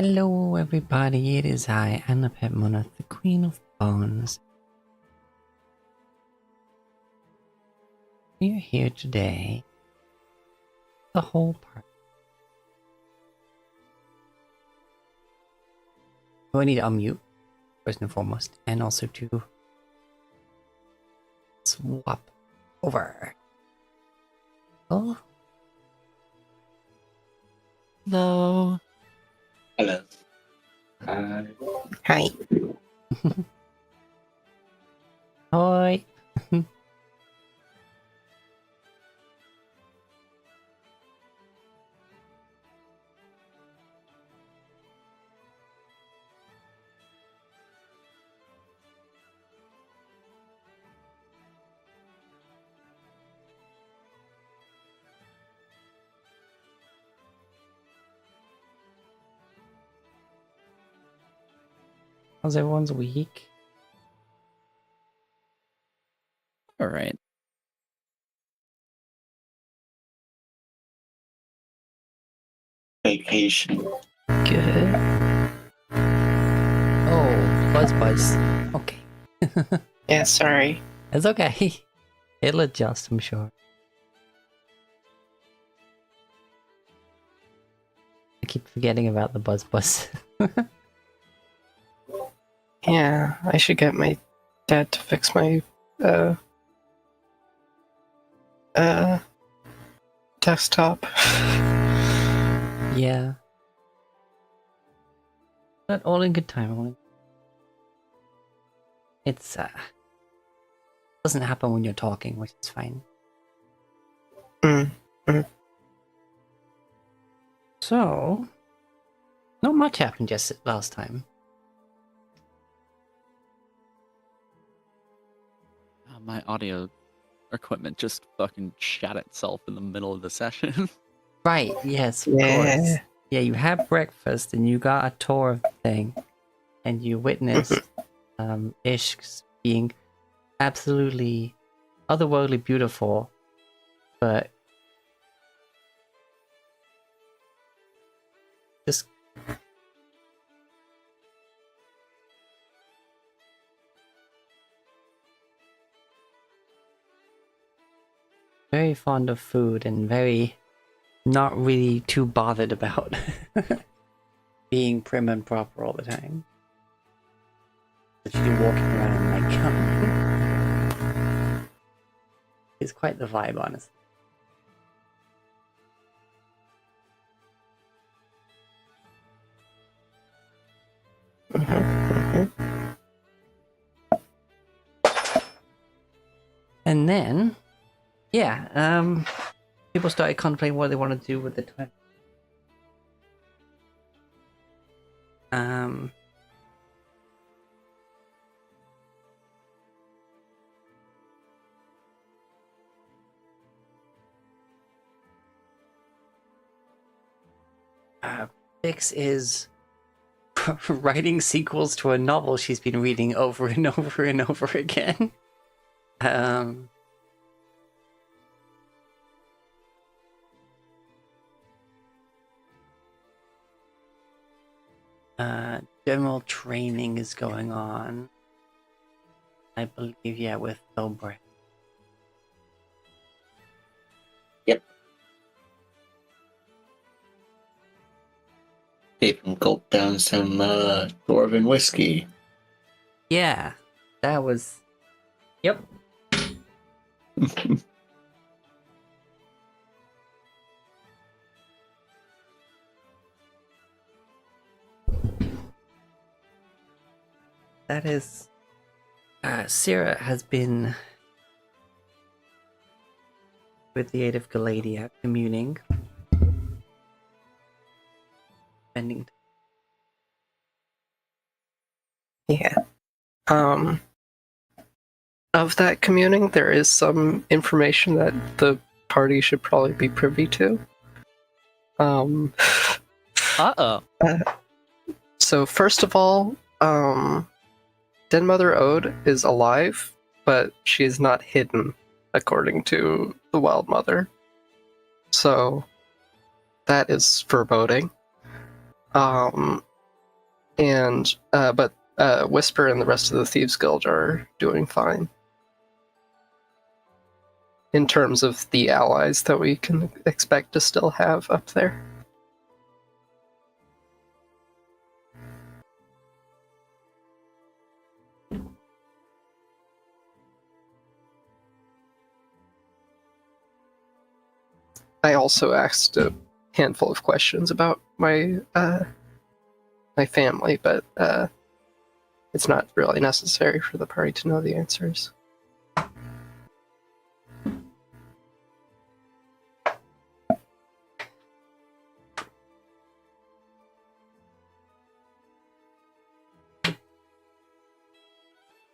Hello everybody, it is I, Anna Petmoneth, the Queen of Bones. We are here today, the whole party. So I need to unmute, first and foremost, and also to swap over. Oh. Hello. Hello. Hi. Hi. Hi. How's everyone's week? All right. Vacation. Good. Oh, buzz. Okay. Yeah, sorry. It's okay. It'll adjust, I'm sure. I keep forgetting about the buzz. Yeah, I should get my dad to fix my desktop. Yeah. But all in good time, only. It's doesn't happen when you're talking, which is fine. So, not much happened just last time. My audio equipment just fucking shot itself in the middle of the session. Right, yes, of course. Yeah, you had breakfast and you got a tour of the thing, and you witnessed Ishk's being absolutely otherworldly beautiful, but just very fond of food and very not really too bothered about being prim and proper all the time. But you do walking around like it's quite the vibe, honestly. And then, yeah, people started contemplating what they want to do with the time. Vix is writing sequels to a novel she's been reading over and over and over again. General training is going on. I believe, yeah, with Thobre. Yep. Even gulp down some dwarven whiskey. Yeah, that was. Yep. That is. Syrah has been with the aid of Galadia communing. Spending. Yeah. Of that communing, there is some information that the party should probably be privy to. Uh-oh. So first of all, Den Mother Ode is alive, but she is not hidden, according to the Wild Mother. So that is foreboding. and but Whisper and the rest of the Thieves Guild are doing fine in terms of the allies that we can expect to still have up there. I also asked a handful of questions about my my family, but it's not really necessary for the party to know the answers.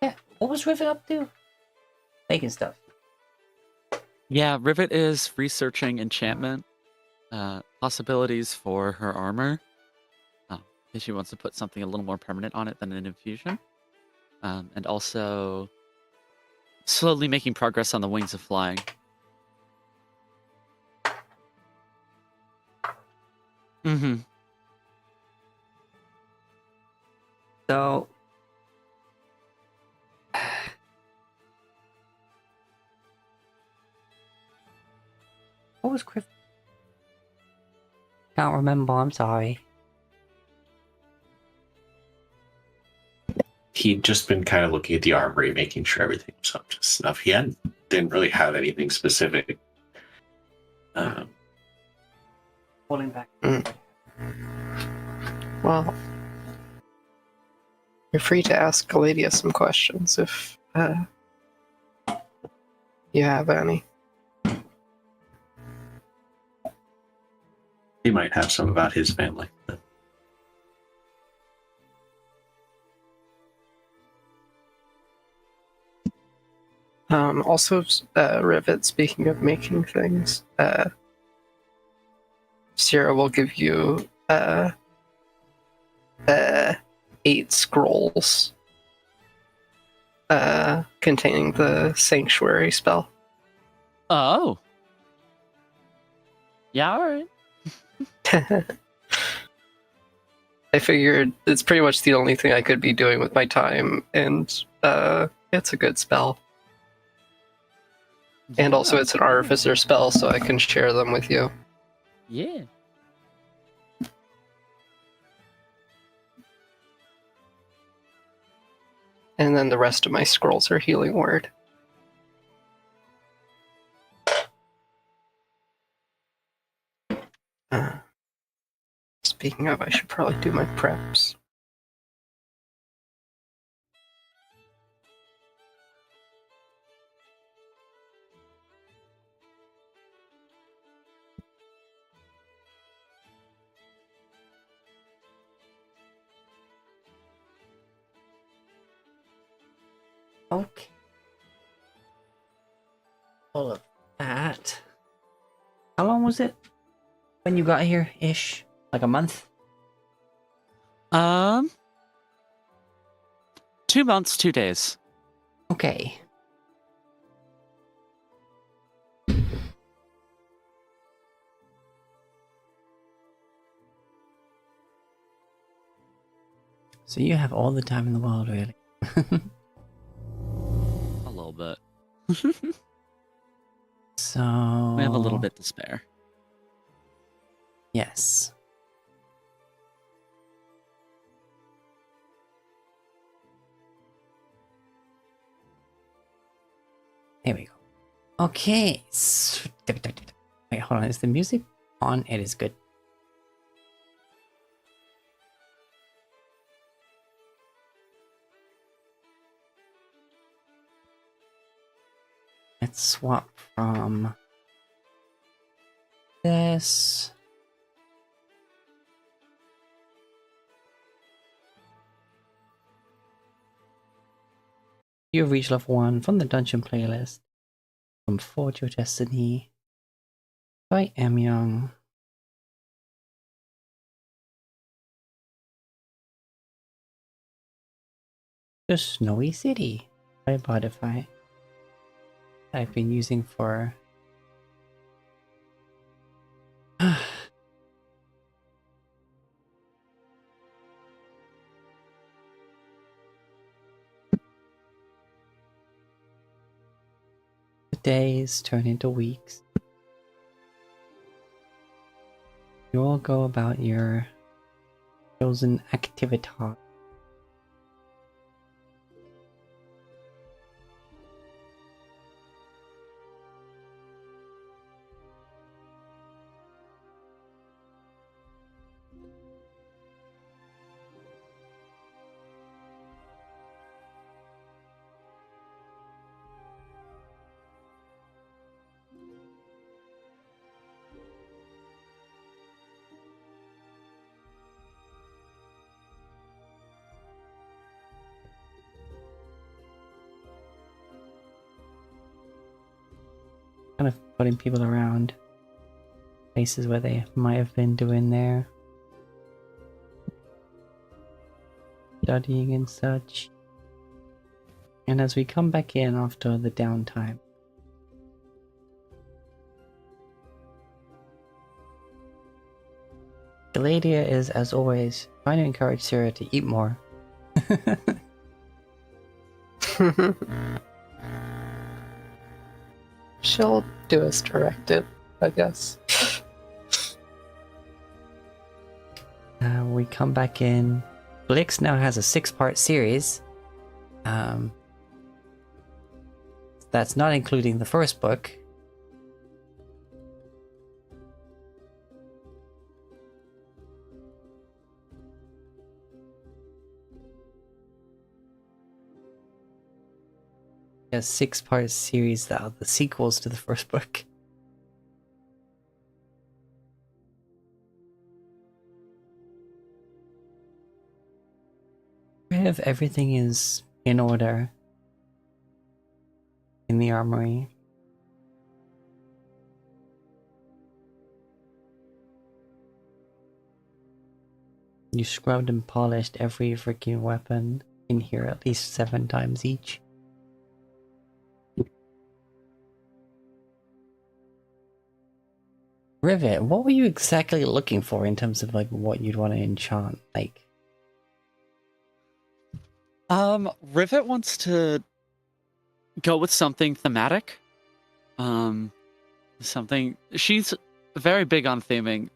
Yeah, what was Rivet up to? Making stuff. Yeah, Rivet is researching enchantment possibilities for her armor. If she wants to put something a little more permanent on it than an infusion. And also slowly making progress on the wings of flying. Mm-hmm. So, what was Griff? Can't remember. I'm sorry. He'd just been kind of looking at the armory, making sure everything was up to snuff. He didn't really have anything specific. Pulling back. Well, you're free to ask Galadia some questions if you have any. He might have some about his family. Also, Rivet, speaking of making things, Sierra will give you 8 scrolls containing the Sanctuary spell. Oh. Yeah, alright. I figured it's pretty much the only thing I could be doing with my time, and it's a good spell. And also it's an Artificer spell, so I can share them with you. Yeah. And then the rest of my scrolls are Healing Word. Speaking of, I should probably do my preps. Okay. All of that. How long was it when you got here? Ish, like a month. 2 months, 2 days. Okay. So you have all the time in the world, really. A little bit. So We have a little bit to spare. Yes. There we go. Okay. Wait, hold on. Is the music on? It is good. Let's swap from this. You reach level 1 from the dungeon playlist. From Forge Your Destiny by M. Young. The Snowy City by Bodify. I've been using for days turn into weeks. You all go about your chosen activity. Kind of putting people around places where they might have been doing their studying and such. And as we come back in after the downtime, Zirlodio is, as always, trying to encourage Sarah to eat more. She'll do as directed, I guess. We come back in. Blix now has a 6-part series. That's not including the first book. A 6-part series that are the sequels to the first book. If everything is in order in the armory. You scrubbed and polished every freaking weapon in here at least 7 times each. Rivet, what were you exactly looking for in terms of like what you'd want to enchant? Like, Rivet wants to go with something thematic. Something she's very big on theming,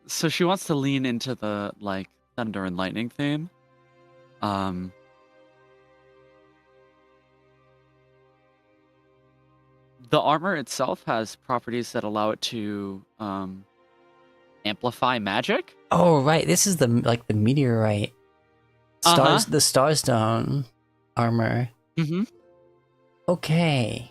so she wants to lean into the like thunder and lightning theme. The armor itself has properties that allow it to amplify magic. oh right, this is the like the meteorite stars, the Starstone armor. Mm-hmm. Okay.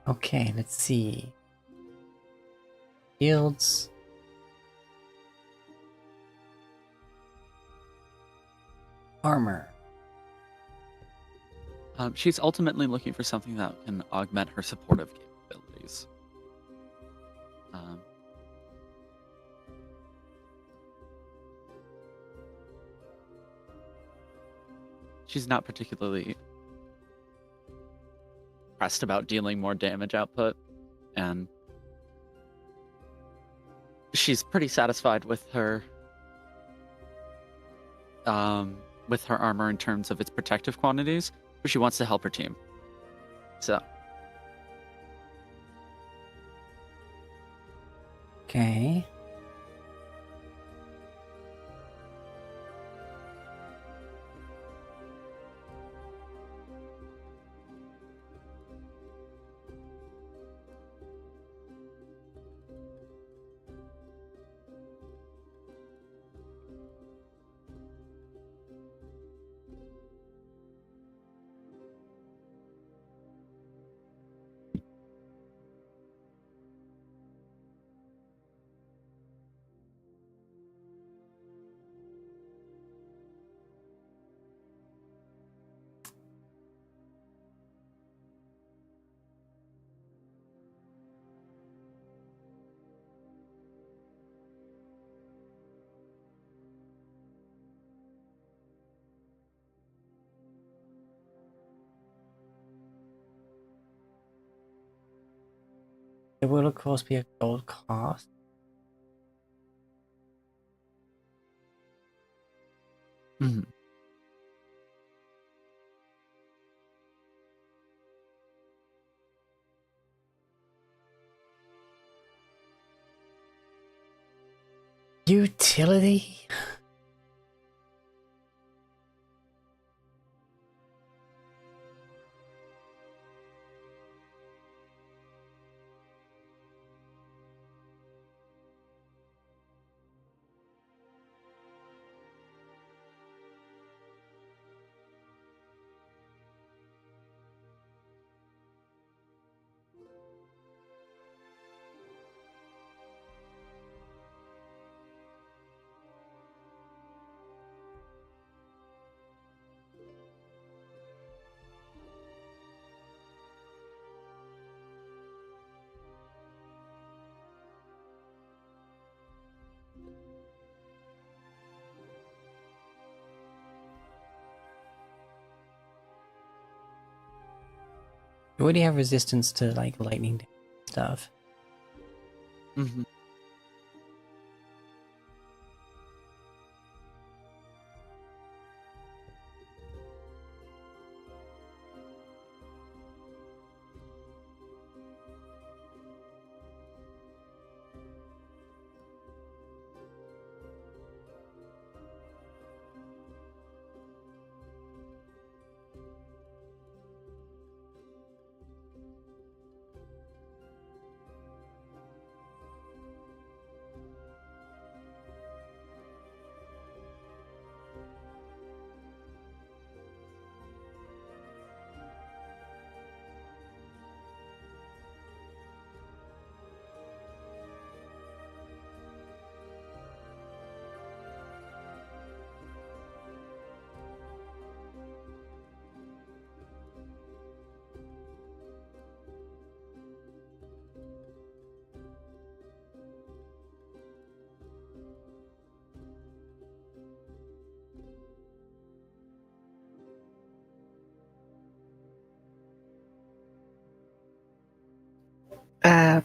Okay, let's see. Fields. Armor. She's ultimately looking for something that can augment her supportive capabilities. She's not particularly pressed about dealing more damage output, and she's pretty satisfied with her armor in terms of its protective quantities, but she wants to help her team. So Okay. There will, of course, be a gold cost. Mhm. Utility? You already have resistance to like lightning stuff. Mhm.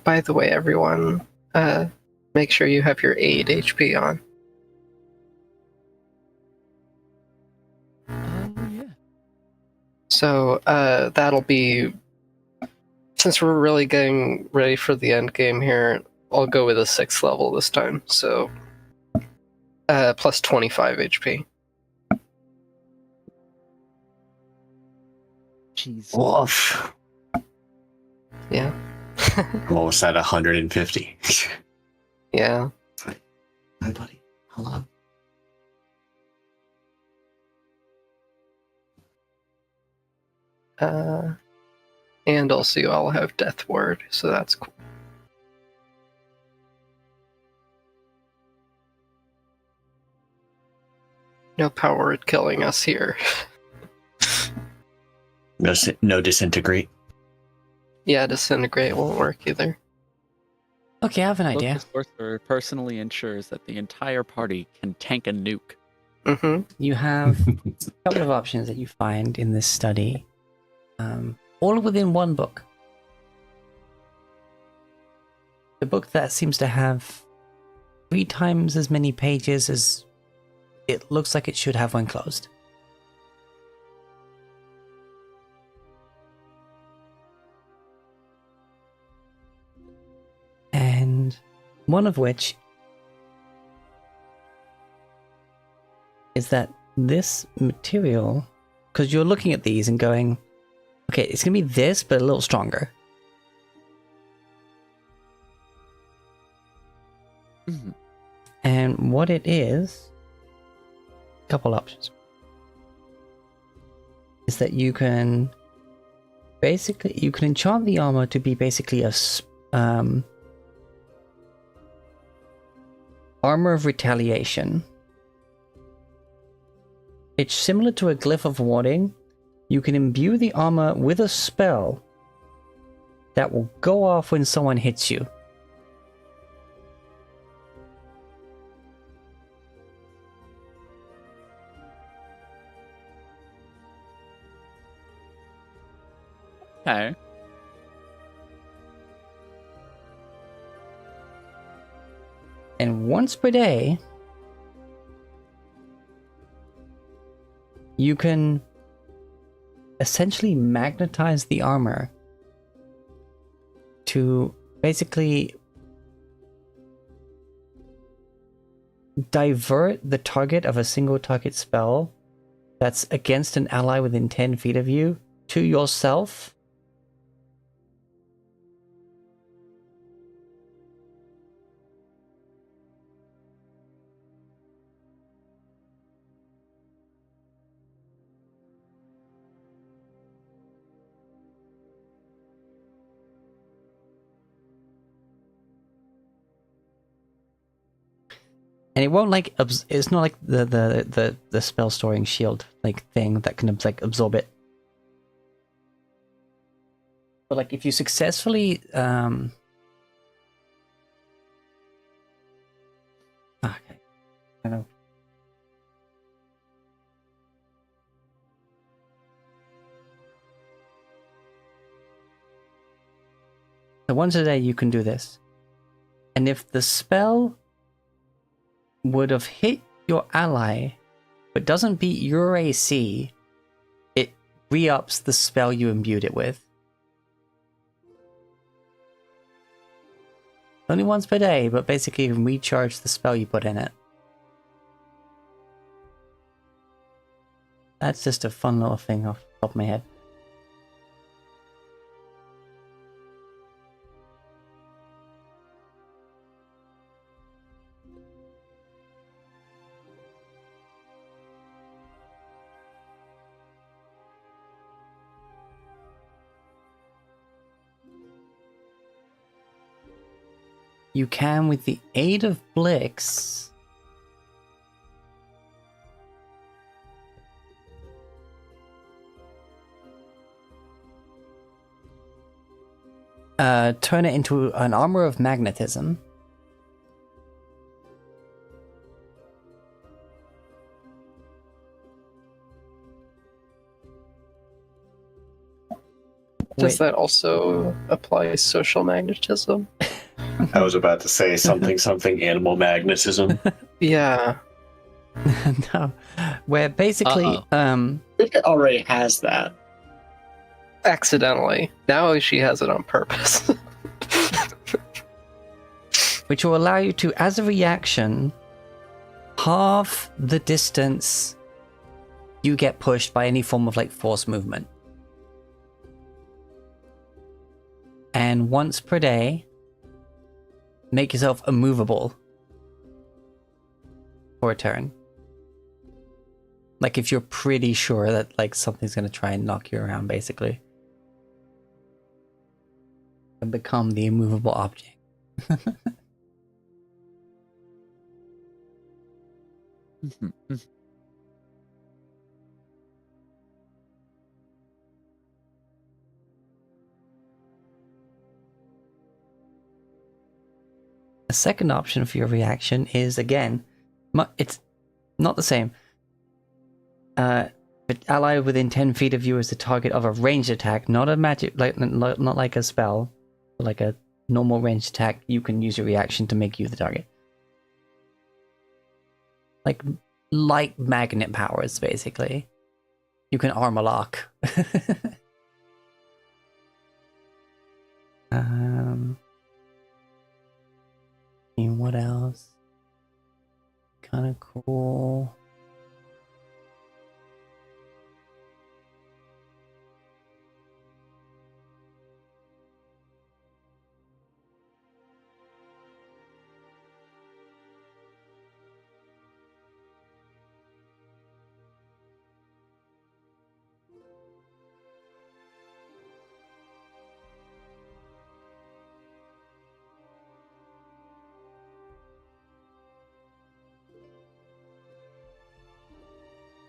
By the way, everyone, make sure you have your 8 HP on. Oh yeah. So that'll be, since we're really getting ready for the end game here, I'll go with a 6th level this time. So plus 25 HP. Jeez. Woof. Yeah. I'm almost at 150. Yeah. Hi, buddy. Hello. And also I'll have Death Ward, so that's cool. No power at killing us here. No disintegrate. Yeah, Disintegrate won't work either. Okay, I have an idea. Local sorcerer personally ensures that the entire party can tank a nuke. Mm-hmm. You have a couple of options that you find in this study, all within one book. The book that seems to have 3 times as many pages as it looks like it should have when closed. And one of which is that this material, because you're looking at these and going, okay, it's going to be this, but a little stronger. Mhm. And what it is, a couple options, is that you can enchant the armor to be basically a armor of retaliation. It's similar to a glyph of warding. You can imbue the armor with a spell that will go off when someone hits you. Okay. once per day, you can essentially magnetize the armor to basically divert the target of a single target spell that's against an ally within 10 feet of you to yourself. And it won't like it's not like the spell storing shield like thing that can like absorb it. But like if you successfully okay. I know. So once a day you can do this. And if the spell would have hit your ally, but doesn't beat your AC, it re-ups the spell you imbued it with. Only once per day, but basically you can recharge the spell you put in it. That's just a fun little thing off the top of my head. You can, with the aid of Blix, turn it into an armor of magnetism. Does that also apply social magnetism? I was about to say something animal magnetism. Yeah. No, where basically, It already has that. Accidentally. Now she has it on purpose. which will allow you to, as a reaction, halve the distance you get pushed by any form of like force movement. And once per day, make yourself immovable for a turn. Like if you're pretty sure that like something's gonna try and knock you around, basically. And become the immovable object. A second option for your reaction is, again, it's not the same. The ally within 10 feet of you is the target of a ranged attack, not a magic, not like a spell, but like a normal ranged attack. You can use your reaction to make you the target. Like light magnet powers, basically. You can armor lock. And what else? Kind of cool.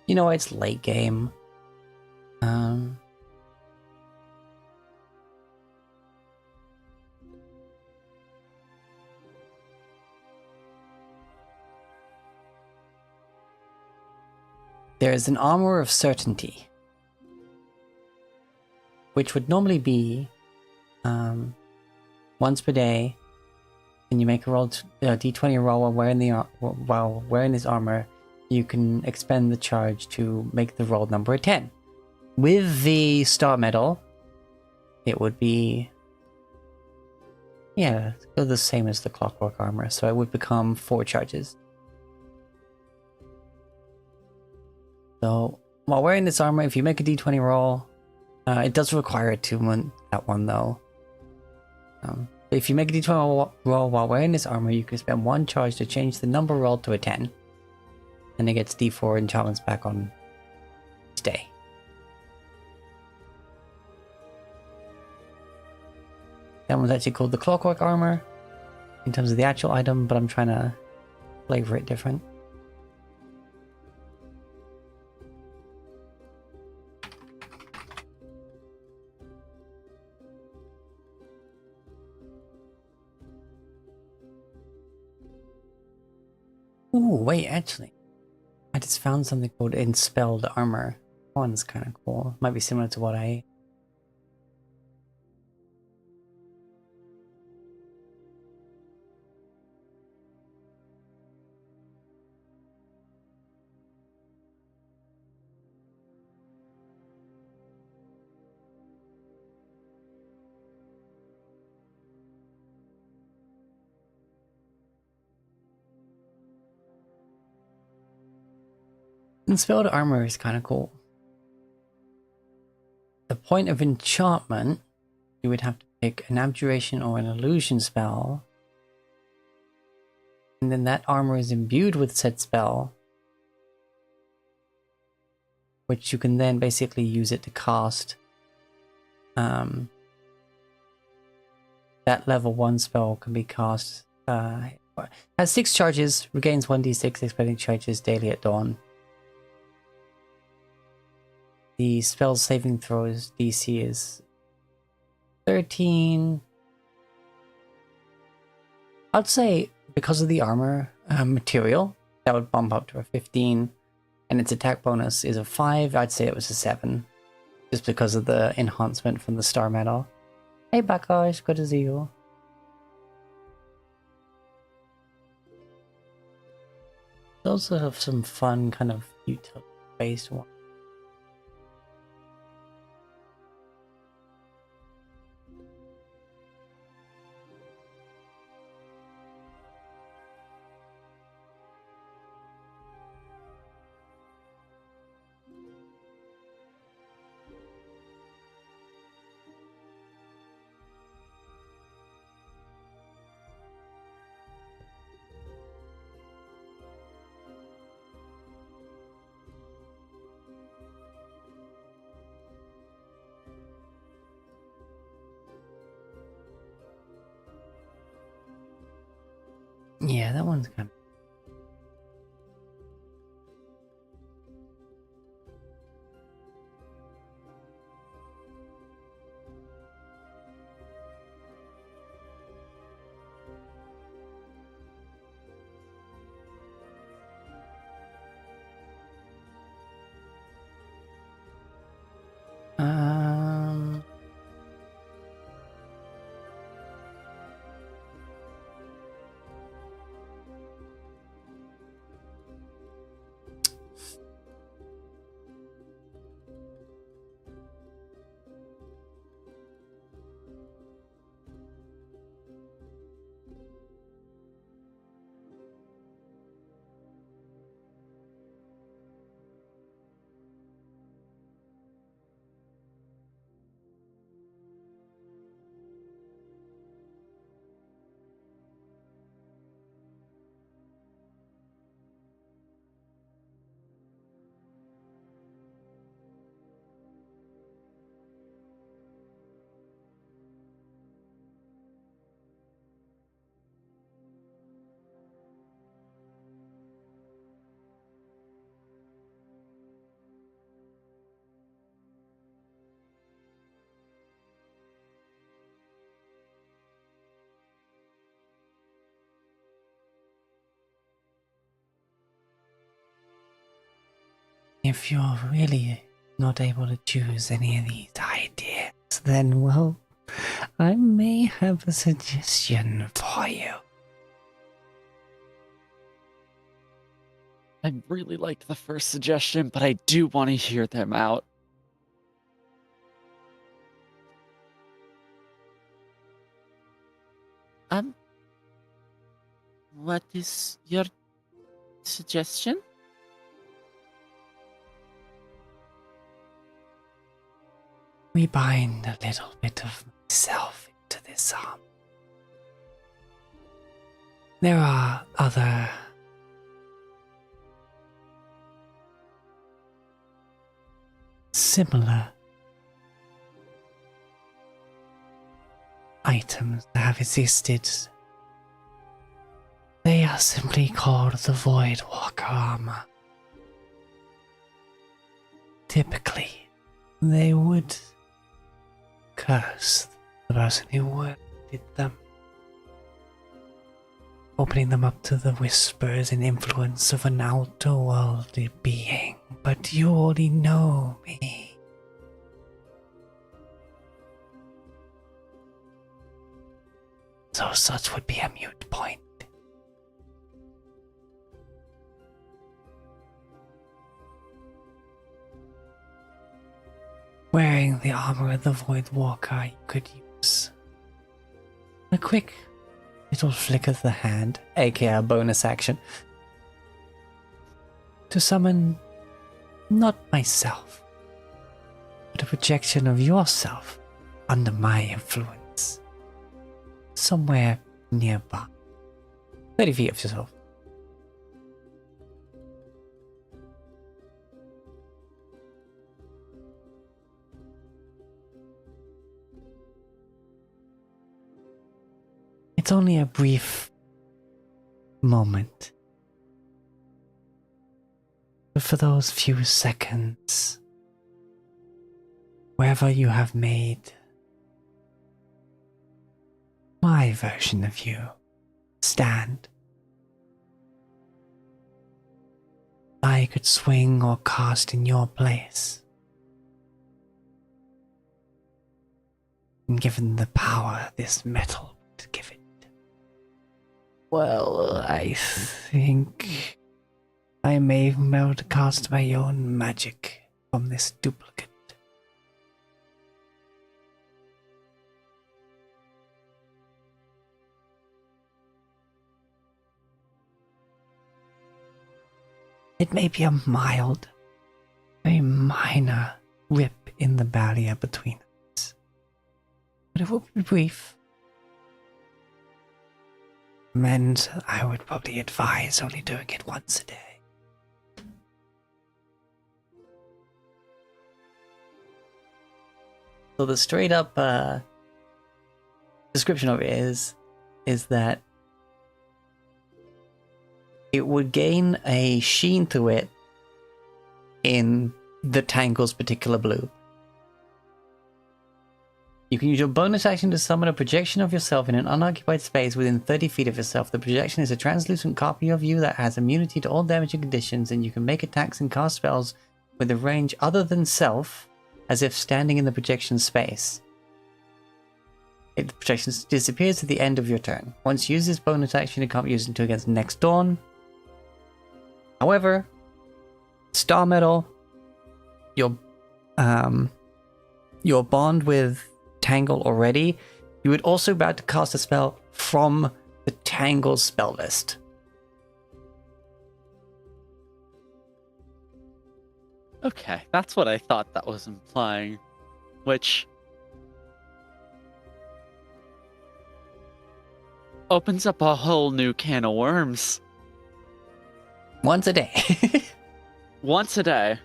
You know, it's late game. There is an armor of certainty, which would normally be once per day, and you make a roll, d20 roll while wearing this armor, you can expend the charge to make the roll number a 10. With the star medal, it would be, yeah, the same as the clockwork armor, so it would become 4 charges. So while wearing this armor, if you make a d20 roll, it does require attunement, that one though. If you make a d20 roll while wearing this armor, you can spend 1 charge to change the number rolled to a 10. And it gets d4 enchantments back on stay. That one's actually called the clockwork armor in terms of the actual item, but I'm trying to flavor it different. Ooh, wait, actually. I just found something called Enspelled Armor. That one's kind of cool. Might be similar to what I... Enspelled Armor is kind of cool. The point of enchantment, you would have to pick an abjuration or an illusion spell, and then that armor is imbued with said spell, which you can then basically use it to cast that level 1 spell can be cast, has 6 charges, regains 1d6 expending charges daily at dawn. The spell saving throws DC is 13. I'd say because of the armor material, that would bump up to a 15, and its attack bonus is a 5. I'd say it was a 7, just because of the enhancement from the star medal. Hey Bakash, good to see you. Those have some fun kind of utility-based ones. Yeah, that one's kind of... If you're really not able to choose any of these ideas, then, well, I may have a suggestion for you. I really liked the first suggestion, but I do want to hear them out. What is your suggestion? We bind a little bit of myself into this arm. There are other similar items that have existed. They are simply called the Void Walker armor. Typically, they would curse the person who worded them, opening them up to the whispers and influence of an outer-worldly being. But you already know me. So such would be a mute point. Wearing the armor of the Void Walker, you could use a quick little flick of the hand, aka a bonus action, to summon not myself, but a projection of yourself under my influence, somewhere nearby, 30 feet of yourself. It's only a brief moment. But for those few seconds, wherever you have made my version of you stand, I could swing or cast in your place. And given the power this metal would give it, well, I think I may be able to cast my own magic from this duplicate. It may be a mild, very minor rip in the barrier between us, but it will be brief. And I would probably advise only doing it once a day. So the straight up description of it is that it would gain a sheen to it in the Tangle's particular blue. You can use your bonus action to summon a projection of yourself in an unoccupied space within 30 feet of yourself. The projection is a translucent copy of you that has immunity to all damaging conditions, and you can make attacks and cast spells with a range other than self, as if standing in the projection space. The projection disappears at the end of your turn. Once you use this bonus action, you can't be used until against next dawn. However, Star Metal, your bond with Tangle already, you would also be about to cast a spell from the Tangle spell list. Okay, that's what I thought that was implying, which opens up a whole new can of worms. Once a day. Once a day.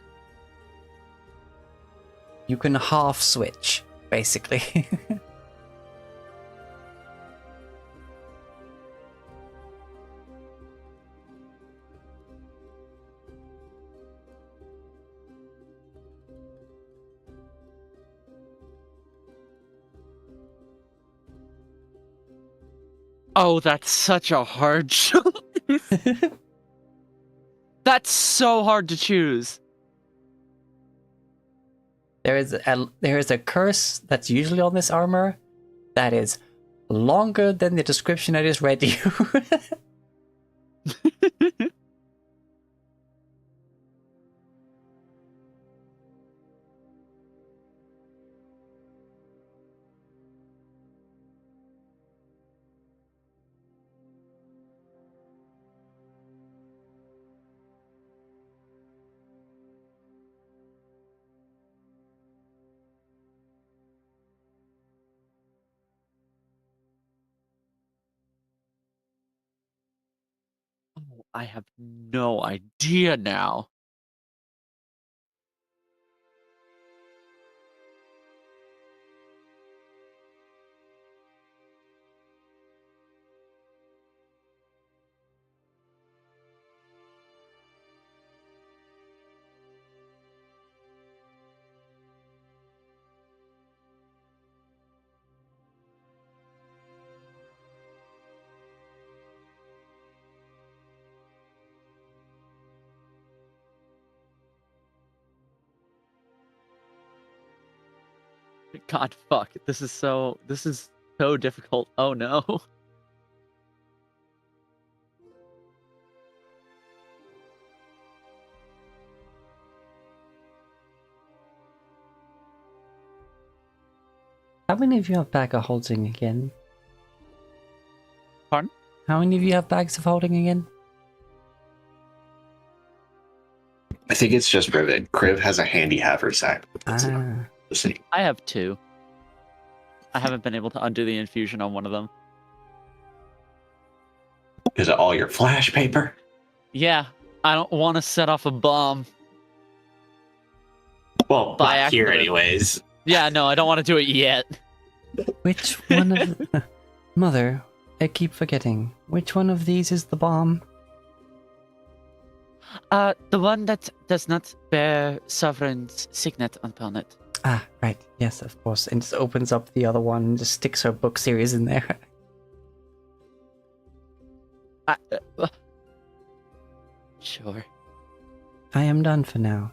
You can half switch, basically. Oh, that's such a hard choice. That's so hard to choose. There is a curse that's usually on this armor that is longer than the description I just read to you. I have no idea now. God, fuck. This is so difficult. Oh no. How many of you have bag of holding again? Pardon? How many of you have bags of holding again? I think it's just Rivet. Kriv has a handy haversack. That's Ah. the same. I have 2. I haven't been able to undo the infusion on one of them. Is it all your flash paper? Yeah, I don't want to set off a bomb. Well, By not here accident. anyways. Yeah, no, I don't want to do it yet. Which one of... Mother, I keep forgetting. Which one of these is the bomb? The one that does not bear Sovereign's signet upon it. Ah, right. Yes, of course. And just opens up the other one and just sticks her book series in there. Sure. I am done for now.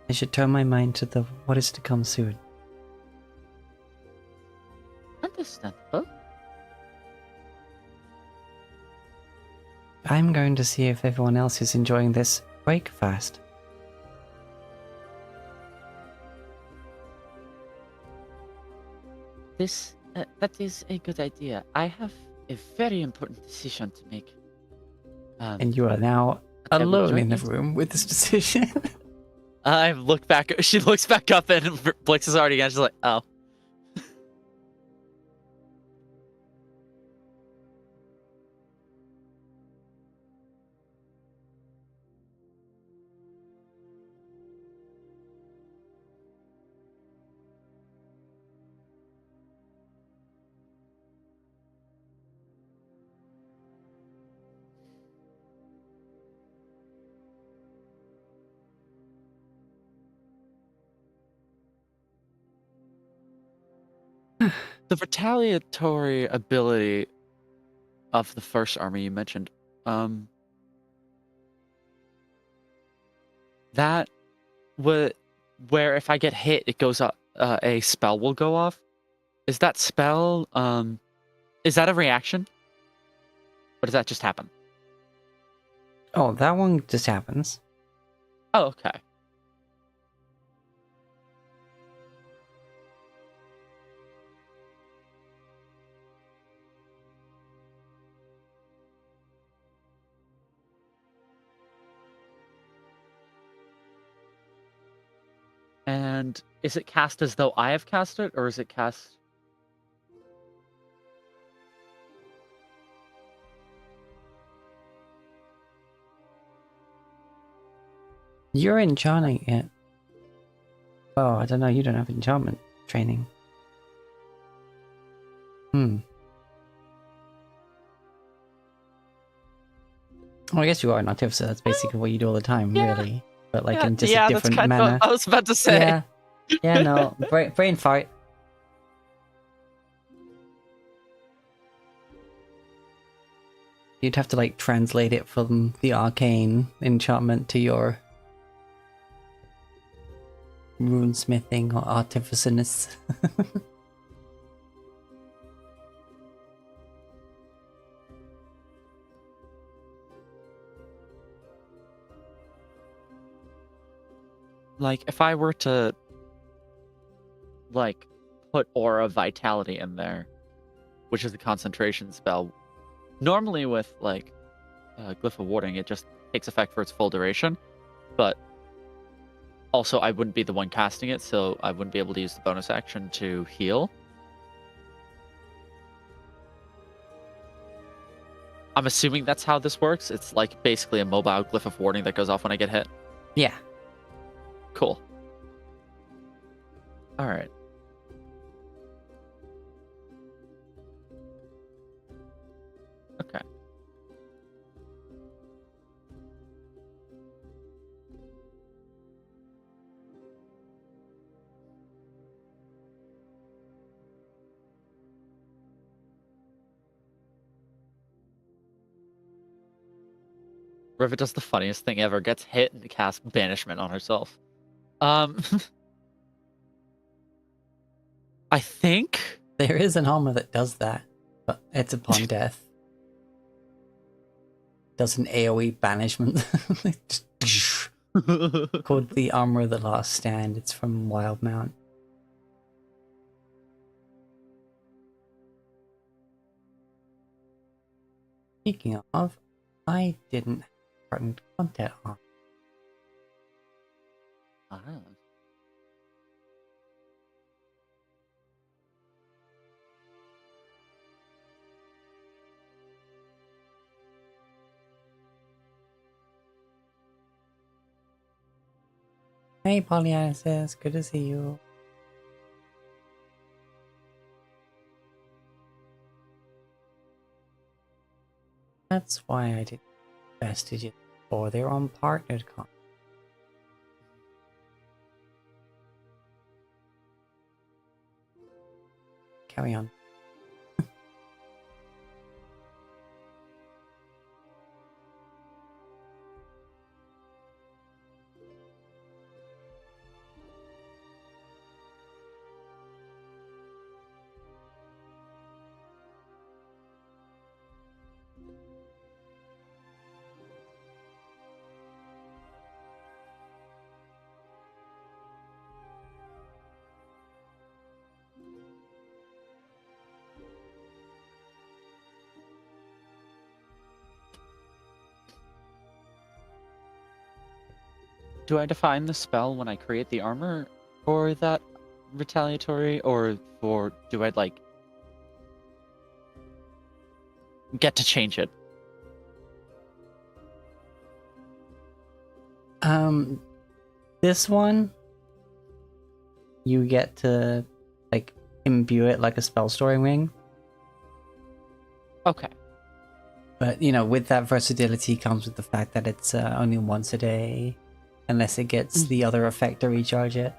I should turn my mind to the what is to come soon. Understandable. I'm going to see if everyone else is enjoying this break fast. That is a good idea. I have a very important decision to make. And you are now will alone join in the you. room with this decision. I look back. She looks back up and Blix is already again. She's like, oh. The retaliatory ability of the first army you mentioned, that would where if I get hit, it goes up. A spell will go off. Is that spell? Is that a reaction? Or does that just happen? Oh, that one just happens. Oh, okay. And is it cast as though I have cast it, or is it cast? You're enchanting it. Oh, I don't know. You don't have enchantment training. Well, I guess you are an artificer. That's basically what you do all the time, Yeah. really. But like Yeah, in just yeah, a different that's kind manner. of what I was about to say. Yeah. Yeah, no. Brain fart. You'd have to like translate it from the arcane enchantment to your runesmithing or artificerness. Like, if I were to, like, put Aura Vitality in there, which is the concentration spell, normally with, like, Glyph of Warding, it just takes effect for its full duration, but also I wouldn't be the one casting it, so I wouldn't be able to use the bonus action to heal. I'm assuming that's how this works. It's like basically a mobile glyph of warning that goes off when I get hit. Yeah. Cool. All right. Okay. Rivet does the funniest thing ever. Gets hit and casts banishment on herself. I think There is an armor that does that, but it's upon death. Does an AoE banishment. Just called the Armor of the Last Stand. It's from Wildmount. Speaking of, I didn't have current content on. Ah. Hey, Polyanasis, good to see you. That's why I did vestiges before. They're on partnered con. Carry on. Do I define the spell when I create the armor for that retaliatory, or do I like get to change it? This one, you get to like imbue it like a spell storing ring. Okay. But you know, with that versatility comes with the fact that it's only once a day, unless it gets the other effect to recharge it.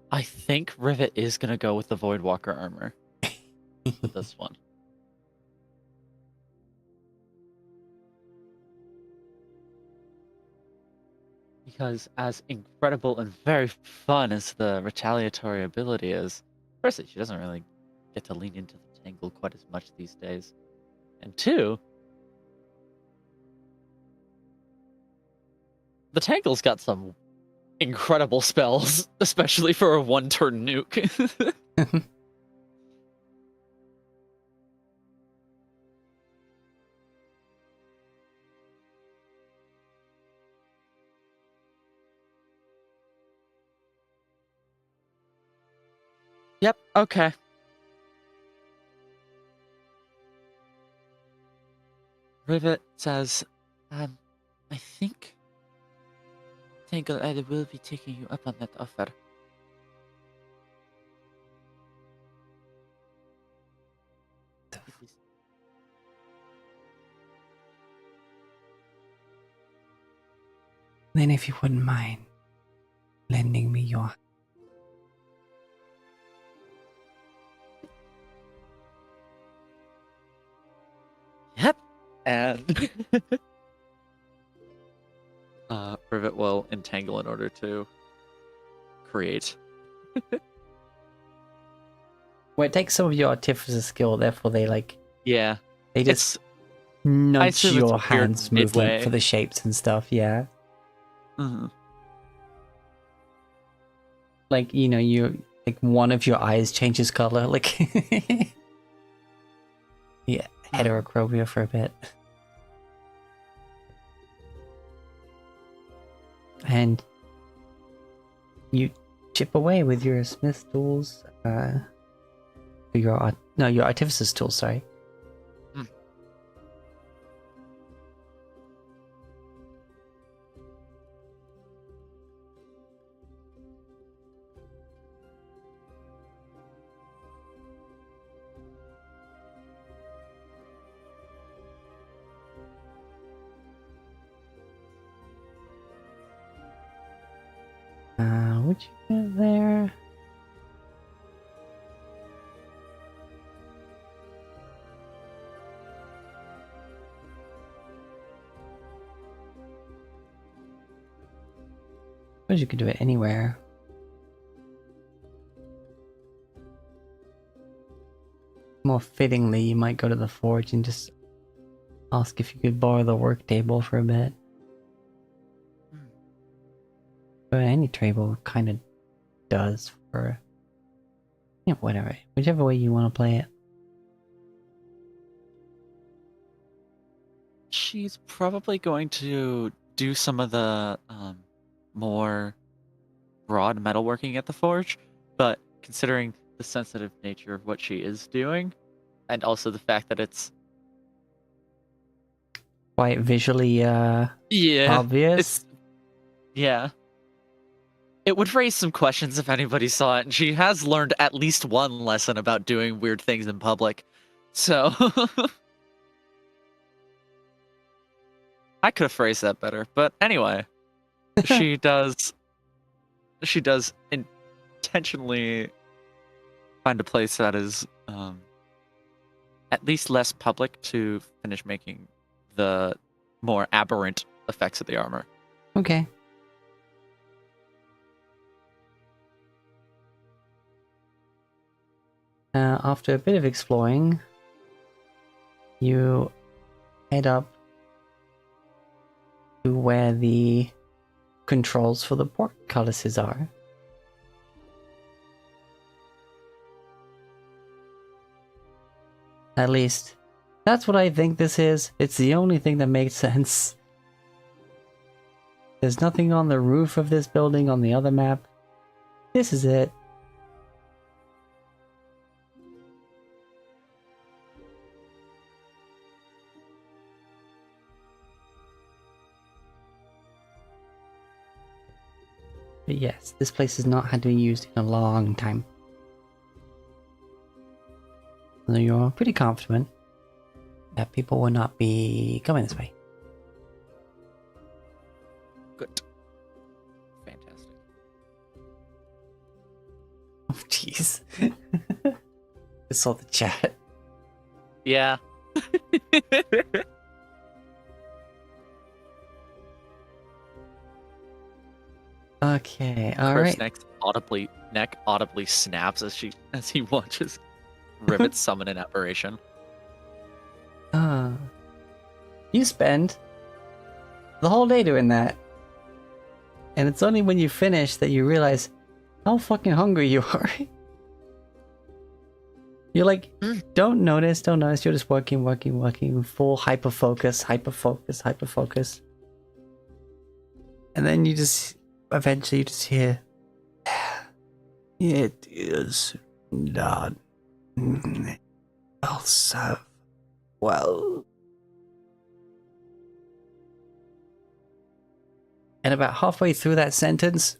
I think Rivet is gonna go with the Voidwalker armor with this one. Because as incredible and very fun as the retaliatory ability is, firstly, she doesn't really get to lean into the tangle quite as much these days. And two, the tangle's got some incredible spells, especially for a one-turn nuke. Yep, okay. Rivet says, I think Tangle I will be taking you up on that offer. Then if you wouldn't mind lending me your... Yep. And Rivet will entangle in order to create. Well, it takes some of your artificer skill, therefore they like... Yeah. They just nudge assume it's a your weird hands movement midway. for the shapes and stuff, yeah. Mhm. Like, you like one of your eyes changes color, like yeah, heterochromia for a bit. And you chip away with your smith tools, your artificer's tools, sorry. What you got there? Suppose you could do it anywhere. More fittingly, you might go to the forge and just ask if you could borrow the work table for a bit. But any table kind of does for... Yeah, whatever. Whichever way you want to play it. She's probably going to do some of the more broad metalworking at the forge, but considering the sensitive nature of what she is doing, and also the fact that it's Quite visually obvious. Yeah. It would raise some questions if anybody saw it, and she has learned at least one lesson about doing weird things in public. So I could have phrased that better, but anyway, she does intentionally find a place that is at least less public to finish making the more aberrant effects of the armor. Okay. After a bit of exploring, you head up to where the controls for the portcullises are. At least, that's what I think this is. It's the only thing that makes sense. There's nothing on the roof of this building on the other map. This is it. But yes, this place has not had to be used in a long time. So you're pretty confident that people will not be going this way. Good. Fantastic. Oh, jeez. I saw the chat. Yeah. Okay, alright. Neck audibly snaps as he watches Rivet summon an apparition. You spend the whole day doing that. And it's only when you finish that you realize how fucking hungry you are. You're like, don't notice, you're just working, full hyper-focus. And then you just, eventually you just hear, it is not, I'll serve well. And about halfway through that sentence,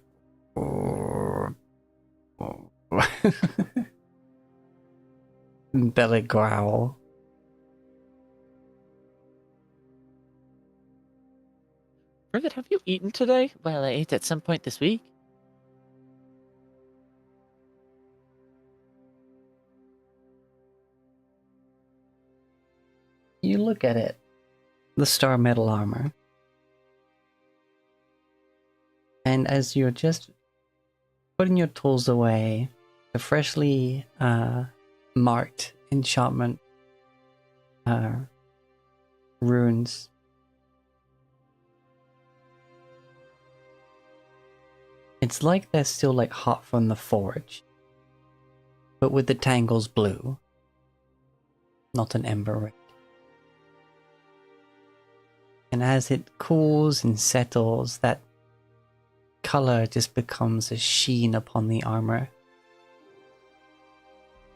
belly growl. Rivet, have you eaten today? Well, I ate at some point this week. You look at it, the star metal armor, and as you're just putting your tools away, the freshly marked enchantment runes. It's like they're still like hot from the forge, but with the tangles blue, not an ember red. And as it cools and settles, that color just becomes a sheen upon the armor.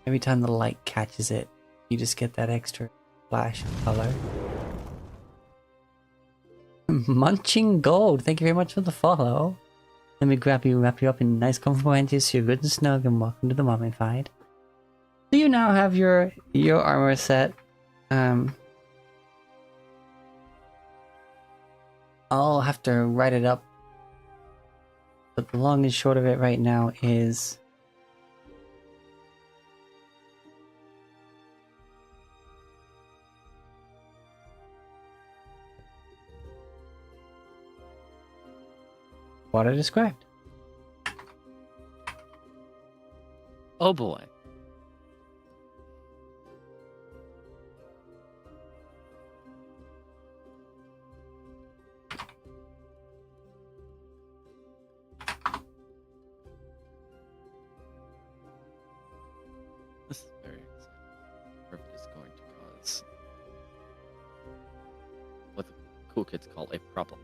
Every time the light catches it, you just get that extra flash of color. Munching Gold, thank you very much for the follow. Let me wrap you up in nice comfortable benches so you're good and snug, and welcome to the Mummified. Do you now have your armor set? I'll have to write it up, but the long and short of it right now is what I described. Oh boy. This is very exciting. Rivet is going to cause what the cool kids call a problem.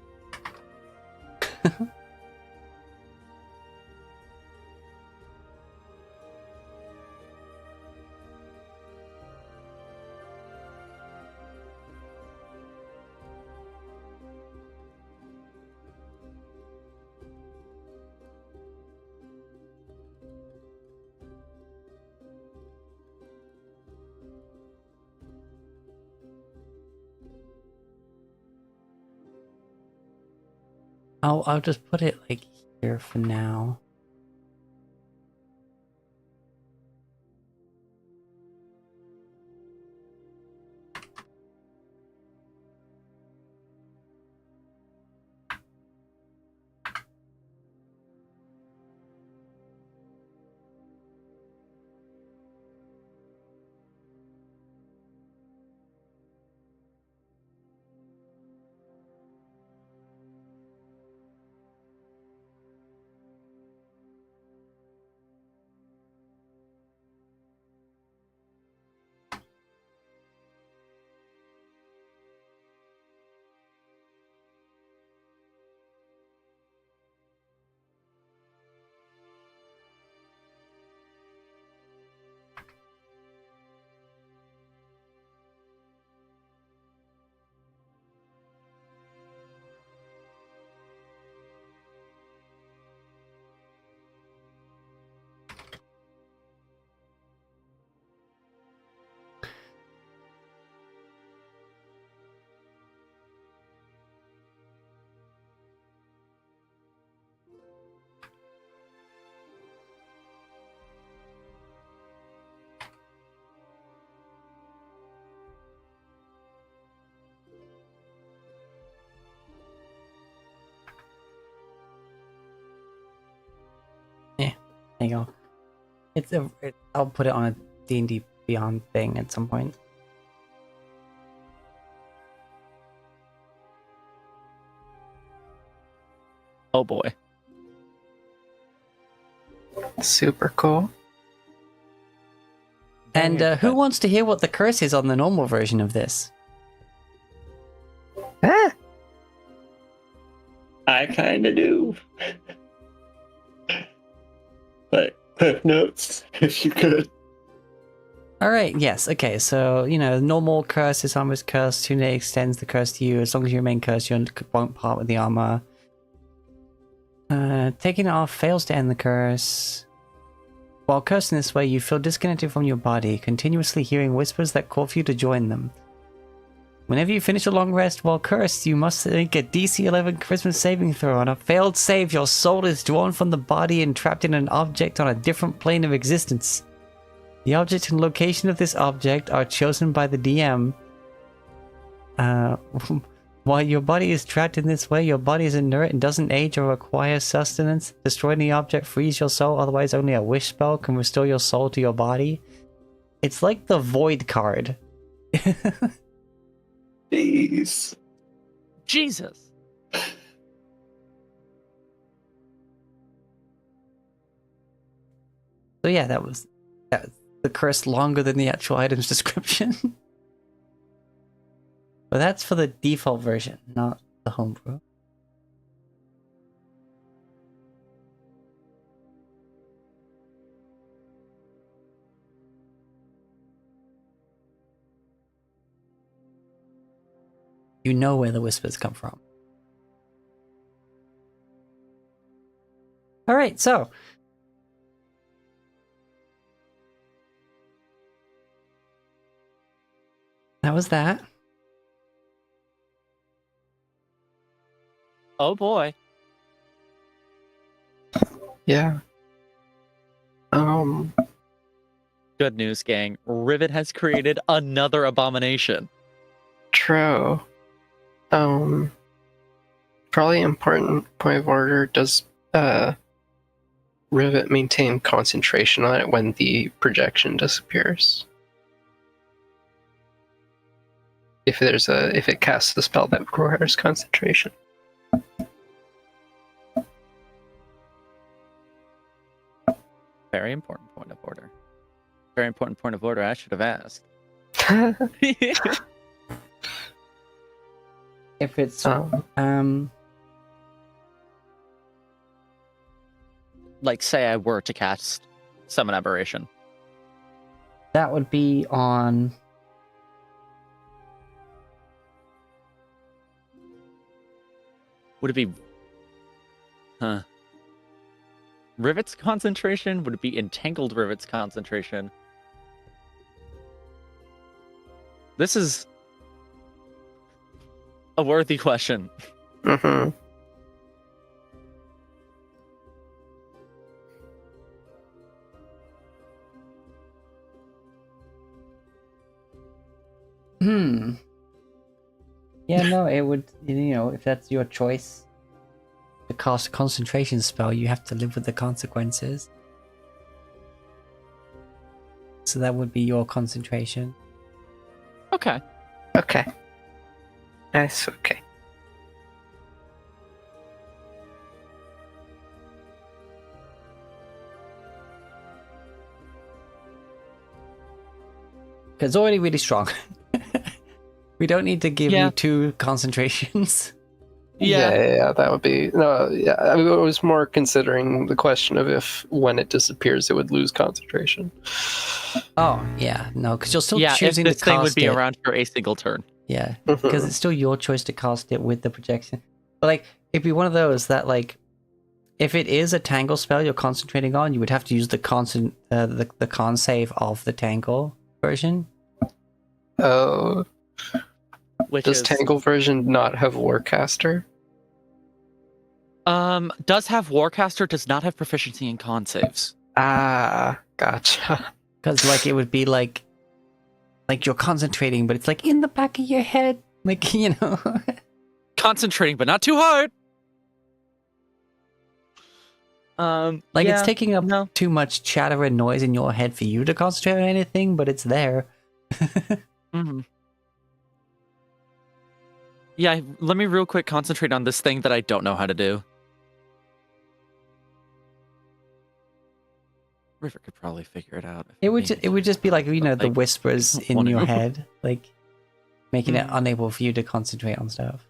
I'll just put it like here for now. There you go. I'll put it on a D&D Beyond thing at some point. Oh boy. Super cool. And who wants to hear what the curse is on the normal version of this? Ah, I kind of do. But cliff notes, if you could. Alright, yes, okay, so, normal curse is armor's curse. Tune extends the curse to you. As long as you remain cursed, you won't part with the armor. Taking it off fails to end the curse. While cursed in this way, you feel disconnected from your body, continuously hearing whispers that call for you to join them. Whenever you finish a long rest while cursed, you must make a DC 11 charisma saving throw. On a failed save, your soul is drawn from the body and trapped in an object on a different plane of existence. The object and location of this object are chosen by the DM. While your body is trapped in this way, your body is inert and doesn't age or require sustenance. Destroying the object frees your soul, otherwise only a wish spell can restore your soul to your body. It's like the Void card. Jeez. Jesus. So yeah, that was the curse longer than the actual item's description. But that's for the default version, not the homebrew. You know where the whispers come from. All right, so that was that. Oh boy. Yeah. Good news, gang. Rivet has created another abomination. True. Probably important point of order. Does Rivet maintain concentration on it when the projection disappears? If it casts a spell that requires concentration. Very important point of order. Very important point of order. I should have asked. If it's Like, say I were to cast Summon Aberration. that would be on Would it be... Huh. Rivet's concentration? Would it be Entangled Rivet's concentration? This is a worthy question. Mm-hmm. Yeah, no, it would, if that's your choice to cast a concentration spell, you have to live with the consequences. So that would be your concentration. Okay. Okay. Nice. Okay. Because it's already really strong. We don't need to give you 2 concentrations. Yeah, that would be no. Yeah, I was more considering the question of if when it disappears, it would lose concentration. Oh yeah, no, because you're still Yeah, if choosing this to thing cast would be it. around for a single turn. Yeah, because it's still your choice to cast it with the projection. But like, it'd be one of those that like, if it is a tangle spell you're concentrating on, you would have to use the con save of the tangle version. Oh. Which Does is, Tangle version not have Warcaster? does have Warcaster, does not have proficiency in con saves. Ah, gotcha. Because like it would be like you're concentrating, but it's like in the back of your head, like Concentrating, but not too hard. like yeah, it's taking up no. too much chatter and noise in your head for you to concentrate on anything, but it's there. Mm-hmm. Yeah, let me real quick concentrate on this thing that I don't know how to do. River could probably figure it out. It would just be like the whispers in wanna your go. head, like making it unable for you to concentrate on stuff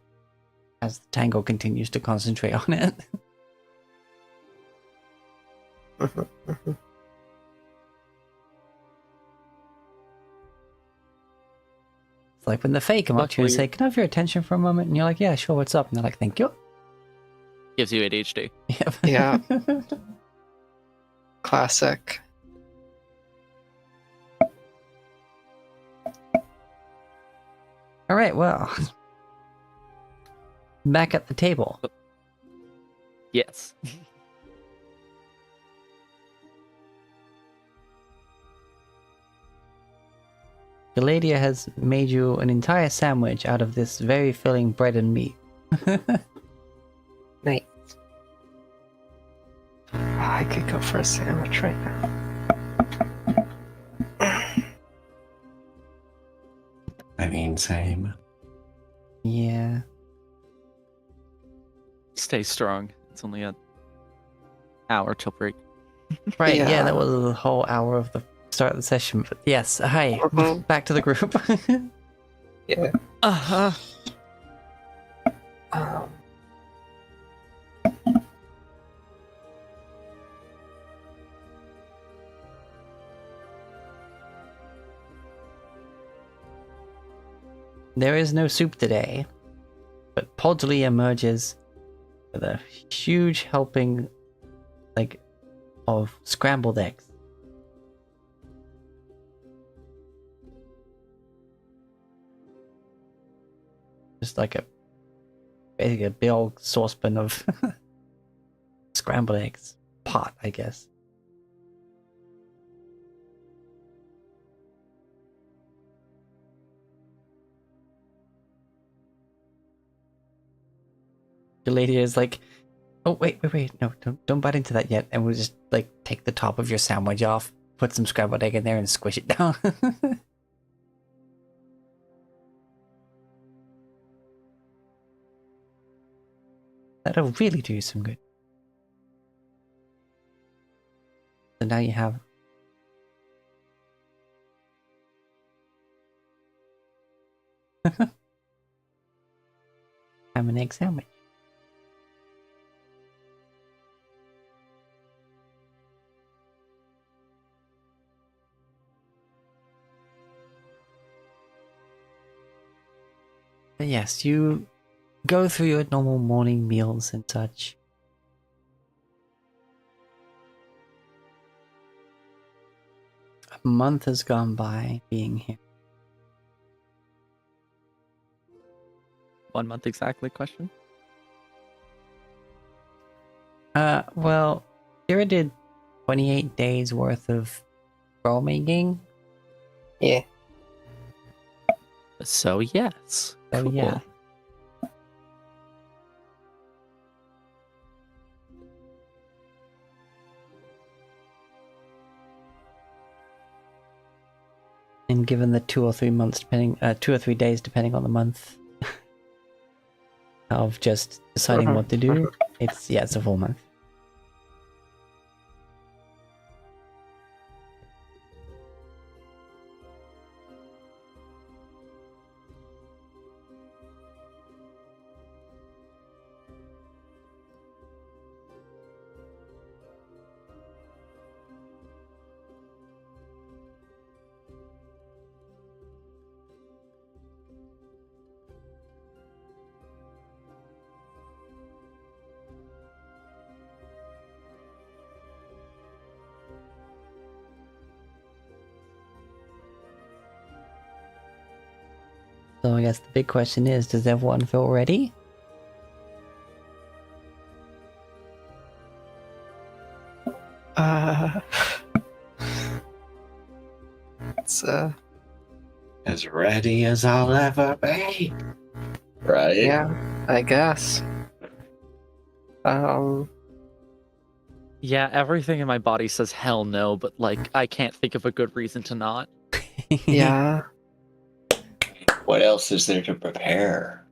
as the tangle continues to concentrate on it. It's like when the Fae come up to you and say, "Can I have your attention for a moment?" And you're like, "Yeah, sure. What's up?" And they're like, "Thank you." Gives you ADHD. Yep. Yeah. Classic. All right. Well, back at the table. Yes. Zirlodio has made you an entire sandwich out of this very filling bread and meat. Nice. I could go for a sandwich right now. I mean, same. Yeah. Stay strong. It's only an hour till break. Right, yeah, Yeah. that was a whole hour of the start of the session. But yes, hi. Mhm. Back to the group. Yeah. Uh-huh. Um, There is no soup today, but Podley emerges with a huge helping, like, of scrambled eggs. Just like basically a big old saucepan of scrambled eggs. Pot, I guess. The lady is like, oh, wait, no, don't bite into that yet. And we'll just, like, take the top of your sandwich off, put some scrambled egg in there and squish it down. That'll really do you some good. So now you have ham and egg sandwich. But yes, you go through your normal morning meals and such. A month has gone by being here. 1 month exactly, question? Well, Kira did 28 days worth of roll making. yeah. So, yes. So Cool. yeah. And given the 2 or 3 months, 2 or 3 days, depending on the month, of just deciding what to do, it's a full month. So I guess the big question is, does everyone feel ready? It's As ready as I'll ever be. Right? yeah, I guess. Yeah, everything in my body says hell no, but, like, I can't think of a good reason to not. Yeah. What else is there to prepare?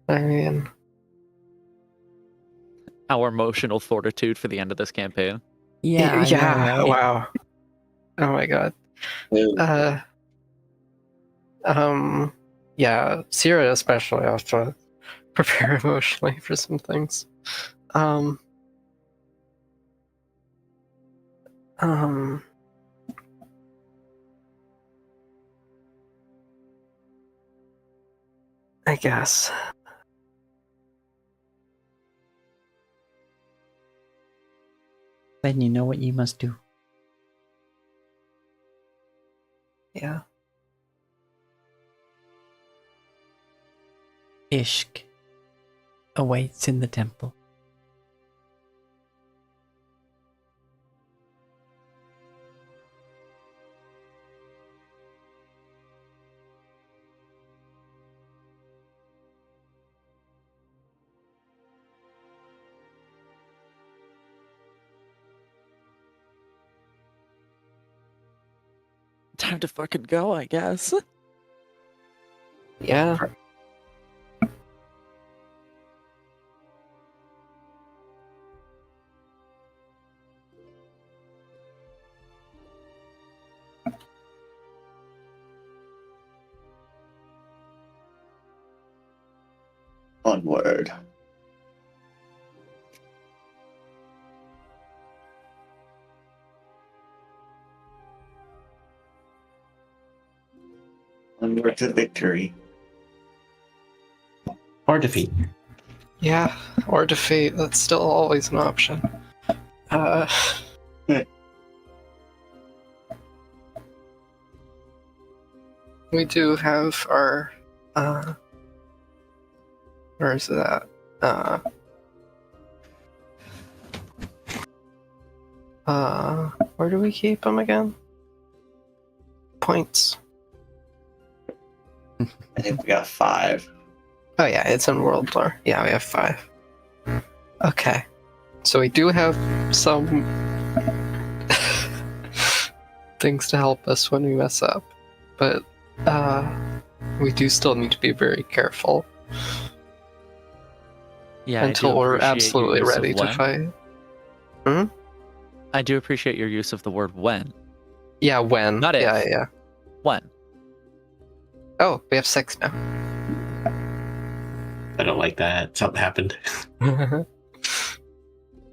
I mean, Our emotional fortitude for the end of this campaign. Yeah, I yeah. know, right? Wow. Oh my god. Yeah. Sierra especially have to prepare emotionally for some things. Um. I guess. Then you know what you must do. Yeah. Ishk awaits in the temple. Time to fucking go, I guess. Yeah. Onward. Onward to victory. Or defeat. Yeah, or defeat. That's still always an option. We do have our, where is it at? Where do we keep them again? Points. I think we got 5. Oh yeah, it's in World Lore. Yeah, we have 5. Okay. So we do have some things to help us when we mess up. But we do still need to be very careful Yeah, I do until we're appreciate your absolutely use of ready to when. fight. I do appreciate your use of the word when. Yeah, when. Not if. Yeah. When. Oh, we have 6 now. I don't like that. Something happened.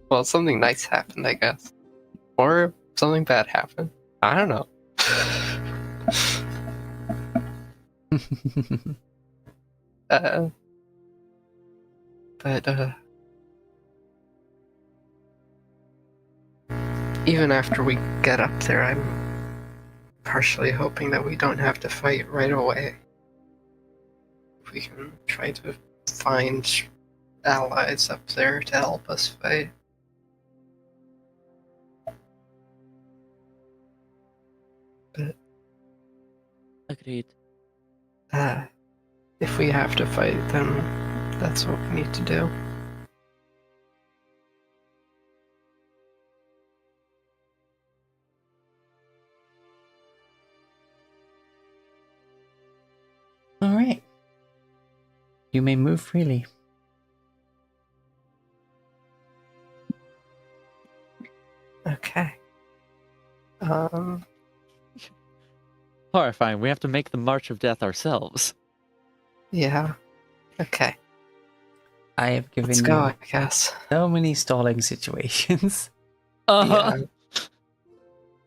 Well, something nice happened, I guess. Or something bad happened. I don't know. But even after we get up there, I'm partially hoping that we don't have to fight right away. We can try to find allies up there to help us fight. But Agreed. if we have to fight, then that's what we need to do. All right. You may move freely. Okay. Horrifying. We have to make the March of Death ourselves. Yeah. Okay. I have given Let's you go, I guess. so many stalling situations. Yeah.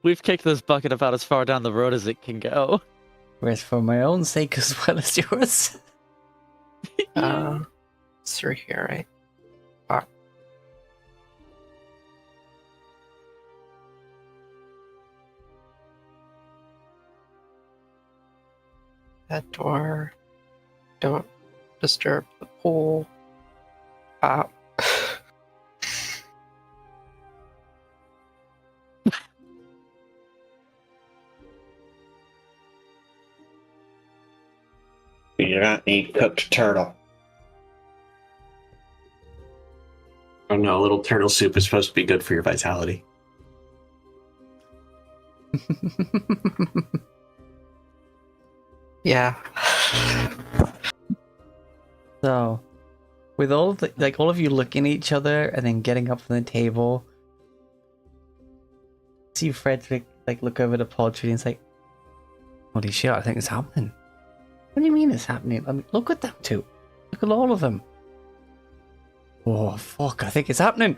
We've kicked this bucket about as far down the road as it can go. Whereas for my own sake as well as yours. It's through here, right? Fuck. That door. Don't disturb the pool. You do not need cooked turtle. Oh no, a little turtle soup is supposed to be good for your vitality. Yeah. So, with all of all of you looking at each other and then getting up from the table, see Frederick look over the poultry and say, "Holy shit! I think it's happening." What do you mean it's happening? I mean, look at them two. Look at all of them. Oh fuck! I think it's happening.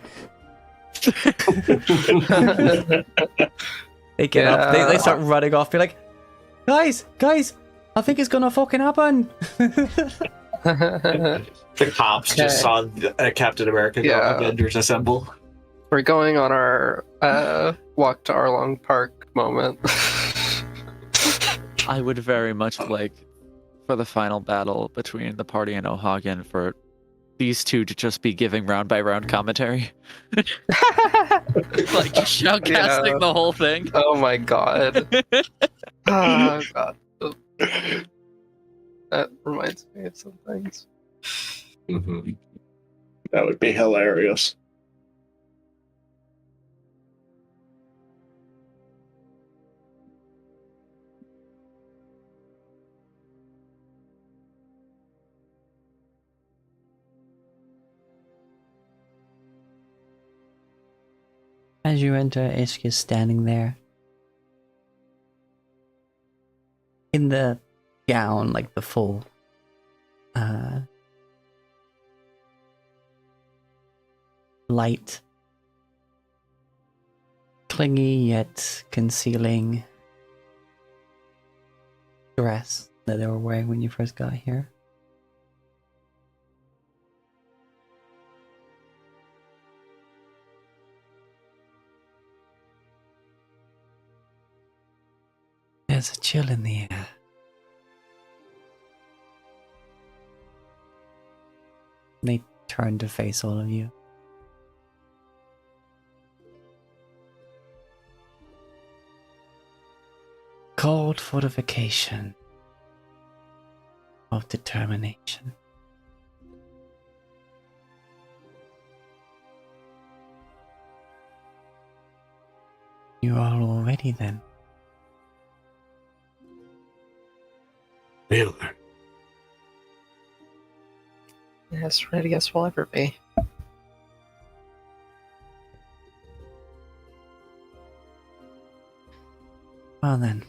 They get up. They start running off. Be like, guys, I think it's gonna fucking happen. The cops just saw Captain America go Avengers Assemble. We're going on our walk to Arlong Park moment. I would very much like for the final battle between the party and O'Hagan for these two to just be giving round by round commentary. Like shoutcasting the whole thing. Oh my god. Oh god. That reminds me of some things. Mm-hmm. That would be hilarious. As you enter, Ishk is standing there. In the gown, like the full light, clingy yet concealing dress that they were wearing when you first got here. There's a chill in the air. They turn to face all of you. Cold fortification of determination. You are all ready then. Baylor. Yes, ready as we'll ever be. Well then.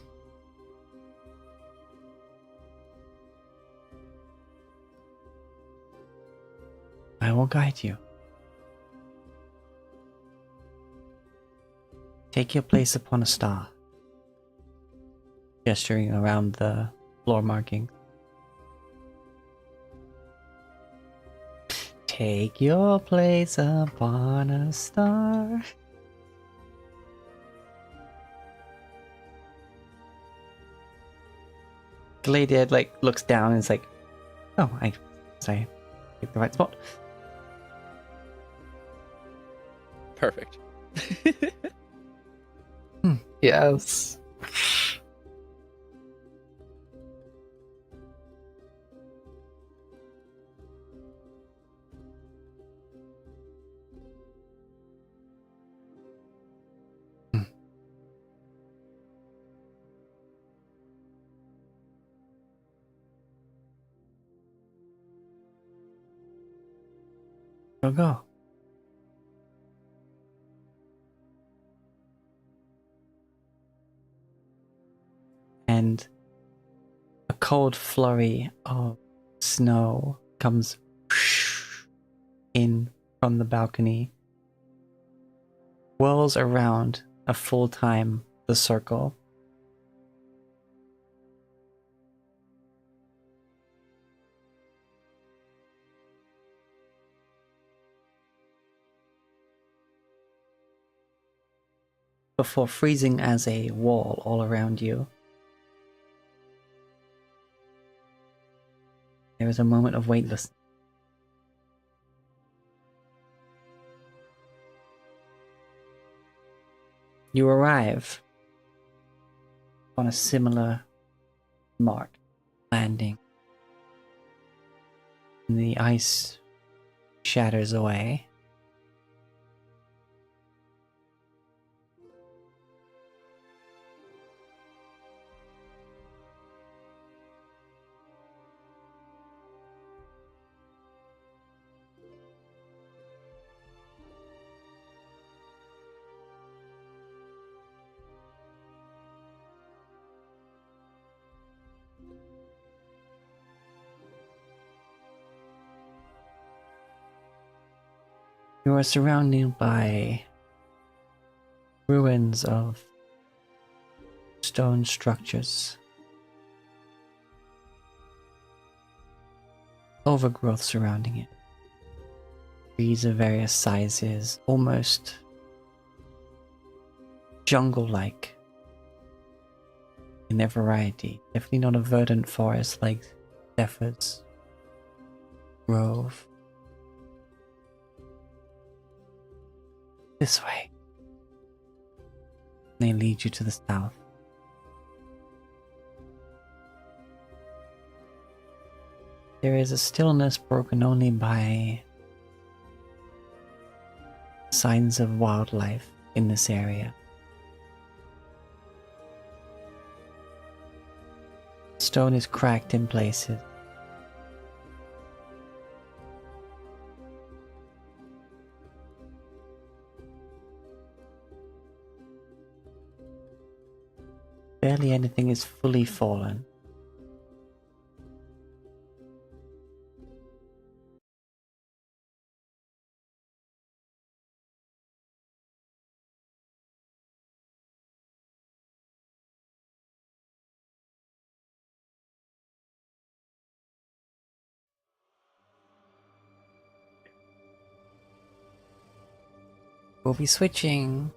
I will guide you. Take your place upon a star. Gesturing around the floor marking. Take your place upon a star. Gladiator looks down and is like, "Oh, I picked the right spot." Perfect. Yes. Go. And a cold flurry of snow comes in from the balcony, whirls around a full time the circle. Before freezing as a wall all around you. There is a moment of weightlessness. You arrive on a similar mark, landing. And the ice shatters away. You are surrounded by ruins of stone structures. Overgrowth surrounding it. Trees of various sizes, almost jungle-like in their variety. Definitely not a verdant forest like Zephyr's Grove. This way. They lead you to the south. There is a stillness broken only by signs of wildlife in this area. Stone is cracked in places. barely anything is fully fallen. We'll be switching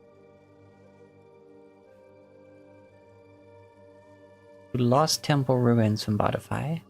to Lost Temple Ruins from Spotify.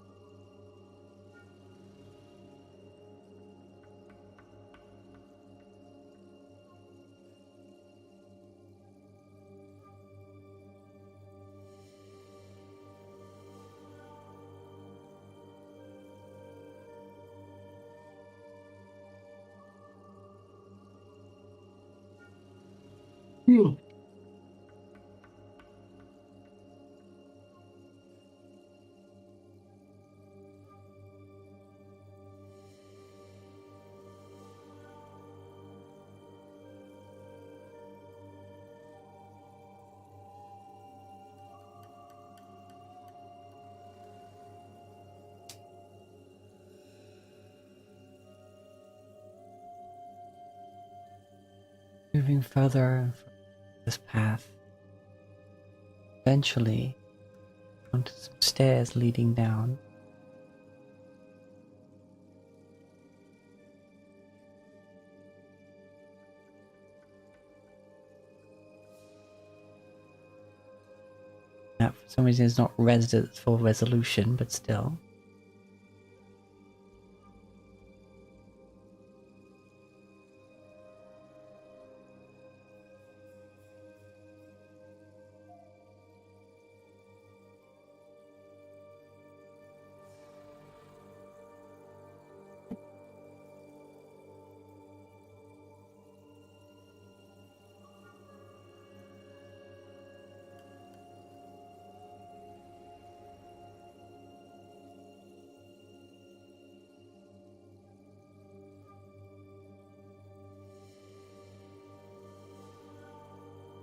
Moving further this path, eventually onto some stairs leading down. That for some reason is not resed at full resolution, but still.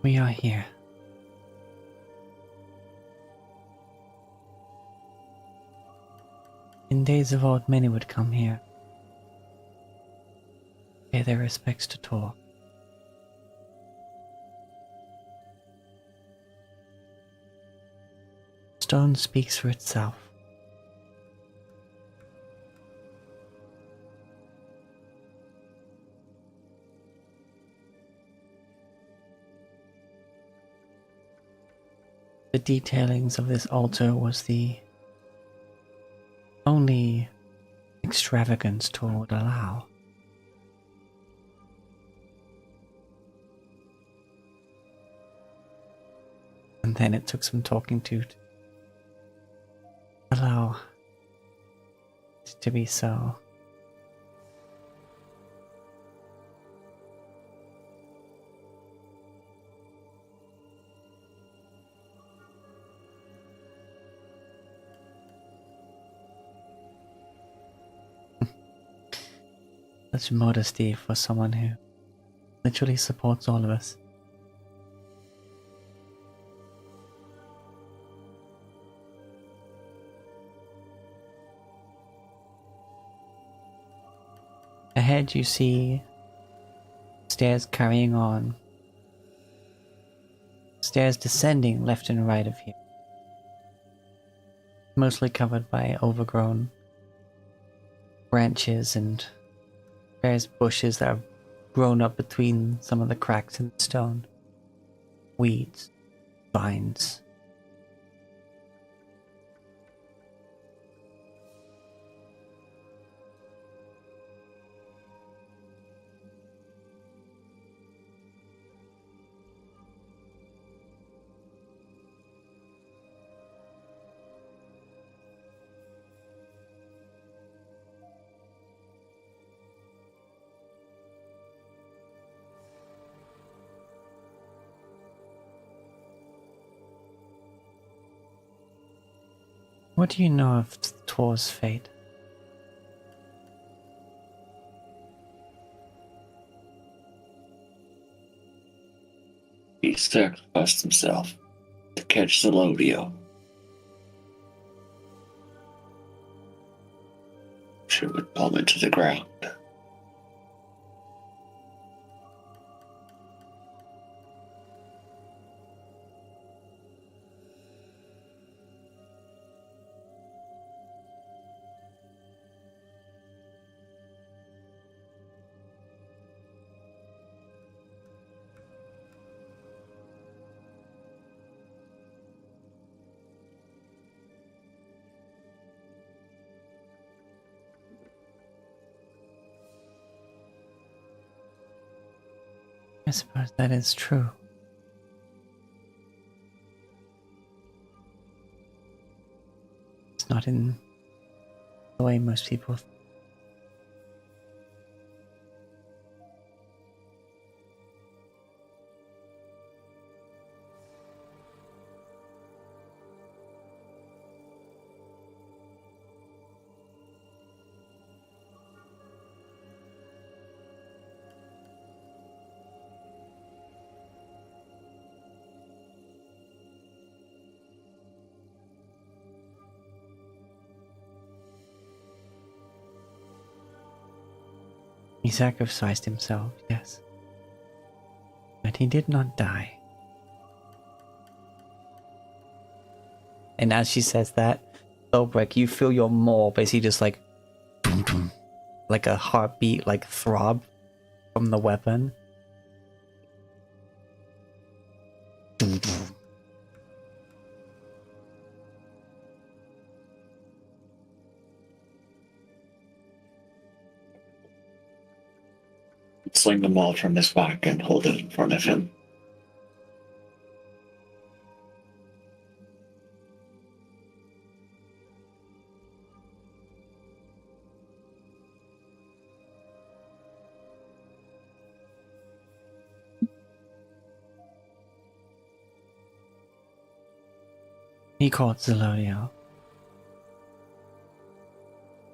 We are here. In days of old, many would come here, pay their respects to Tor. Stone speaks for itself. The detailings of this altar was the only extravagance Tor would allow. And then it took some talking to allow it to be so. Such modesty for someone who literally supports all of us. Ahead you see stairs carrying on. Stairs descending left and right of here. Mostly covered by overgrown branches and various bushes that have grown up between some of the cracks in the stone. Weeds, vines. What do you know of Tor's fate? He sacrificed himself. catch Zirlodio. She would plummet to the ground. I suppose that is true. It's not in the way most people think. He sacrificed himself, yes. But he did not die. And as she says that, Lobrecht, you feel your maw basically just like boom, boom, like a heartbeat, like throb from the weapon. Boom, boom. Sling the maul from his back and hold it in front of him. He called Zirlodio.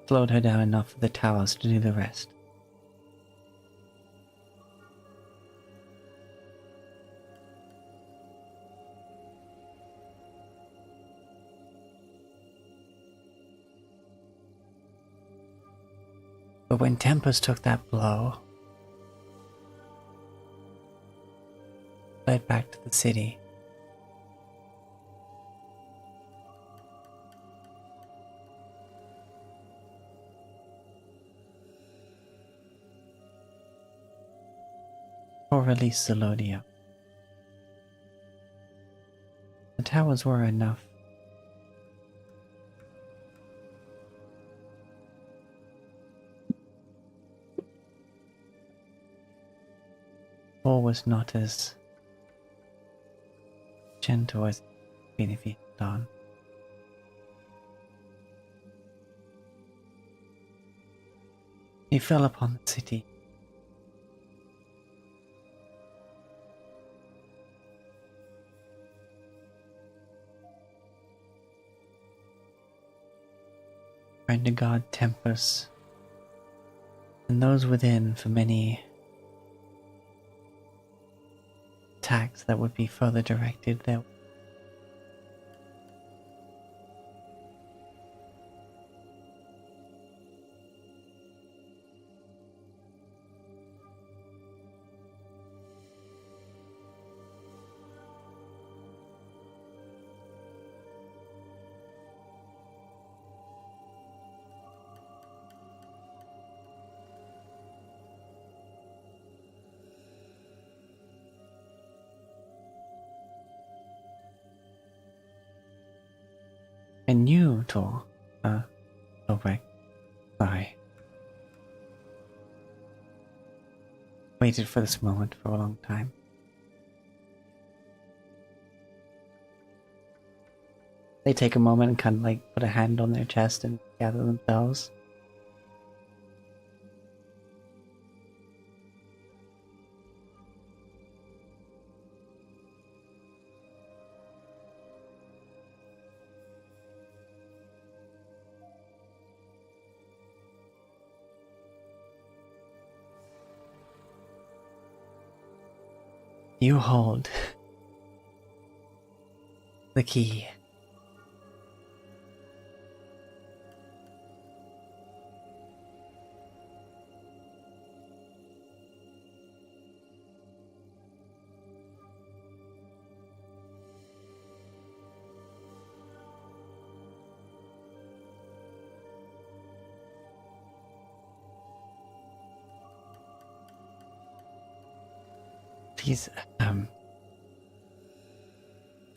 Slowed her down enough for the towers to do the rest. But when Tempest took that blow, fled back to the city. Or release Zirlodio. The towers were enough. Or was not as gentle as it had been if he had done. He fell upon the city. Trying to guard Tempest and those within for many attacks that would be further directed there. And you, Tor, Lobrecht, sorry. Waited for this moment for a long time. They take a moment and kind of like put a hand on their chest and gather themselves. You hold the key. Please,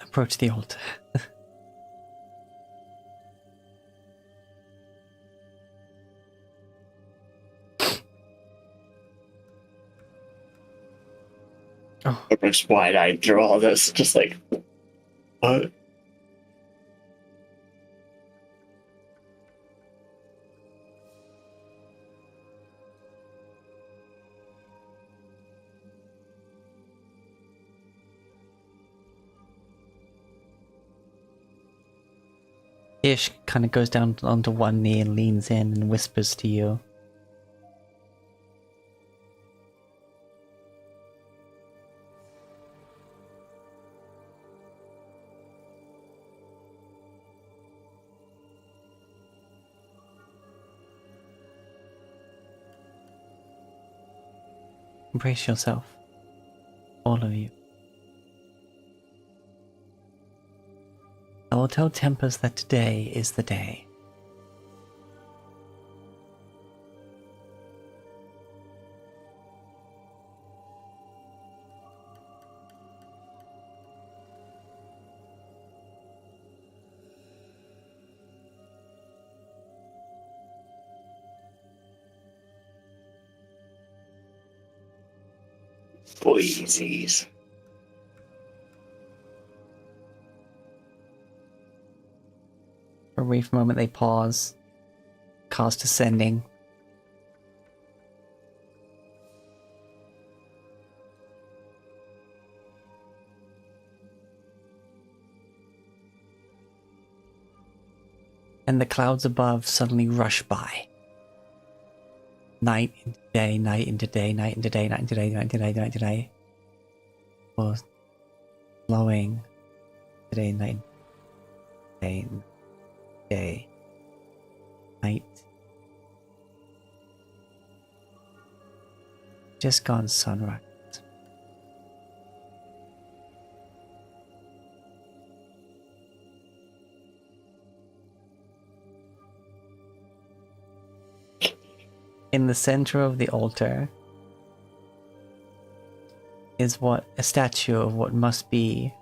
approach the altar. Oh, I'm just wide-eyed through all this, just like, what? Ish kind of goes down onto one knee and leans in and whispers to you. Embrace yourself, all of you. I will tell Tempest that today is the day. Boysies. For a brief moment they pause, cast ascending. And the clouds above suddenly rush by. Night into day, night into day, night into day, night into day, night into day, night into day. Or flowing today, night, day, day, night. Just gone sunrise. In the center of the altar is a statue of what must be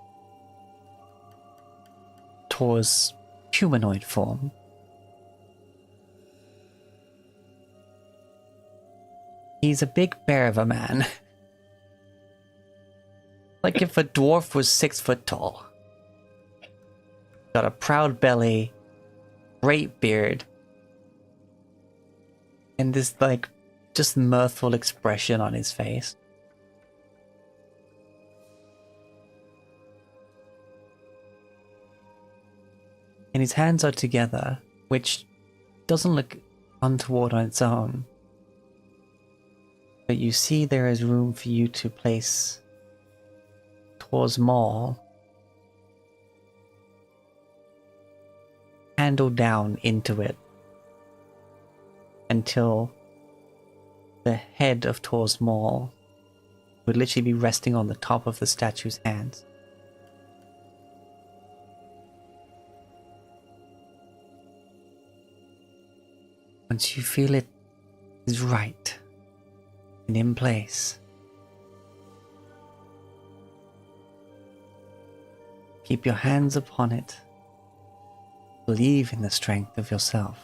Tor's humanoid form. He's a big bear of a man. Like if a dwarf was 6 foot tall. Got a proud belly, great beard, and this like just mirthful expression on his face. And his hands are together, which doesn't look untoward on its own. But you see there is room for you to place Tor's maul handle down into it until the head of Tor's maul would literally be resting on the top of the statue's hands. Once you feel it is right and in place, keep your hands upon it. Believe in the strength of yourself.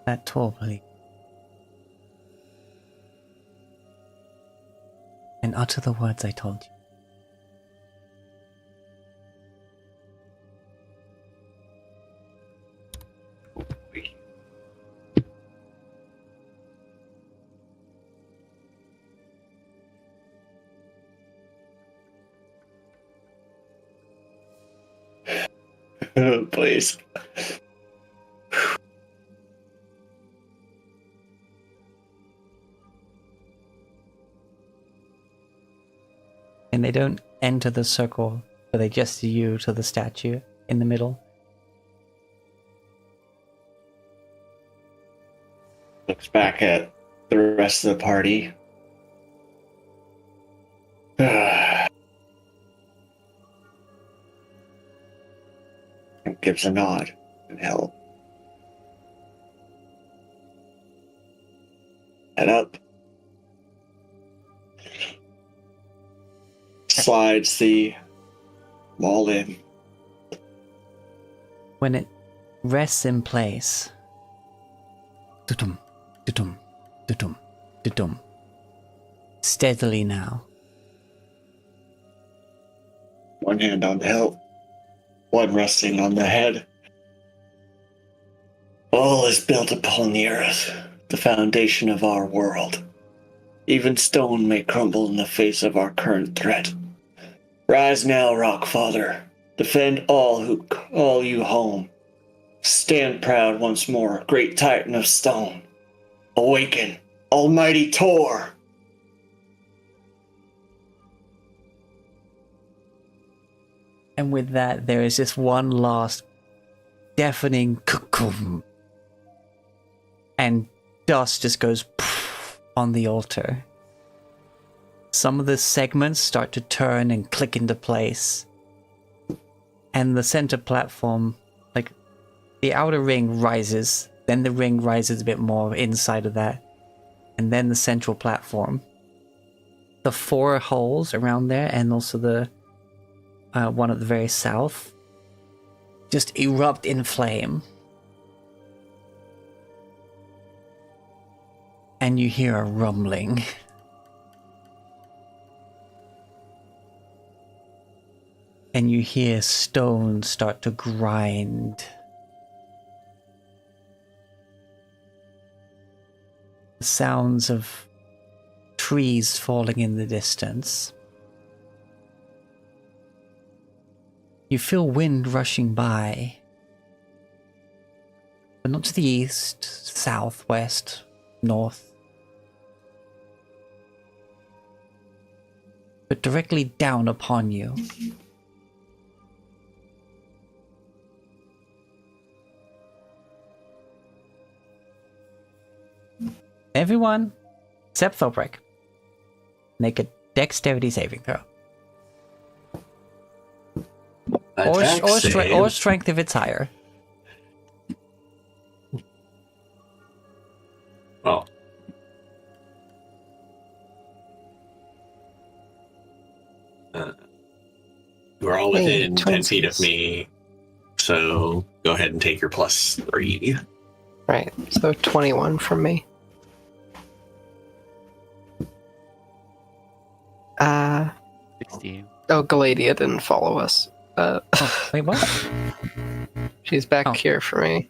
That Tor believe. And utter the words I told you. Please. And they don't enter the circle But they gesture you to the statue in the middle. Looks back at the rest of the party. And gives a nod and help. Head up. Slides the wall in. When it rests in place, dudum, dudum, dudum, dudum, steadily now. One hand on the hilt, one resting on the head. All is built upon the earth, the foundation of our world. Even stone may crumble in the face of our current threat. Rise now, Rockfather. Defend all who call you home. Stand proud once more, great Titan of stone. Awaken, almighty Tor! And with that, there is just one last deafening kukum. And dust just goes on the altar. Some of the segments start to turn and click into place. And the center platform, like the outer ring rises, then the ring rises a bit more inside of that, and then the central platform. The 4 holes around there, and also the one at the very south, just erupt in flame. And you hear a rumbling. And you hear stone start to grind. The sounds of trees falling in the distance. You feel wind rushing by. But not to the east, south, west, north. But directly down upon you. Everyone, except Thorbrick, make a dexterity saving throw. Or strength if it's higher. Oh. We're all within 10 feet of me, so go ahead and take your +3. Right, so 21 from me. 16. Oh, Galadia didn't follow us. Wait, what? She's back Oh. here for me.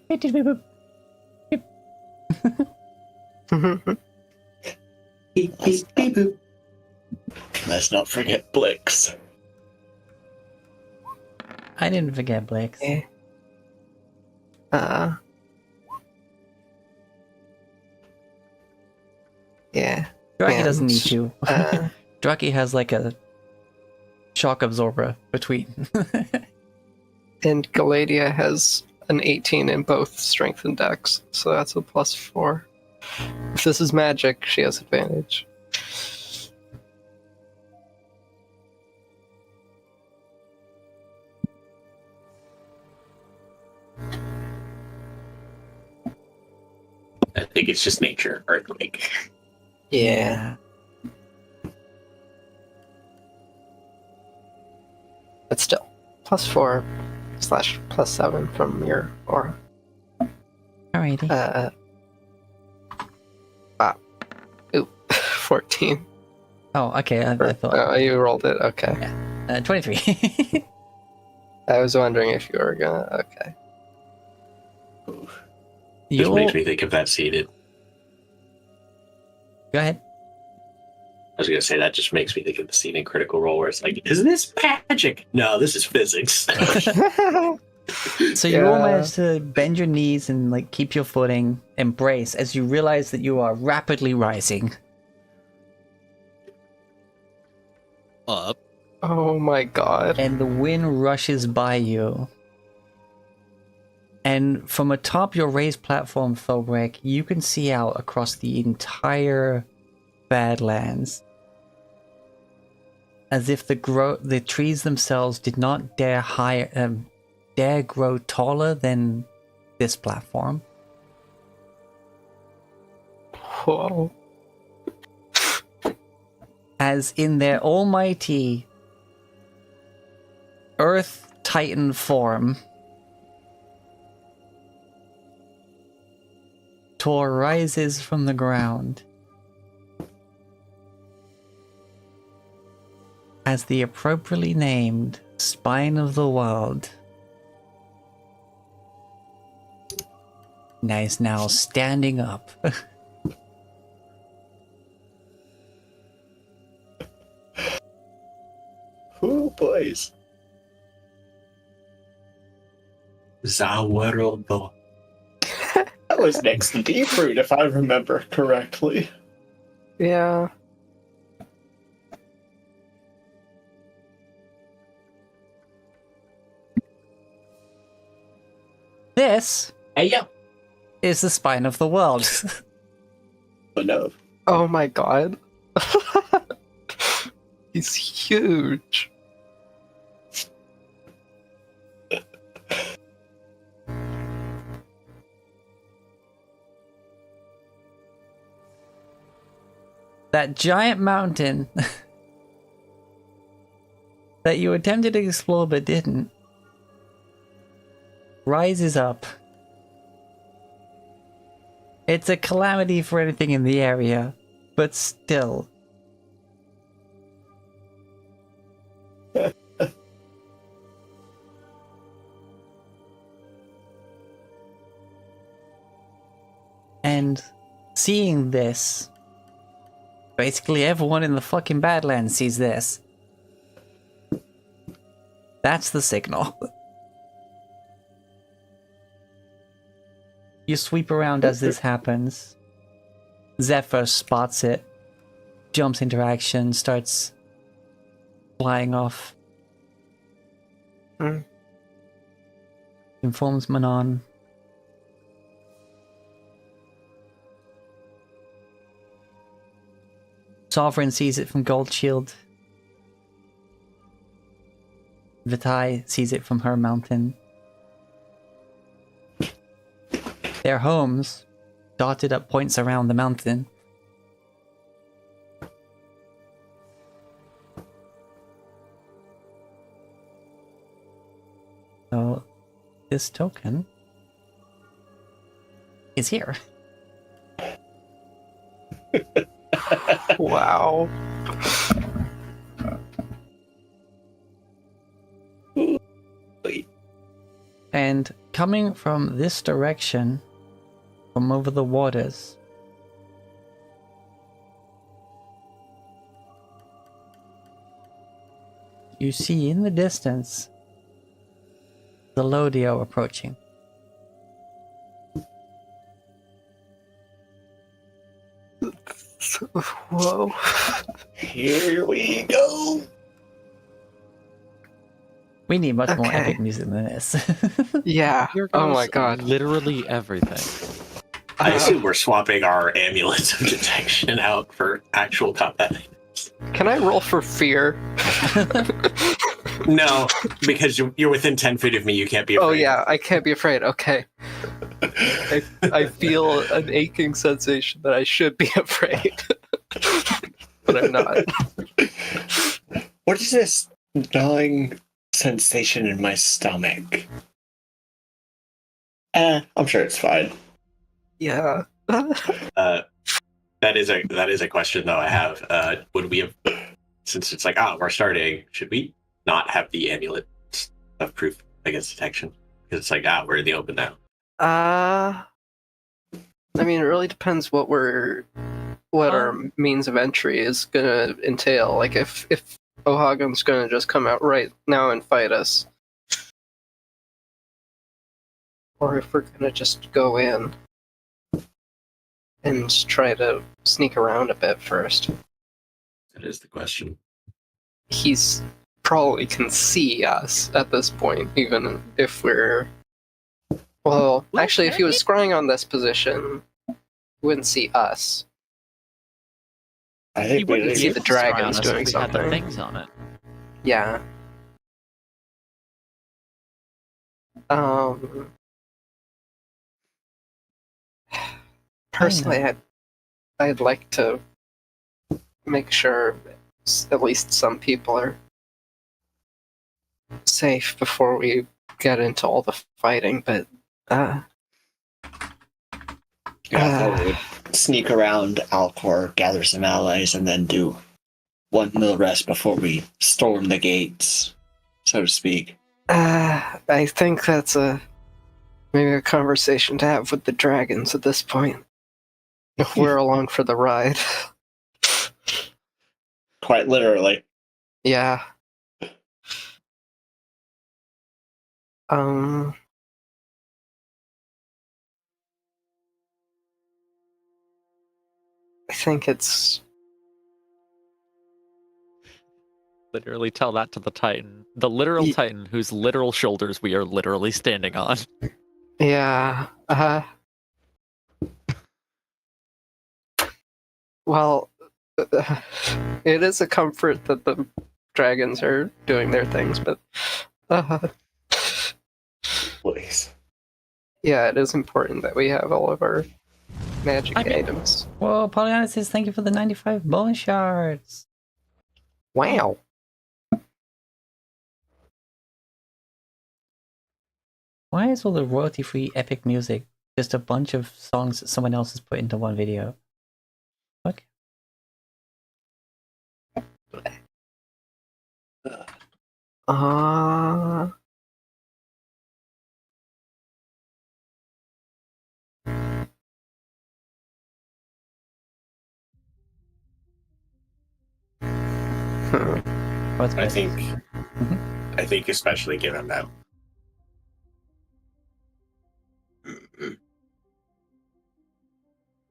Let's Let's not forget Blix. I didn't forget Blix. Yeah. Yeah. Draki doesn't and, need to. Draki has like a shock absorber between. And Galadia has an 18 in both strength and dex, so that's a +4. If this is magic, she has advantage. I think it's just nature, earthquake. Yeah. But still, +4 / +7 from your aura. Alrighty. 14. Oh, okay. I thought. Oh, you rolled it. Okay. 23. I was wondering if you were gonna. Okay. Just makes me think of that seated. Go ahead. I was going to say that just makes me think of the scene in Critical Role where it's like, is this magic? No, this is physics. So you all Yeah. manage to bend your knees and like keep your footing, embrace as you realize that you are rapidly rising. Up. Oh my god. and the wind rushes by you. And from atop your raised platform, Thorek, you can see out across the entire Badlands, as if the trees themselves did not dare grow taller than this platform. Whoa. As in their almighty Earth Titan form, Tor rises from the ground as the appropriately named Spine of the World. Is now standing up. Oh, boys. Zawarobo. That was next to deep root, if I remember correctly. Yeah. This Hey, yo. is the Spine of the World. But no. Oh my god. He's huge. That giant mountain that you attempted to explore but didn't rises up. It's a calamity for anything in the area, but still. And seeing this, basically everyone in the fucking Badlands sees this. That's the signal. You sweep around as this happens. Zephyr spots it, jumps into action, starts flying off. Informs Manon. Sovereign sees it from Gold Shield. Vitae sees it from her mountain. Their homes dotted up points around the mountain. So this token is here. Wow. And coming from this direction, from over the waters, you see in the distance Zirlodio approaching. Whoa. Here we go. We need much more Okay. epic music than this. Yeah. Here Oh goes my god. literally everything. I assume we're swapping our amulets of detection out for actual combat. Can I roll for fear? No, because you're within 10 feet of me, you can't be afraid. Oh yeah, I can't be afraid. Okay. I feel an aching sensation that I should be afraid. But I'm not. What is this gnawing sensation in my stomach? I'm sure it's fine. Yeah. That is a question though I have. Would we have, since it's like, we're starting, should we not have the amulet of proof against detection? Because it's like, we're in the open now. I mean, it really depends what our means of entry is gonna entail. Like, if Ohagon's gonna just come out right now and fight us, or if we're gonna just go in and try to sneak around a bit first. That is the question. He's probably can see us at this point, even if we're. Well, actually, if he was scrying on this position, he wouldn't see us. I He think we wouldn't see be the able to scry on dragons us doing if we had the something. things on it. Yeah. Personally, I'd like to make sure at least some people are safe before we get into all the fighting, but Yeah, I thought we would sneak around Alcor, gather some allies, and then do one little rest before we storm the gates, so to speak. I think that's maybe a conversation to have with the dragons at this point. If we're along for the ride. Quite literally. Yeah. I think it's Literally tell that to the Titan. The literal Titan whose literal shoulders we are literally standing on. yeah. Well, it is a comfort that the dragons are doing their things, but Please. yeah, it is important that we have all of our magic items. Whoa, Pollyanna says thank you for the 95 bone shards. Wow. Why is all the royalty-free epic music just a bunch of songs that someone else has put into one video? What? What's I best? think, I think especially given that.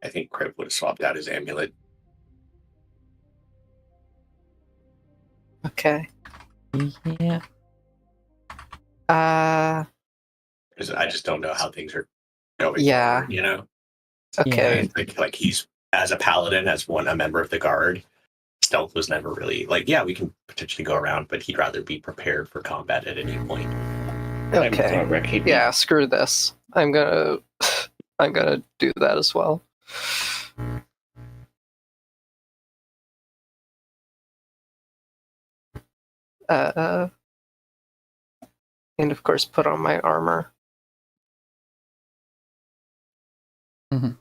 I think Crib would have swapped out his amulet. Okay. Yeah. Because I just don't know how things are going. Yeah. Forward, you know. Okay. Like he's as a paladin, as a member of the guard. Stealth was never really like, yeah, we can potentially go around, but he'd rather be prepared for combat at any point. Okay. Yeah, screw this. I'm gonna do that as well. And of course put on my armor. Mm-hmm.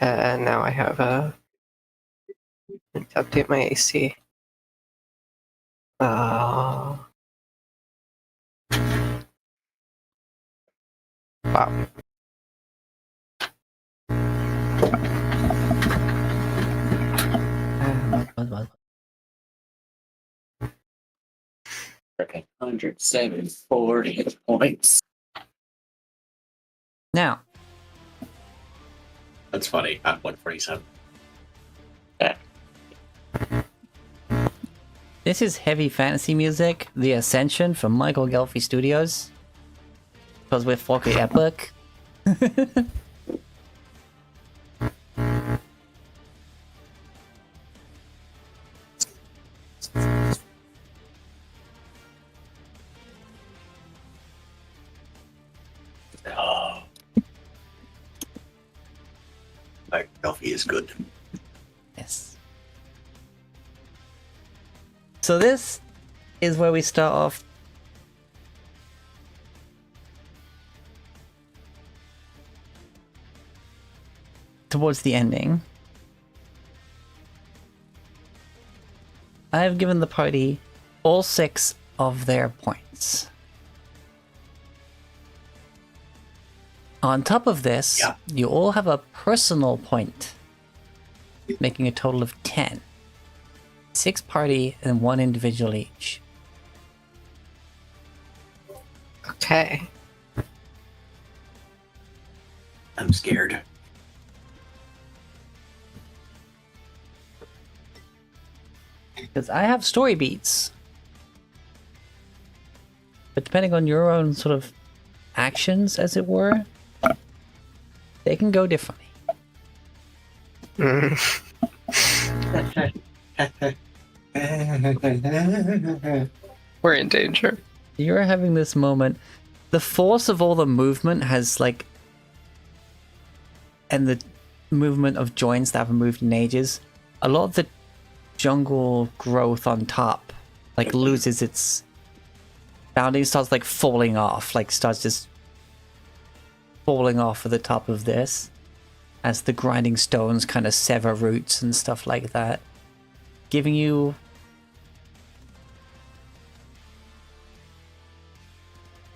And now I have to update my AC. Wow. Okay, 174 hit points. Now, That's funny. I'm 147. this is heavy fantasy music, The Ascension from Michael Gelfi Studios. Because we're fucking epic. Oh. Like, Delphi is good. Yes. So this is where we start off. Towards the ending. I have given the party all 6 of their points. On top of this, you all have a personal point, making a total of 10. 6 party and 1 individual each. Okay. I'm scared. Because I have story beats. But depending on your own sort of actions, as it were, they can go differently. We're in danger. You're having this moment. The force of all the movement has like, and the movement of joints that haven't moved in ages, a lot of the jungle growth on top like loses its bounding, starts like falling off, like starts just falling off at the top of this as the grinding stones kind of sever roots and stuff like that, giving you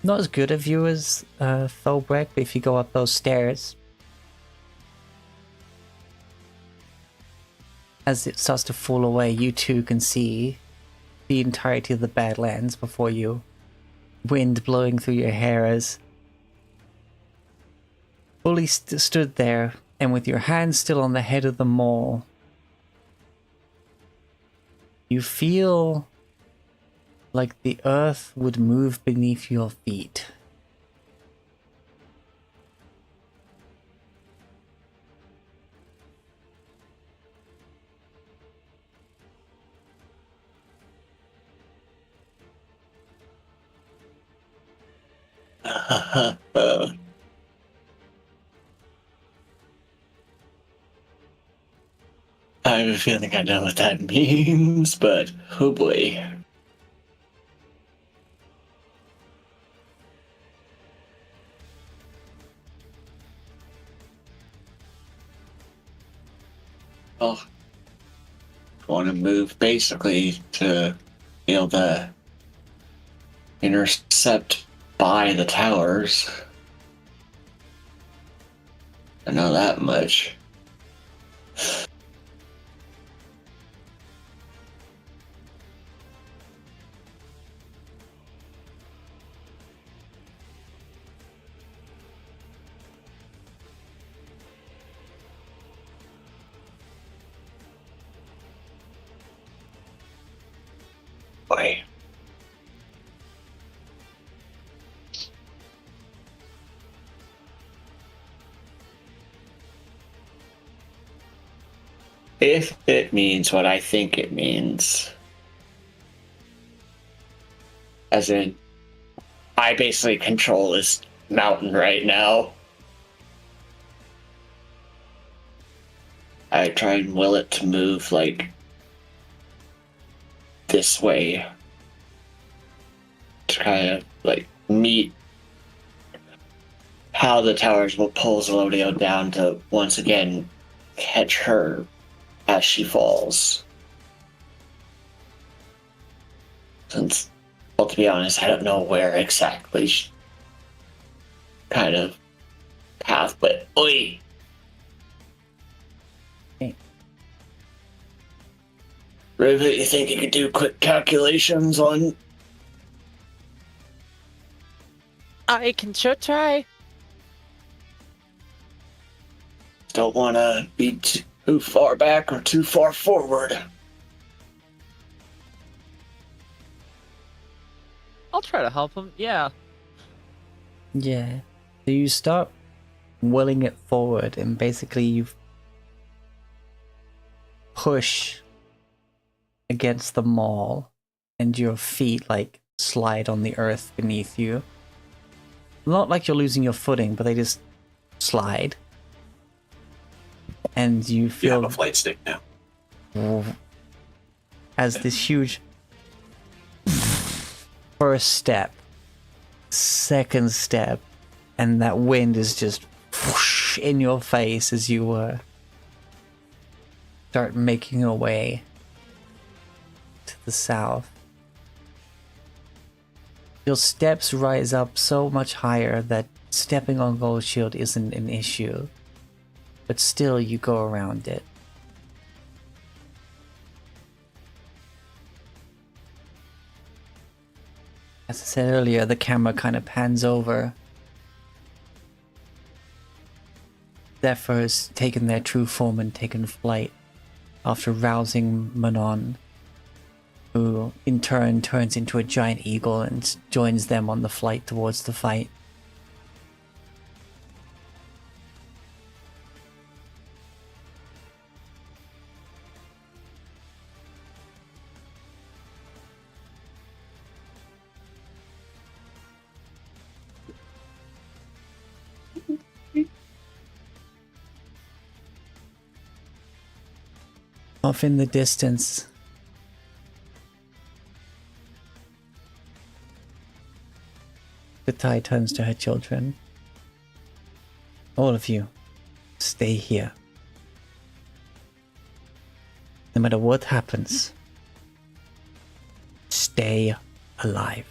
not as good a view as Thobreck, but if you go up those stairs, as it starts to fall away, you too can see the entirety of the Badlands before you. Wind blowing through your hair as fully stood there, and with your hand still on the head of the mole, you feel like the earth would move beneath your feet. I have a feeling I know what that means, but oh boy. Well, I want to move basically to be able to intercept by the towers. I know that much. Boy. If it means what I think it means, as in, I basically control this mountain right now. I try and will it to move like this way to kind of like meet how the towers will pull Zirlodio down to once again catch her as she falls. Since, well, to be honest, I don't know where exactly kind of path, but oi! Okay. Rivet, you think you could do quick calculations on? I can sure try. Don't want to be too far back or too far forward. I'll try to help him. Yeah. Yeah. So you start willing it forward, and basically you push against the mall, and your feet like slide on the earth beneath you. Not like you're losing your footing, but they just slide. And you You feel have a flight stick now. as this huge first step, second step, and that wind is just whoosh in your face as you start making your way to the south. Your steps rise up so much higher that stepping on Gold Shield isn't an issue, but still you go around it. As I said earlier, the camera kind of pans over. Zephyr has taken their true form and taken flight after rousing Manon. who in turn turns into a giant eagle and joins them on the flight towards the fight. Off in the distance, the Thai turns to her children. All of you, stay here. No matter what happens, stay alive.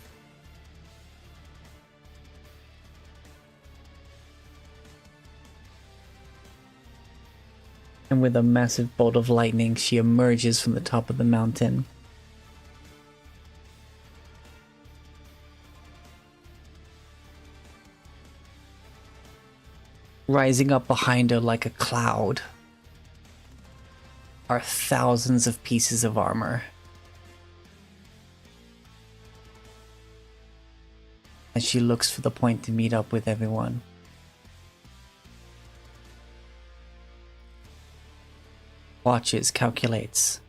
And with a massive bolt of lightning, she emerges from the top of the mountain. Rising up behind her like a cloud are thousands of pieces of armor. As she looks for the point to meet up with everyone. Watches, calculates.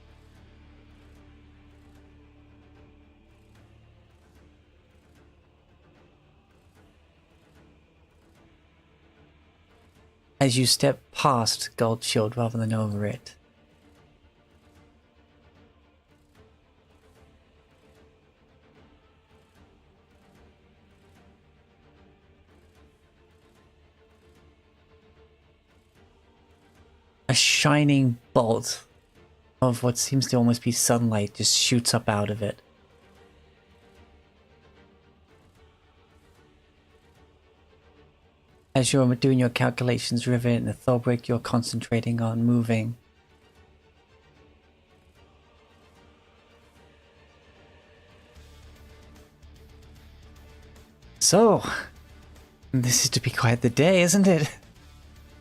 As you step past Gold Shield rather than over it, a shining bolt of what seems to almost be sunlight just shoots up out of it. As you're doing your calculations, Rivet and Thorbrick, you're concentrating on moving. So, this is to be quite the day, isn't it?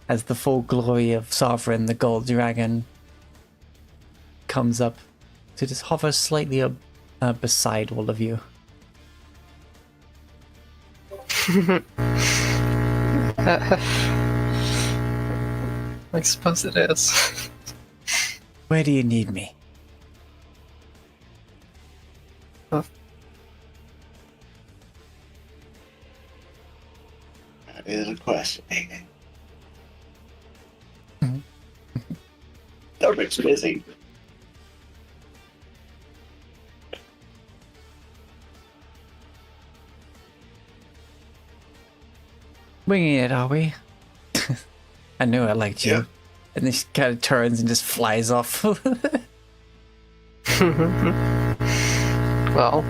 As the full glory of Sovereign, the gold dragon, comes up to just hover slightly beside all of you. I suppose it is. Where do you need me? That is a question. Thorbrick's busy. Winging it, are we? I knew I liked you. Yeah. And then she kind of turns and just flies off. Well,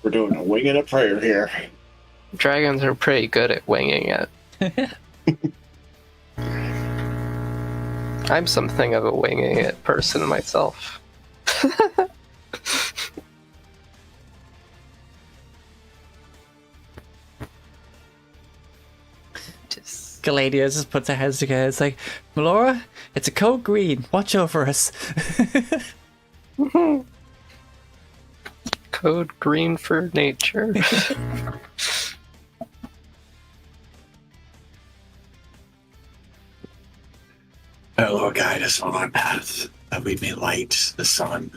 We're doing a wing and a prayer here. dragons are pretty good at winging it. I'm something of a winging it person myself. Just Galadia just puts her hands together. It's like, Melora, it's a code green. Watch over us. code green for nature. Oh, Lord, guide us on our path, that we may light the sun.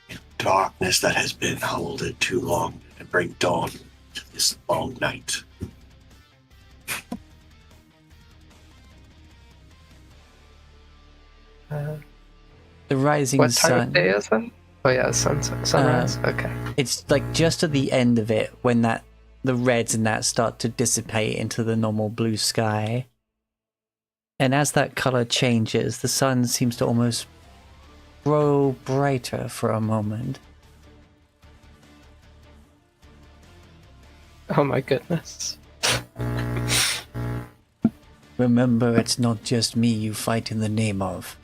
In darkness that has been holded too long, and bring dawn to this long night. The rising What time sun. of day is it? Oh yeah, sunrise. Okay. It's like just at the end of it when the reds and that start to dissipate into the normal blue sky. And as that color changes, the sun seems to almost grow brighter for a moment. Oh my goodness. Remember, it's not just me you fight in the name of.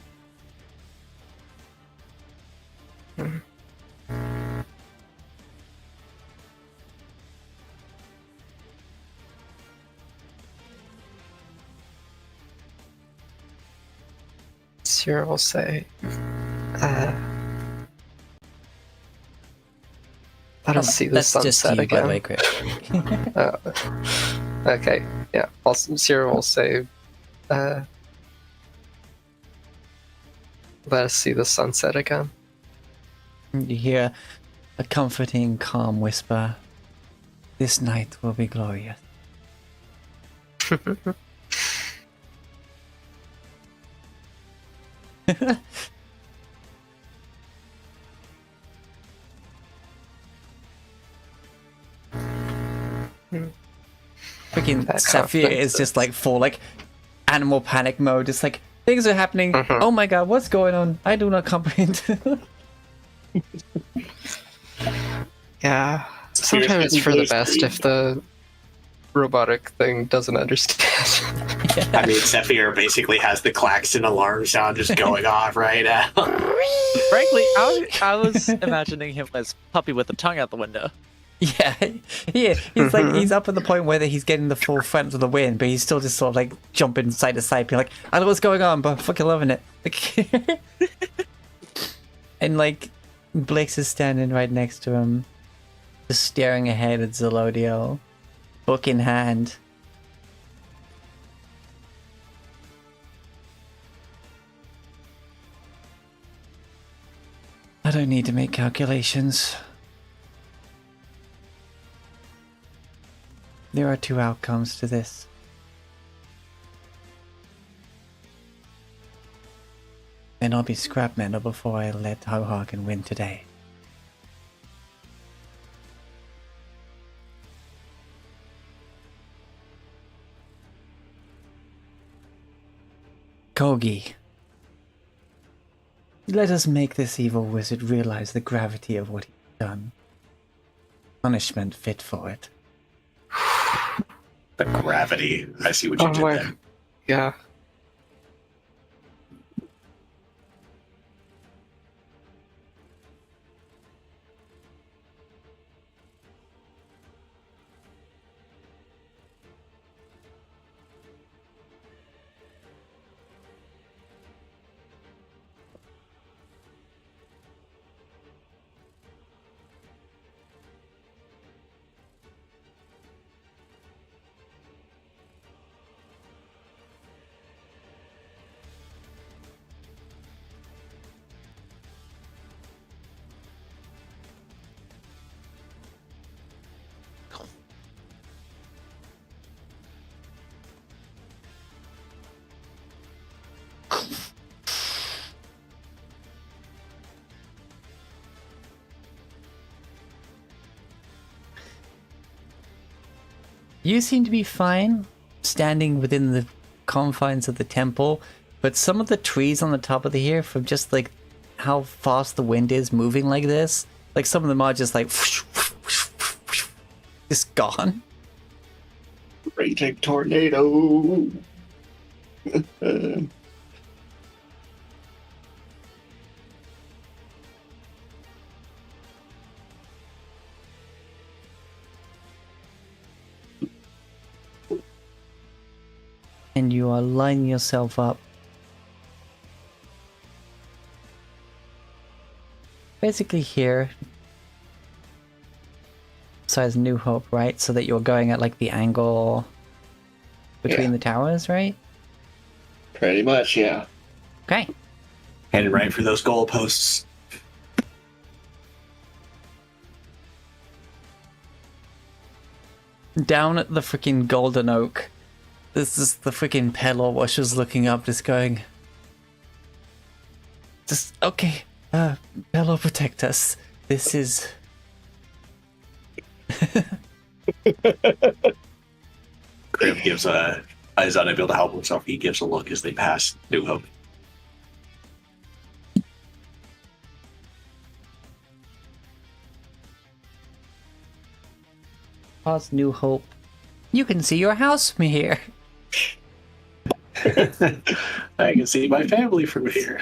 Cyril will say, Let us see the That's just sunset you, by the way, again. Chris. Okay, yeah. Zero will say, let us see the sunset again. You hear a comforting, calm whisper. This night will be glorious. Freaking That Sapphire is confidence just like full like animal panic mode. It's like things are happening. Oh my god, what's going on? I do not comprehend. Yeah. Sometimes it's for the best if the robotic thing doesn't understand. I mean, Zephyr basically has the klaxon alarm sound just going off right now. Frankly, I was imagining him as Puppy with the tongue out the window. Yeah, he's like he's up at the point where he's getting the full front of the wind, but he's still just sort of like jumping side to side, being like, "I don't know what's going on, but I'm fucking loving it." Like, and like Blix is standing right next to him, just staring ahead at Zirlodio, book in hand. I don't need to make calculations. There are two outcomes to this. And I'll be scrap metal before I let Hohagen win today. Kogi. Let us make this evil wizard realize the gravity of what he's done. Punishment fit for it. The gravity. I see what you did there. Yeah. You seem to be fine, standing within the confines of the temple, but some of the trees on the top of the hill, from just like how fast the wind is moving like this, like some of them are just like just gone. Raging tornado. And you are lining yourself up. Basically here. Besides New Hope, right? So that you're going at like the angle between the towers, right? Pretty much, yeah. Okay. Heading right for those goalposts. Down at the freaking Golden Oak. This is the freaking pedal washer's looking up, just going. Just okay. Bello, protect us. This is. Grim gives is unable to help himself. He gives a look as they pass New Hope. Past New Hope. You can see your house from here. I can see my family from here.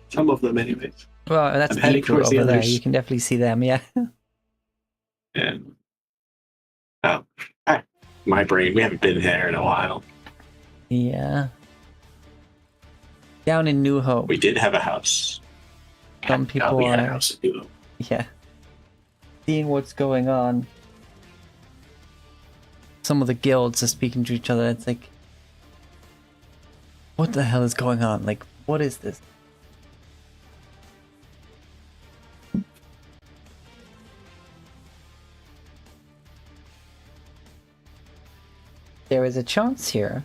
Some of them, anyways. Well, that's I'm heading April towards the over there. others. You can definitely see them, yeah. And my brain, we haven't been there in a while. Yeah. Down in New Hope. We did have a house. Some We people had a are house in New Hope. Yeah. Seeing what's going on. Some of the guilds are speaking to each other. It's like, what the hell is going on? Like, what is this? There is a chance here.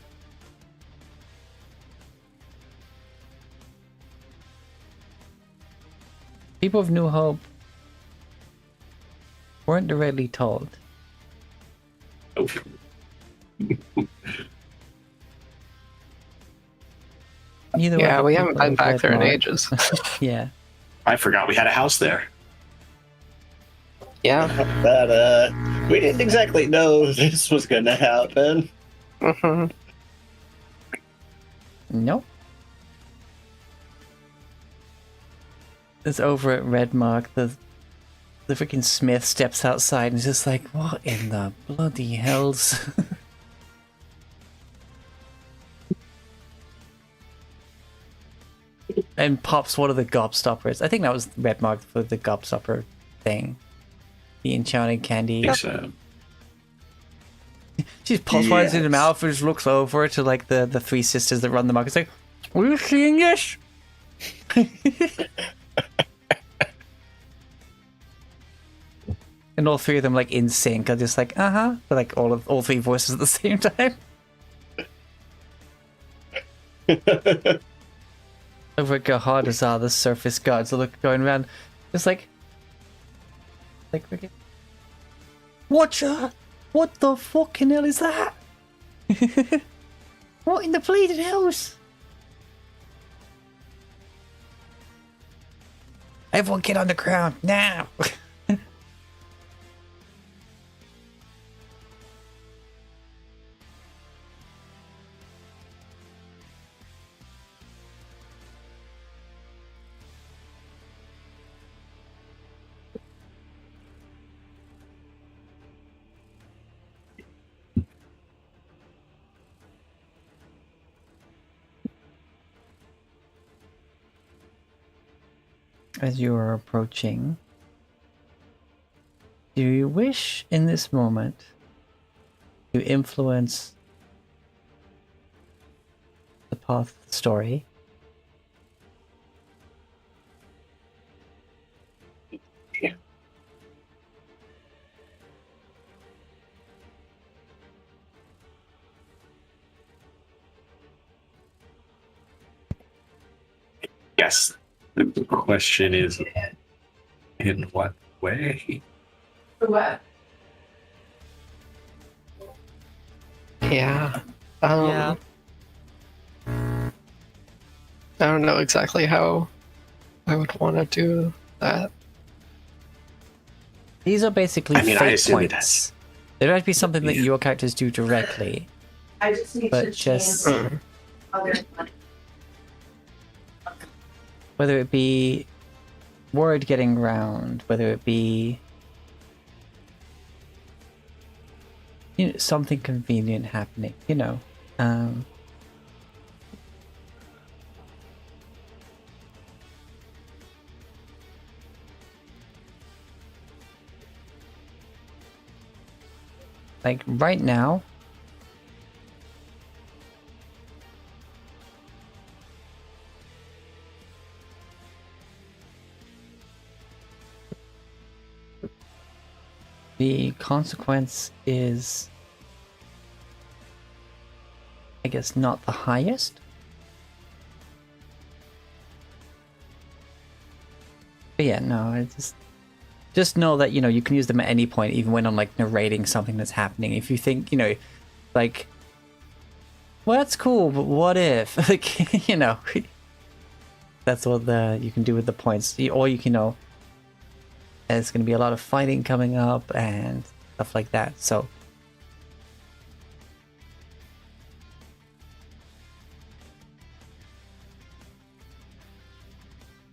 People of New Hope weren't directly told. Oh. Neither were Yeah, the we haven't people been of back there in Redmark. ages. Yeah. I forgot we had a house there. Yeah. But we didn't exactly know this was gonna happen. hmm Nope. It's over at Redmark. The freaking Smith steps outside and is just like, what in the bloody hells? And pops one of the gobstoppers. I think that was Redmark for the gobstopper thing. The enchanted candy. I think so. She just pops one in the Yes. mouth and just looks over to like the three sisters that run the market. It's like, are you seeing this? And all three of them, like in sync, are just like, uh-huh. But like all three voices at the same time. Over at Gahadazar, the surface guards are going around, just like freaking, Watcher! What the fucking hell is that? What in the bleeding hells? Everyone get on the ground now! As you are approaching, do you wish in this moment to influence the path of the story? Yeah. Yes. The question is, in what way? Yeah. Yeah. I don't know exactly how I would want to do that. These are basically I mean, I fate assume it points. They don't have to be something that Yeah. your characters do directly, I just need but to just change other money. whether it be word getting round, whether it be something convenient happening, like right now, the consequence is, I guess, not the highest. But yeah, no, I just know that, you can use them at any point, even when I'm like narrating something that's happening. If you think, like, well, that's cool, but what if? Like, that's what you can do with the points. Or you can, there's going to be a lot of fighting coming up and stuff like that. So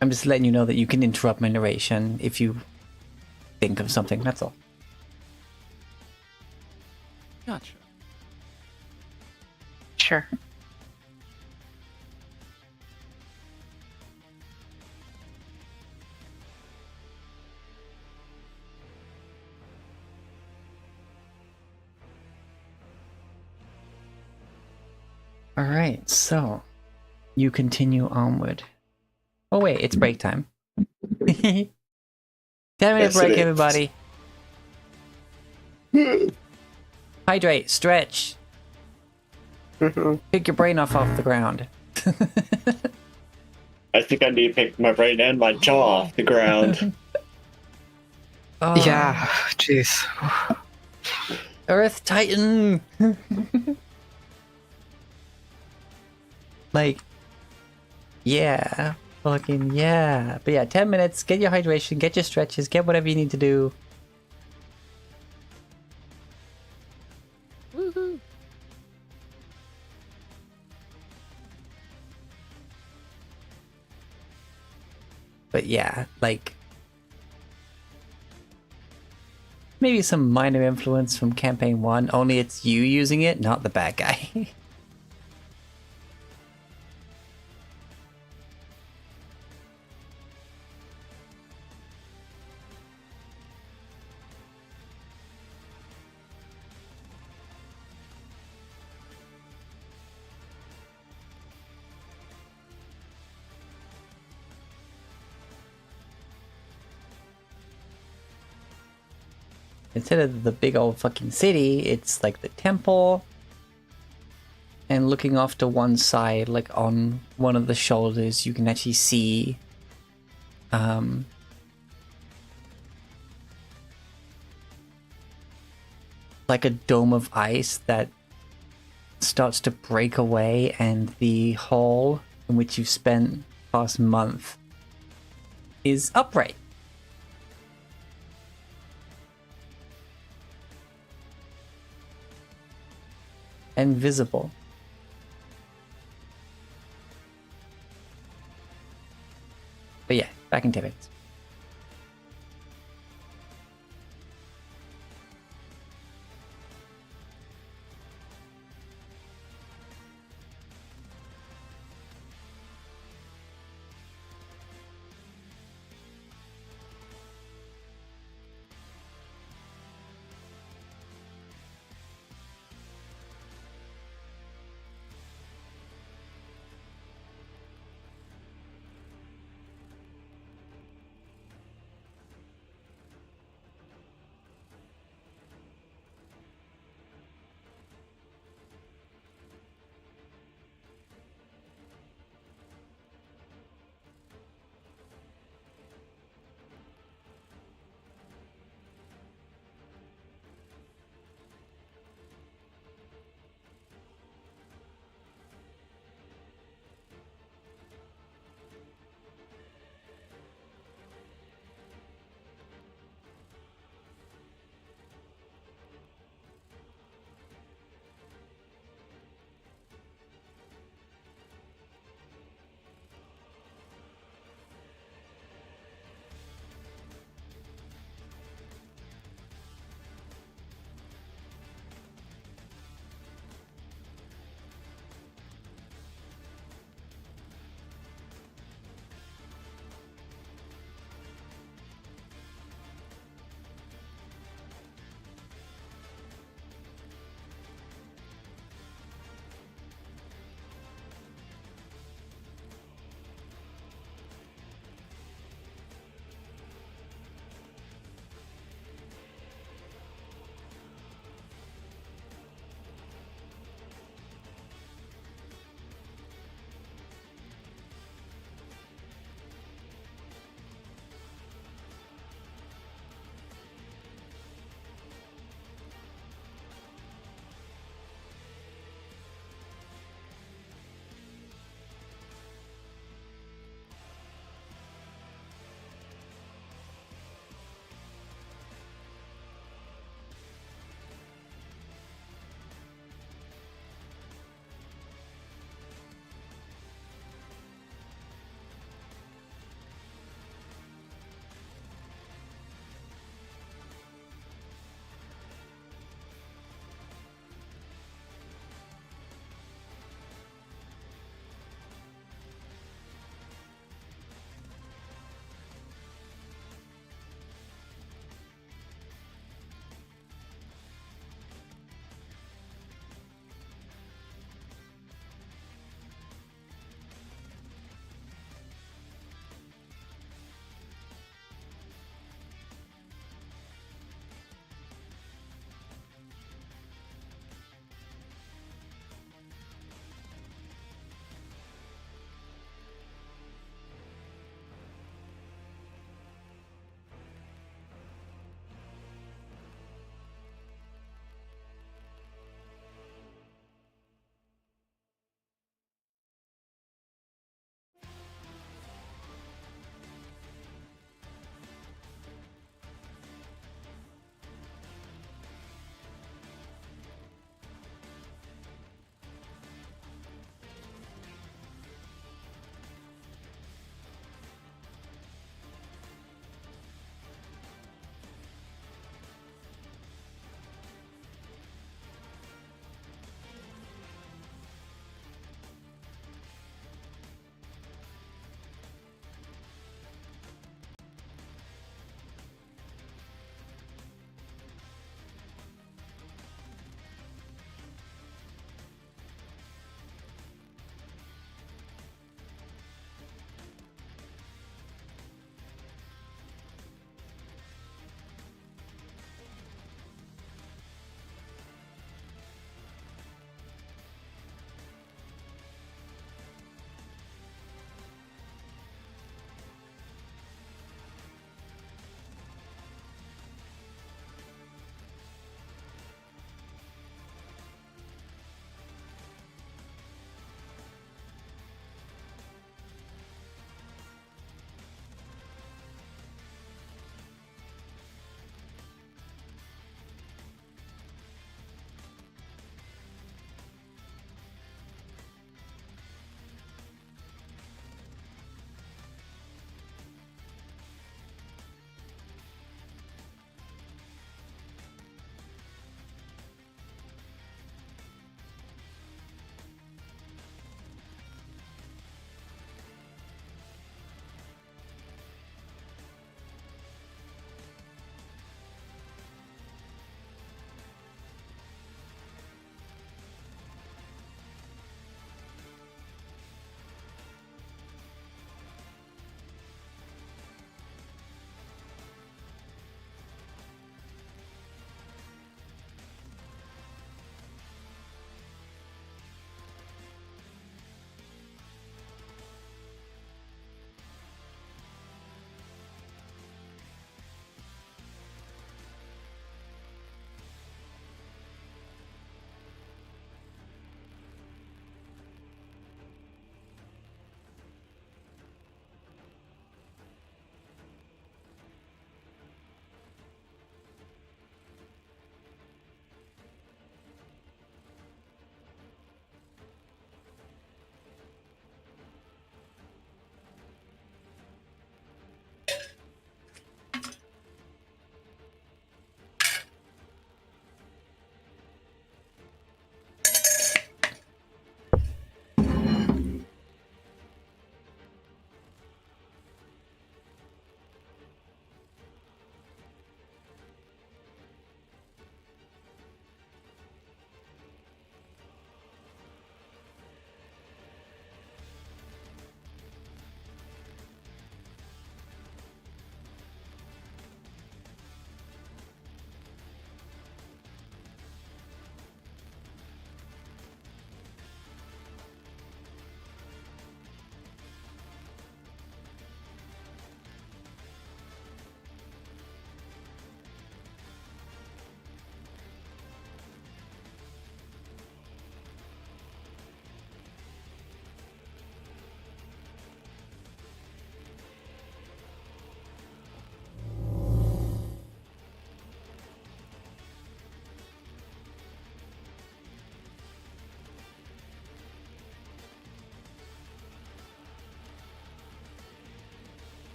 I'm just letting you know that you can interrupt my narration if you think of something. That's all. Gotcha. Sure. All right, so you continue onward. Oh wait, it's break time. 10-minute Yes, break, it is. everybody. Hydrate, stretch, Mhm. pick your brain off the ground. I think I need to pick my brain and my jaw off the ground. Oh, Yeah, jeez. Earth Titan. Like, yeah, fucking yeah. But yeah, 10 minutes. Get your hydration, get your stretches, get whatever you need to do. Woohoo! But yeah, like maybe some minor influence from campaign 1, only it's you using it, not the bad guy. Instead of the big old fucking city, it's like the temple. And looking off to one side, like on one of the shoulders, you can actually see like a dome of ice that starts to break away, and the hall in which you've spent the past month is upright. And visible. But yeah, back in 10 minutes.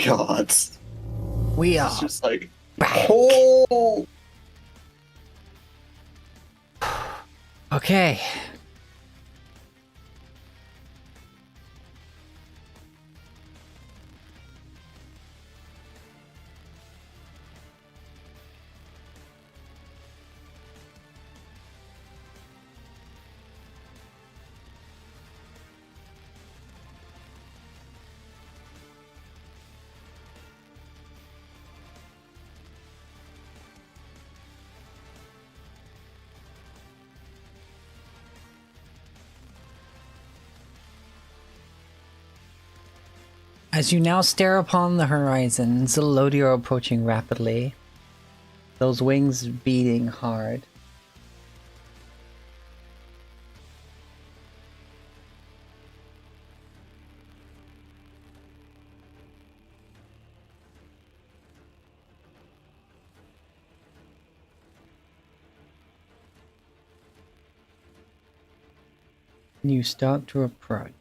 God. We It's are just like, back. oh! Okay. As you now stare upon the horizon, Zirlodio approaching rapidly, those wings beating hard. You start to approach.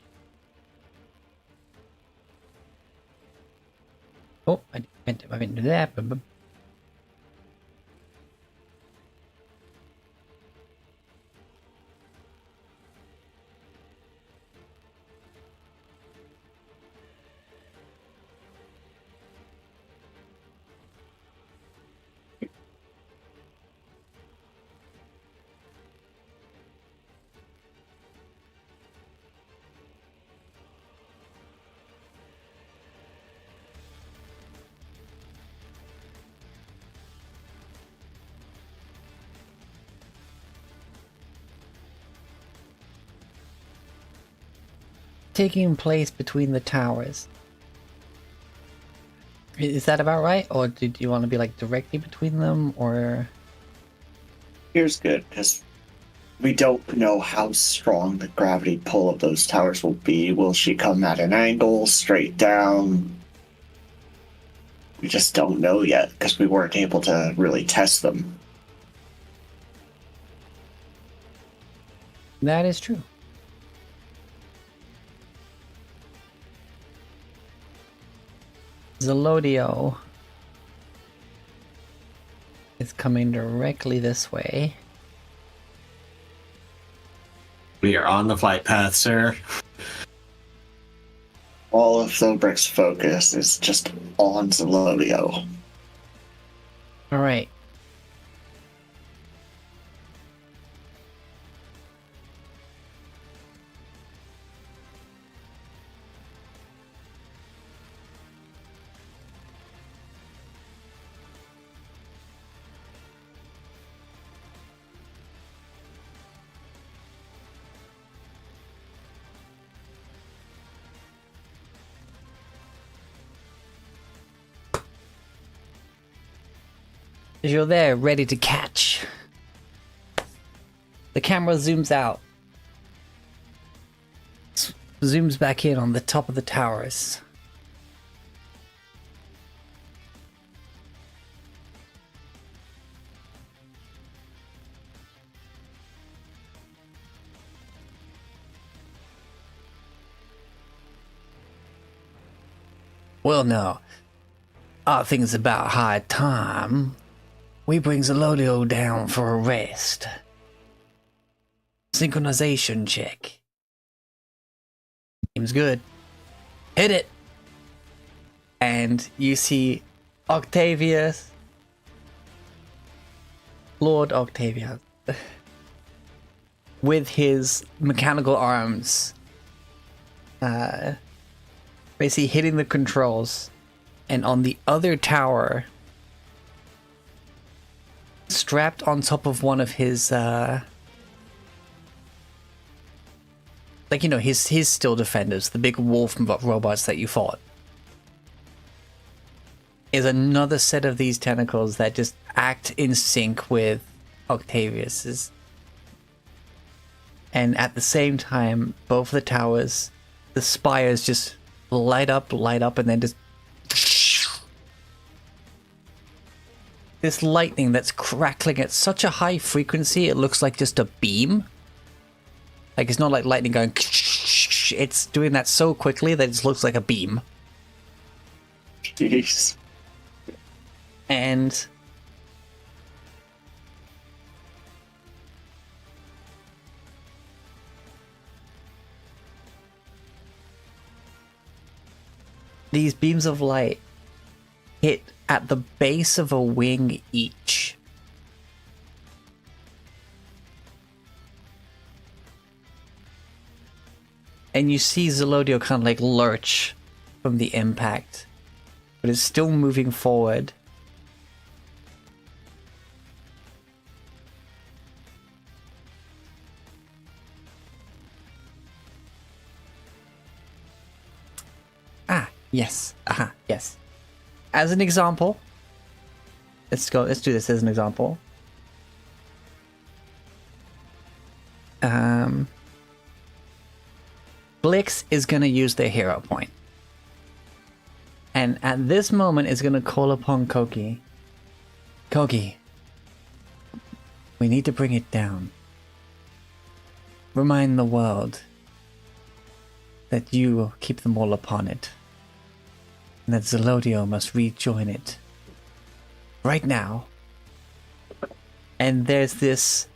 Oh, I didn't do that. Taking place between the towers. Is that about right? Or do you want to be like directly between them, or? Here's good, because we don't know how strong the gravity pull of those towers will be. Will she come at an angle, straight down? We just don't know yet, because we weren't able to really test them. That is true. Zirlodio is coming directly this way. We are on the flight path, sir. All of Thobrick's focus is just on Zirlodio. Alright. As you're there, ready to catch, the camera zooms out, zooms back in on the top of the towers. Well, no, I think it's about high time we bring Zirlodio down for a rest. Synchronization check. Seems good. Hit it! And you see Octavius, Lord Octavius, with his mechanical arms, basically hitting the controls, and on the other tower, strapped on top of one of his, like, you know, his still defenders, the big wolf robots that you fought, is another set of these tentacles that just act in sync with Octavius's. And at the same time, both the towers, the spires just light up, and then just this lightning that's crackling at such a high frequency, it looks like just a beam. Like, it's not like lightning going, it's doing that so quickly that it looks like a beam. Jeez. And these beams of light hit at the base of a wing each. And you see Zirlodio kind of like lurch from the impact, but it's still moving forward. Ah, yes. Aha, yes. As an example, let's do this as an example. Blix is going to use their hero point. And at this moment is going to call upon Kogi. Kogi, we need to bring it down. Remind the world that you keep them all upon it. And that Zirlodio must rejoin it. Right now. And there's this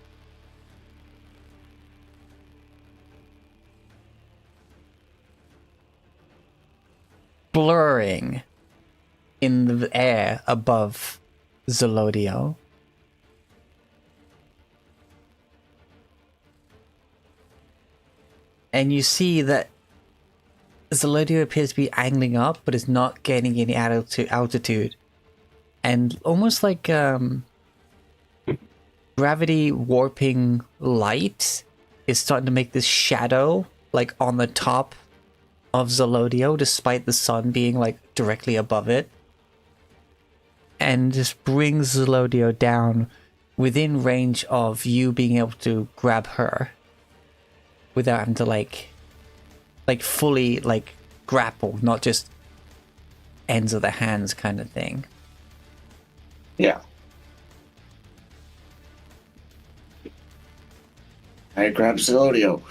blurring in the air above Zirlodio. And you see that Zirlodio appears to be angling up, but is not gaining any altitude. And almost like gravity warping light is starting to make this shadow like on the top of Zirlodio, despite the sun being like directly above it. And just brings Zirlodio down within range of you being able to grab her without having to like fully like grapple, not just ends of the hands kind of thing. Yeah. I grab Zirlodio.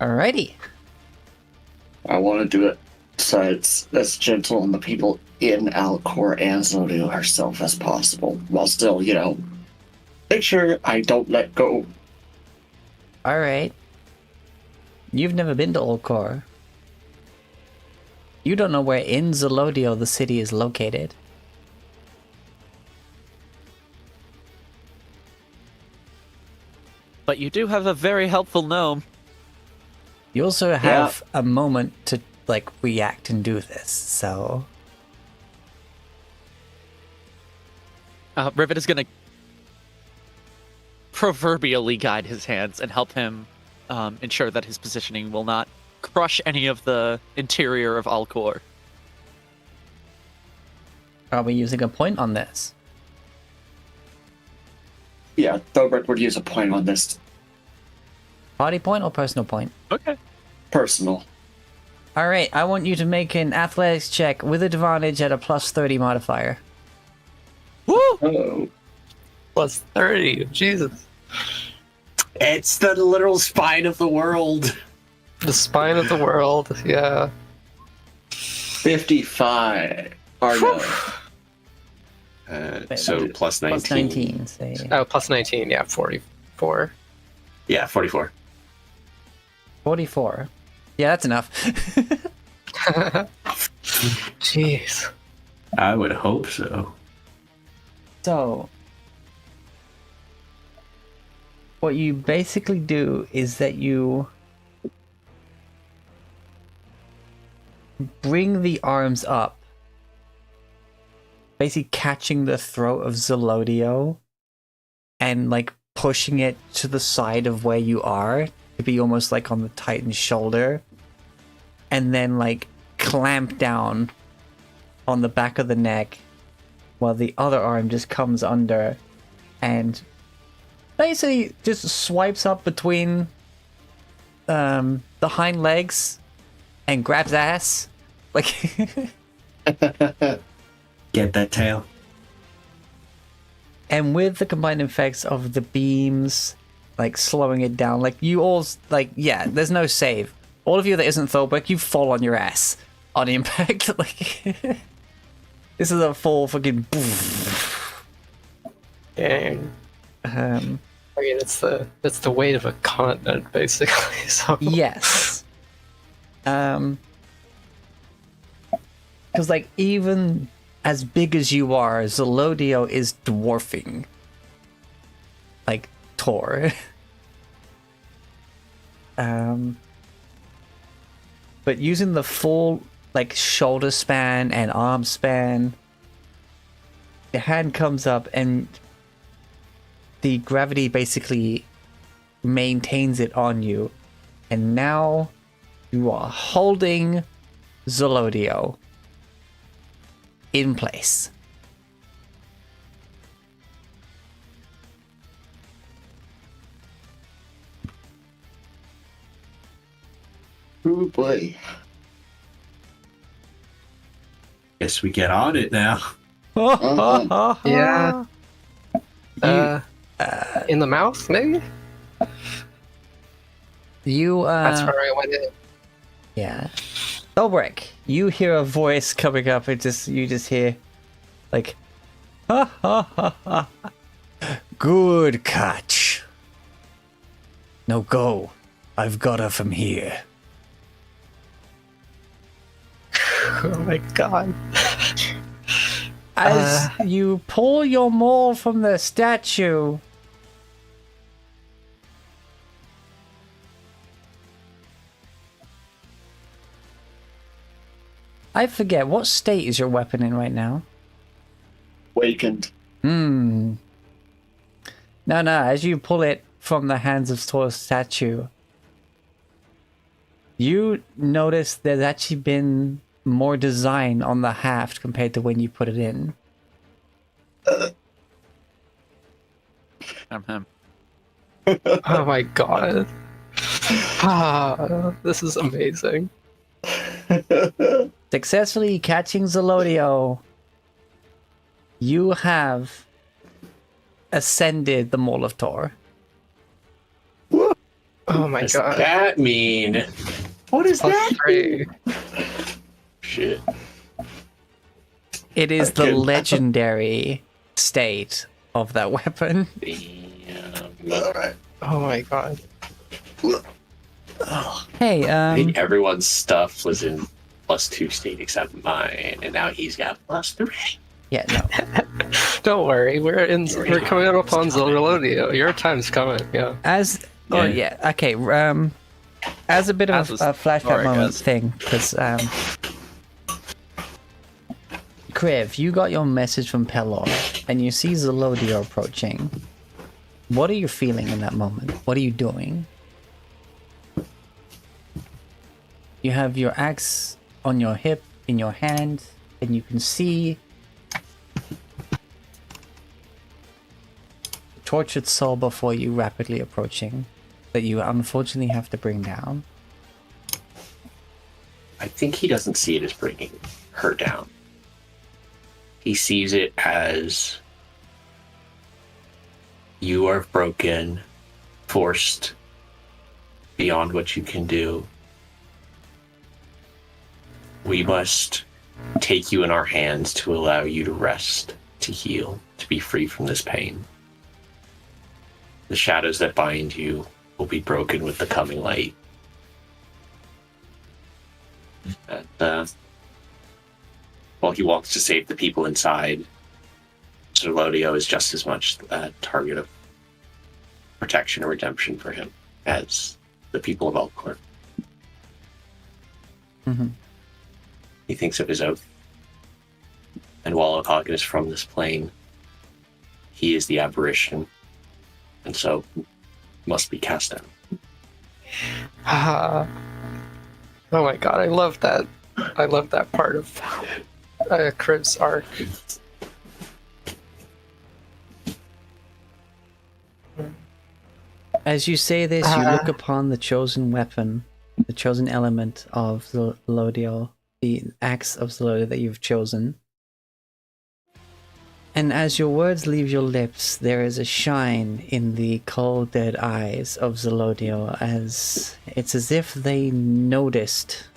Alrighty. I want to do it so it's as gentle on the people in Alcor and Zirlodio herself as possible, while still, make sure I don't let go. Alright. You've never been to Alcor. You don't know where in Zirlodio the city is located. But you do have a very helpful gnome. You also have a moment to like react and do this, so Rivet is going to proverbially guide his hands and help him ensure that his positioning will not crush any of the interior of Alcor. are we using a point on this? Yeah, Thobert would use a point on this. Party point or personal point? Okay. Personal. Alright, I want you to make an athletics check with advantage at a plus 30 modifier. Woo! Oh. Plus 30. Jesus. It's the literal spine of the world. The spine of the world. Yeah. 55. Or no. So plus 19. Plus 19, say. Oh, plus 19. Yeah, 44. Yeah, 44. 44. Yeah, that's enough. Jeez. I would hope so. So, what you basically do is that you bring the arms up, basically catching the throat of Zirlodio and like pushing it to the side of where you are to be almost like on the Titan's shoulder, and then like clamp down on the back of the neck while the other arm just comes under and basically just swipes up between the hind legs and grabs ass. Like Get that tail. and with the combined effects of the beams like slowing it down, like you all like, yeah, there's no save. All of you that isn't Thorbeck, you fall on your ass. on impact. Like this is a full fucking. Dang. I Um, mean, it's the weight of a continent, basically. So yes. Because like even as big as you are, Zirlodio is dwarfing. Like Tor. But using the full like shoulder span and arm span, the hand comes up and the gravity basically maintains it on you, and now you are holding Zirlodio in place. Oh boy. Guess we get on it now. yeah. In the mouth, maybe. You That's where I went in. yeah. Elbrick, you hear a voice coming up. You just hear like ha ha ha ha. Good catch. No, go. I've got her from here. Oh my god. As you pull your maul from the statue, I forget, what state is your weapon in right now? Wakened. No, as you pull it from the hands of Thor's statue, you notice there's actually been more design on the haft compared to when you put it in. I'm him. Oh my god. This is amazing. Successfully catching Zirlodio, you have ascended the Mole of Tor. Oh my What does god. that mean? What is Plus that? 3. Shit. It is the Okay. legendary state of that weapon. Damn. Alright. Oh my god. Hey, I think everyone's stuff was in +2 state except mine, and now he's got +3. yeah, no. Don't worry, we're coming up on Zirlodio. Your time's coming, yeah. As oh yeah, okay. As a bit of As a was flashback Thor, I moment guess. thing, because Kriv, you got your message from Pelor, and you see Zirlodio approaching. What are you feeling in that moment? What are you doing? You have your axe on your hip, in your hand, and you can see the tortured soul before you rapidly approaching that you unfortunately have to bring down. I think he doesn't see it as bringing her down. He sees it as you are broken, forced beyond what you can do. We must take you in our hands to allow you to rest, to heal, to be free from this pain. The shadows that bind you will be broken with the coming light. And, while he wants to save the people inside, Zirlodio is just as much a target of protection or redemption for him as the people of Elcor. Mm-hmm. He thinks of his oath. And while Hagen is from this plane, he is the aberration, and so must be cast down. Oh my god, I love that. I love that part of Kriv's arc. As you say this, you look upon the chosen weapon, the chosen element of Zirlodio, the axe of Zirlodio that you've chosen. And as your words leave your lips, there is a shine in the cold, dead eyes of Zirlodio, as it's as if they noticed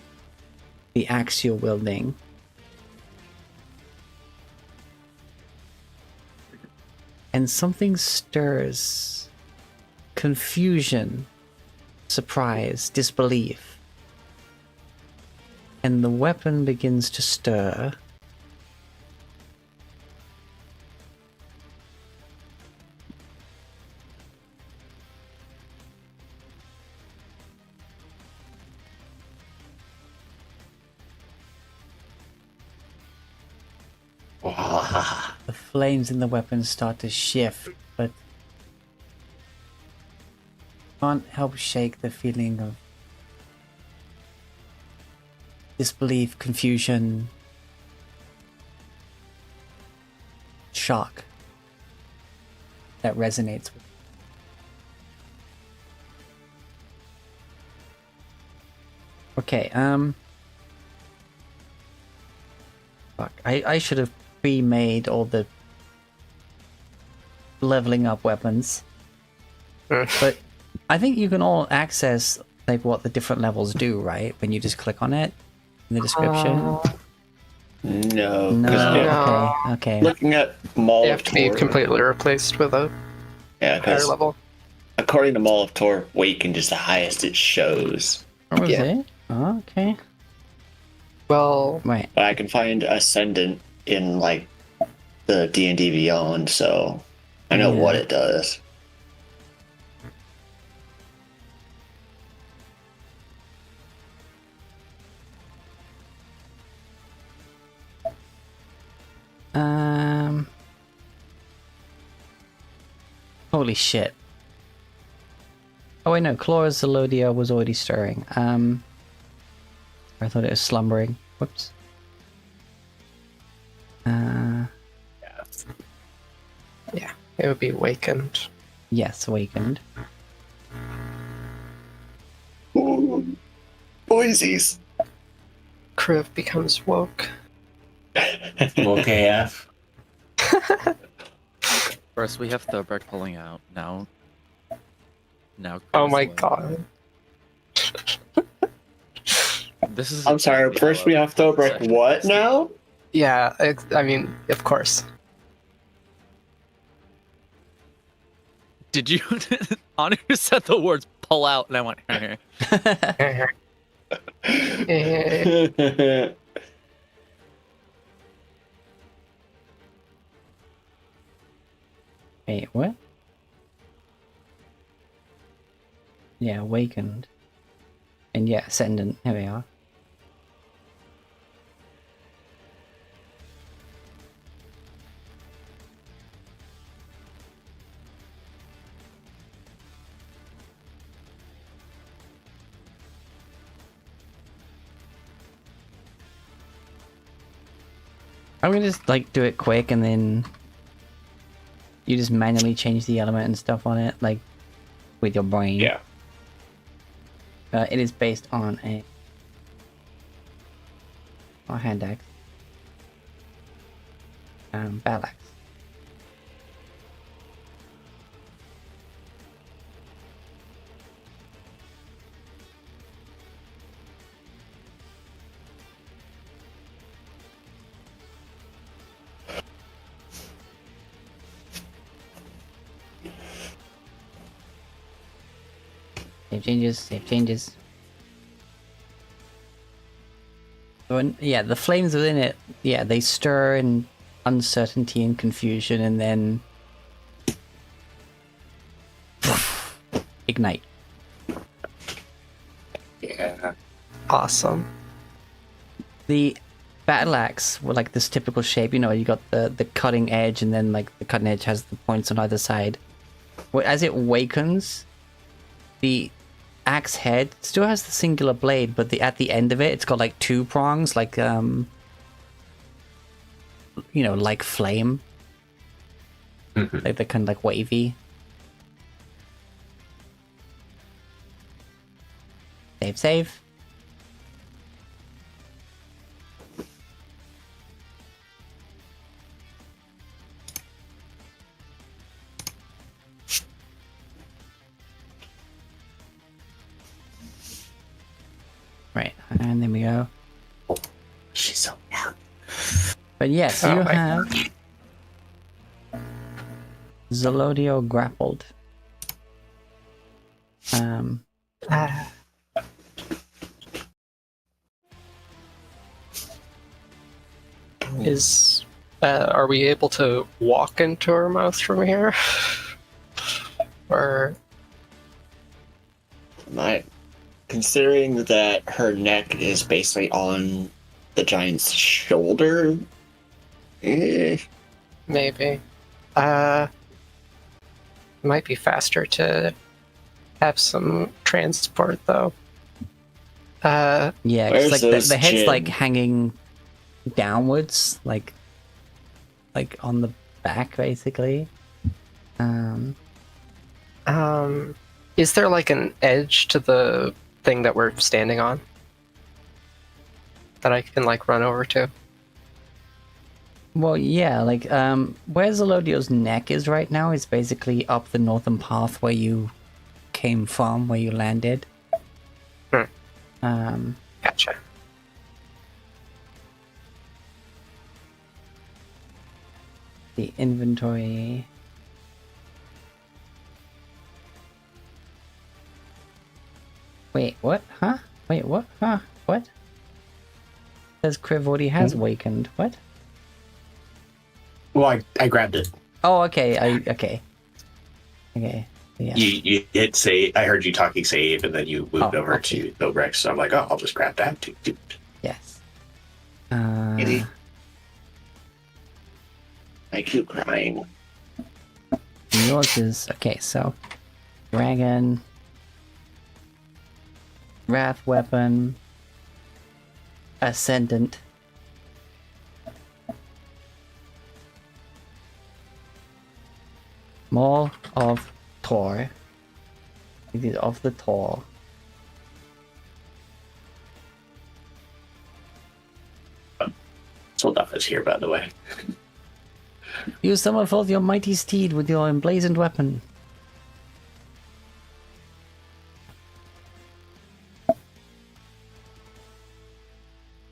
the axe you're wielding. And something stirs. Confusion, surprise, disbelief. And the weapon begins to stir. Wow. The flames in the weapon start to shift, but can't help shake the feeling of disbelief, confusion, shock that resonates with. Okay, fuck. I should have pre-made all the leveling up weapons. But I think you can all access like what the different levels do, right? When you just click on it in the description. No. No. 'cause, yeah, No. Okay. looking at Mall They of have to be Tor. completely replaced with a Yeah, higher because level. according to Mall of Tor, Wakened is the highest it shows. What was Yeah. it? Oh, okay. Well, Right. But I can find Ascendant in like the D&D Beyond, so I know Yeah. what it does. Holy shit. Oh wait, no, Clora's Zirlodio was already stirring. I thought it was slumbering. Whoops. yeah, it would be awakened. Yes, awakened. Ooh, Boise's. Kriv becomes woke. Okay, AF. First, we have Thorberg pulling out. Now. Oh Chris my will- god. This is. I'm sorry, first we have to break what now? Yeah, I mean, of course. Did you? Anu said the words "pull out," and I went. Wait, what? Yeah, awakened. And yeah, ascendant. Here we are. I'm gonna just like do it quick and then you just manually change the element and stuff on it, like with your brain. Yeah. It is based on a hand axe. Battle axe. Save changes, save changes. So, yeah, the flames within it, yeah, they stir in uncertainty and confusion and then ignite. Yeah. Awesome. The battle axe were like this typical shape, you know, you got the cutting edge and then like the cutting edge has the points on either side. Well, as it wakens, the axe head still has the singular blade, but at the end of it, it's got like two prongs, like you know, like flame. Like they're kind of like wavy. Save. Right, and then we go. But yes, Oh you my have Zirlodio grappled. Ah. Are we able to walk into her mouth from here? Or Considering that her neck is basically on the giant's shoulder, maybe? Might be faster to have some transport though. Yeah, Where's because like those the head's like chin? hanging downwards, like on the back, basically. Is there like an edge to the thing that we're standing on that I can like run over to? Well, yeah, like where Zirlodio's neck is right now is basically up the northern path where you came from, where you landed. Gotcha. The inventory. Wait, what? Huh? Wait, what? Huh? What? Says Kriv already has awakened. What? Well, I grabbed it. Oh, okay. Okay. Yeah. You hit save. I heard you talking save, and then you moved over okay. to Dobrex. So I'm like, oh, I'll just grab that too. Yes. I keep crying. Yours is okay. So, dragon, wrath weapon, ascendant. More of Tor. It is of the Tor. Solduff is here, by the way. Use some of your mighty steed with your emblazoned weapon.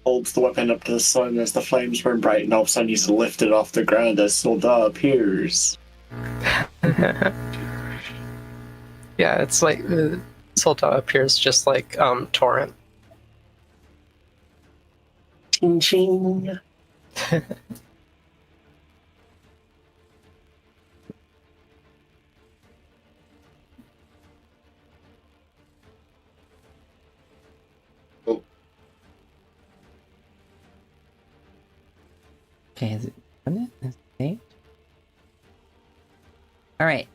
Holds the weapon up to the sun as the flames burn bright, and all of a sudden he's lifted off the ground as Solda appears. Yeah, it's like Solda appears just like Torrent. Ching ching. Okay, is it? Isn't it? Is it 8? All right.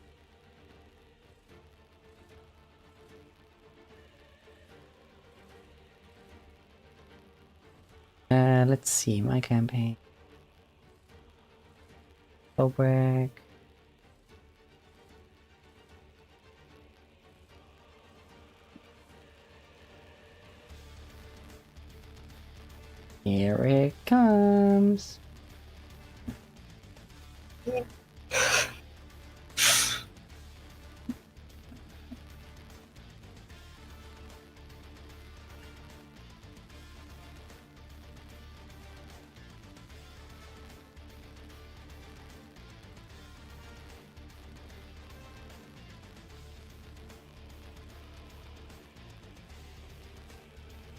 Let's see my campaign. Obreck. Here it comes.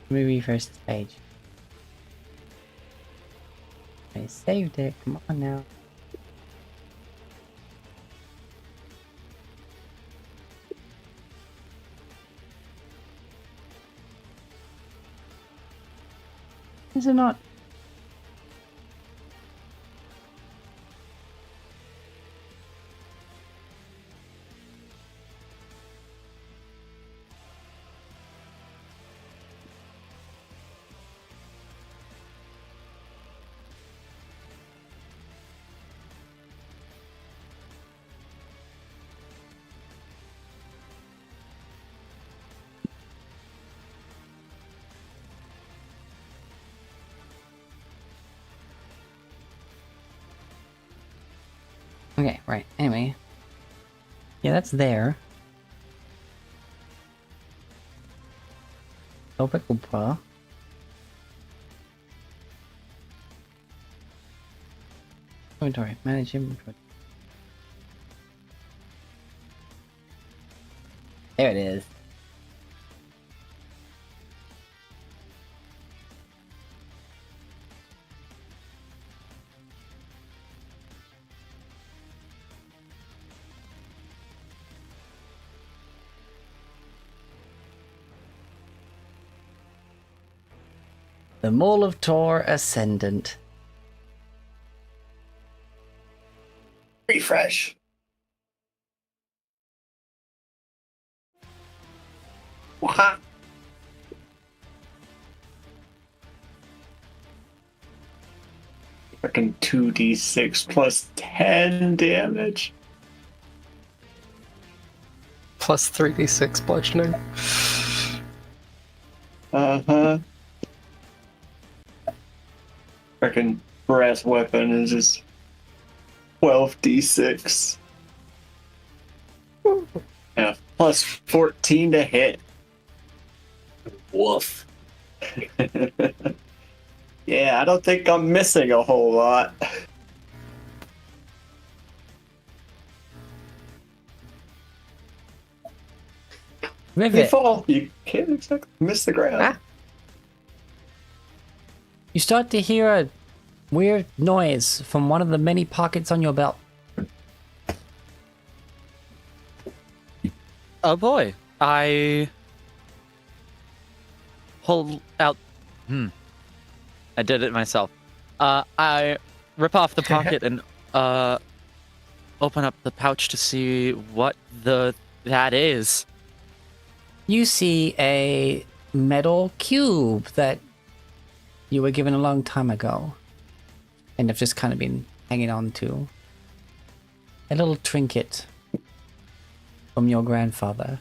Movie first stage. I saved it. Come on now. Is it not? Okay, right. Anyway. Yeah, that's there. Opa culpa. Inventory. Manage inventory. There it is. The Mall of Tor Ascendant. Refresh. What? Freaking 2d6 plus 10 damage. Plus 3d6 bludgeoning. Uh-huh. Freaking brass weapon is just 12d6. Yeah, plus 14 to hit. Woof. Yeah, I don't think I'm missing a whole lot. You Rivet, fall. You can't exactly miss the ground. Ah. you start to hear a weird noise from one of the many pockets on your belt. Oh boy. I pull out. I did it myself. I rip off the pocket and open up the pouch to see what that is. You see a metal cube that you were given a long time ago and have just kind of been hanging on to. A little trinket from your grandfather,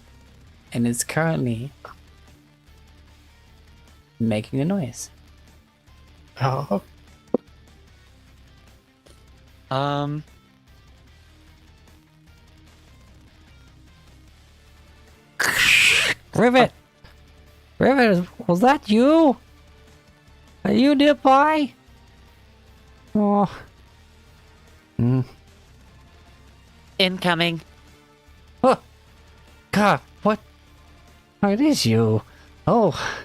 and is currently making a noise. Oh. Rivet! Rivet, was that you? Are you nearby? Oh. Incoming. Oh. God, what? Oh, it is you. Oh.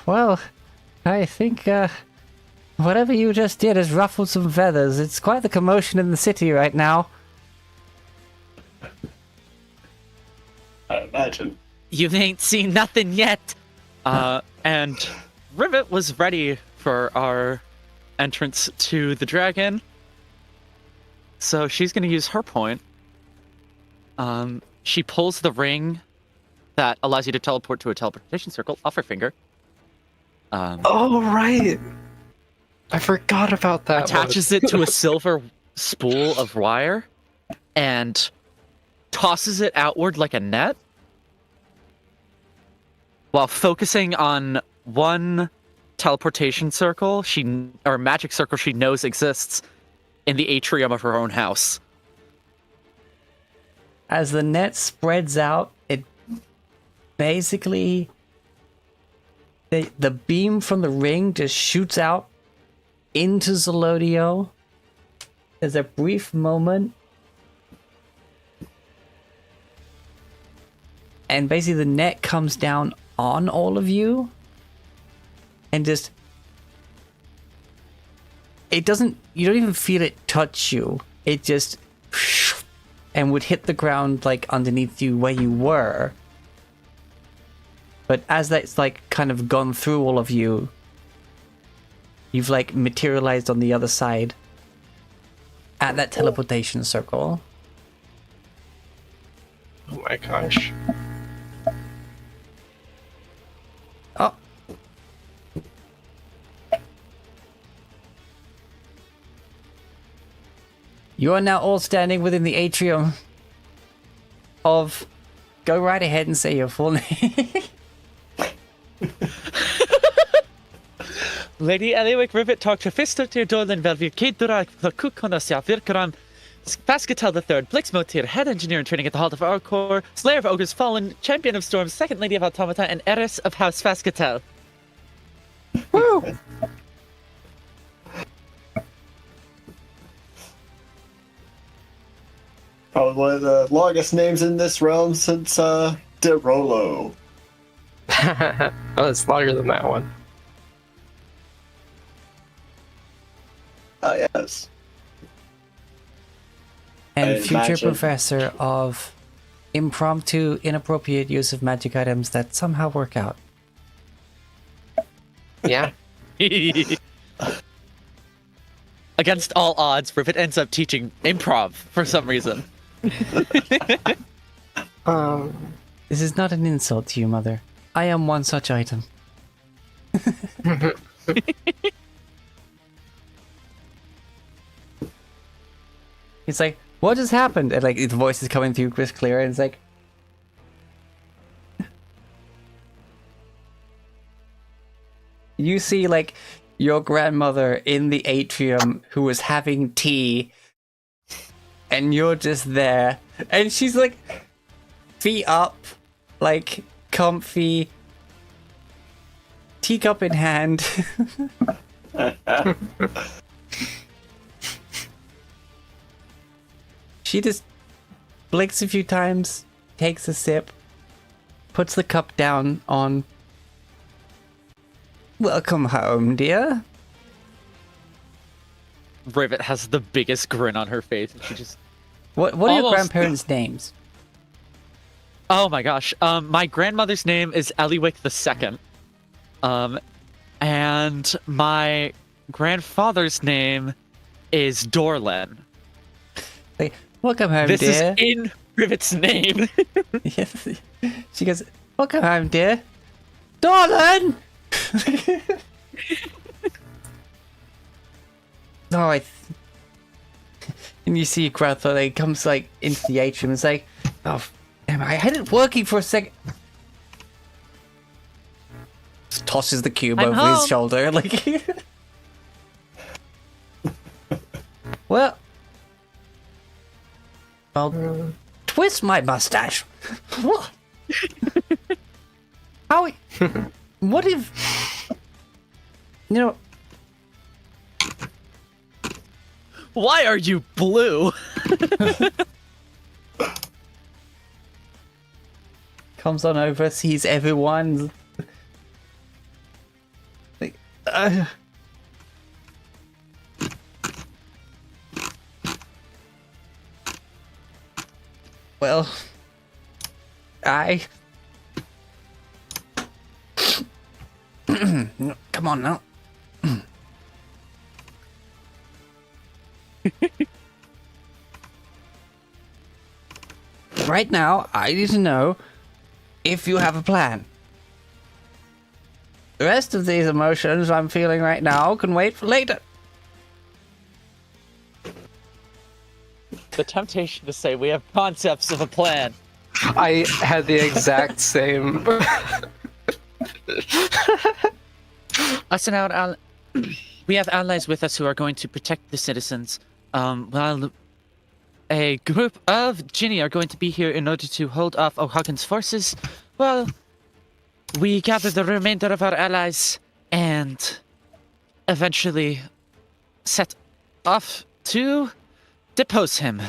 Well, I think, whatever you just did has ruffled some feathers. It's quite the commotion in the city right now. I imagine. You ain't seen nothing yet. And Rivet was ready for our entrance to the dragon. So she's going to use her point. She pulls the ring that allows you to teleport to a teleportation circle off her finger. Oh, right. I forgot about that. Attaches it to a silver spool of wire and tosses it outward like a net while focusing on one teleportation circle or magic circle she knows exists in the atrium of her own house. As the net spreads out, it basically... The beam from the ring just shoots out into Zirlodio. There's a brief moment. And basically the net comes down on all of you. And just... It doesn't... You don't even feel it touch you. It just... And would hit the ground, like, underneath you where you were. But as that's, like, kind of gone through all of you, you've, like, materialized on the other side at that teleportation circle. Oh my gosh. Oh. You are now all standing within the atrium of... Go right ahead and say your full name. Lady Eliwick Rivet talked to Fister to Dolan Velvir Kedura Kukonasia Virkaram Fascatel III, Blixmotir, Head Engineer in Training at the Hall of Arkor, Slayer of Ogres Fallen, Champion of Storms, Second Lady of Automata, and Heiress of House Fascatel. Woo! Probably one of the longest names in this realm since Derolo. Oh, it's longer than that one. Yes. And I future imagine. professor of impromptu, inappropriate use of magic items that somehow work out. Yeah. Against all odds, Rivet ends up teaching improv for some reason. This is not an insult to you, Mother. I am one such item. It's like, what just happened? And like the voice is coming through Chris clear, and it's like, you see like your grandmother in the atrium who was having tea, and you're just there, and she's like feet up, like comfy, teacup in hand. She just blinks a few times, takes a sip, puts the cup down on. Welcome home, dear. Rivet has the biggest grin on her face, and she just. What are your Almost- grandparents' names? Oh my gosh. My grandmother's name is Eliwick II. And my grandfather's name is Dorlan. Like, welcome home, This dear. is in Rivet's name. Yes. She goes, welcome home, dear. Darling! Oh, and you see Grandpa like comes like into the atrium. It's like, oh, damn! I had it working for a second. Just tosses the cube I'm over home. his shoulder, like. Well, I'll twist my mustache. What? How? What if? You know. Why are you blue? Comes on over, sees everyone. Like, well, come on now. Right now, I need to know if you have a plan. The rest of these emotions I'm feeling right now can wait for later. The temptation to say we have concepts of a plan. I had the exact same. Us and our we have allies with us who are going to protect the citizens. While a group of Ginny are going to be here in order to hold off O'Hagan's forces, well, we gather the remainder of our allies and eventually set off to depose him.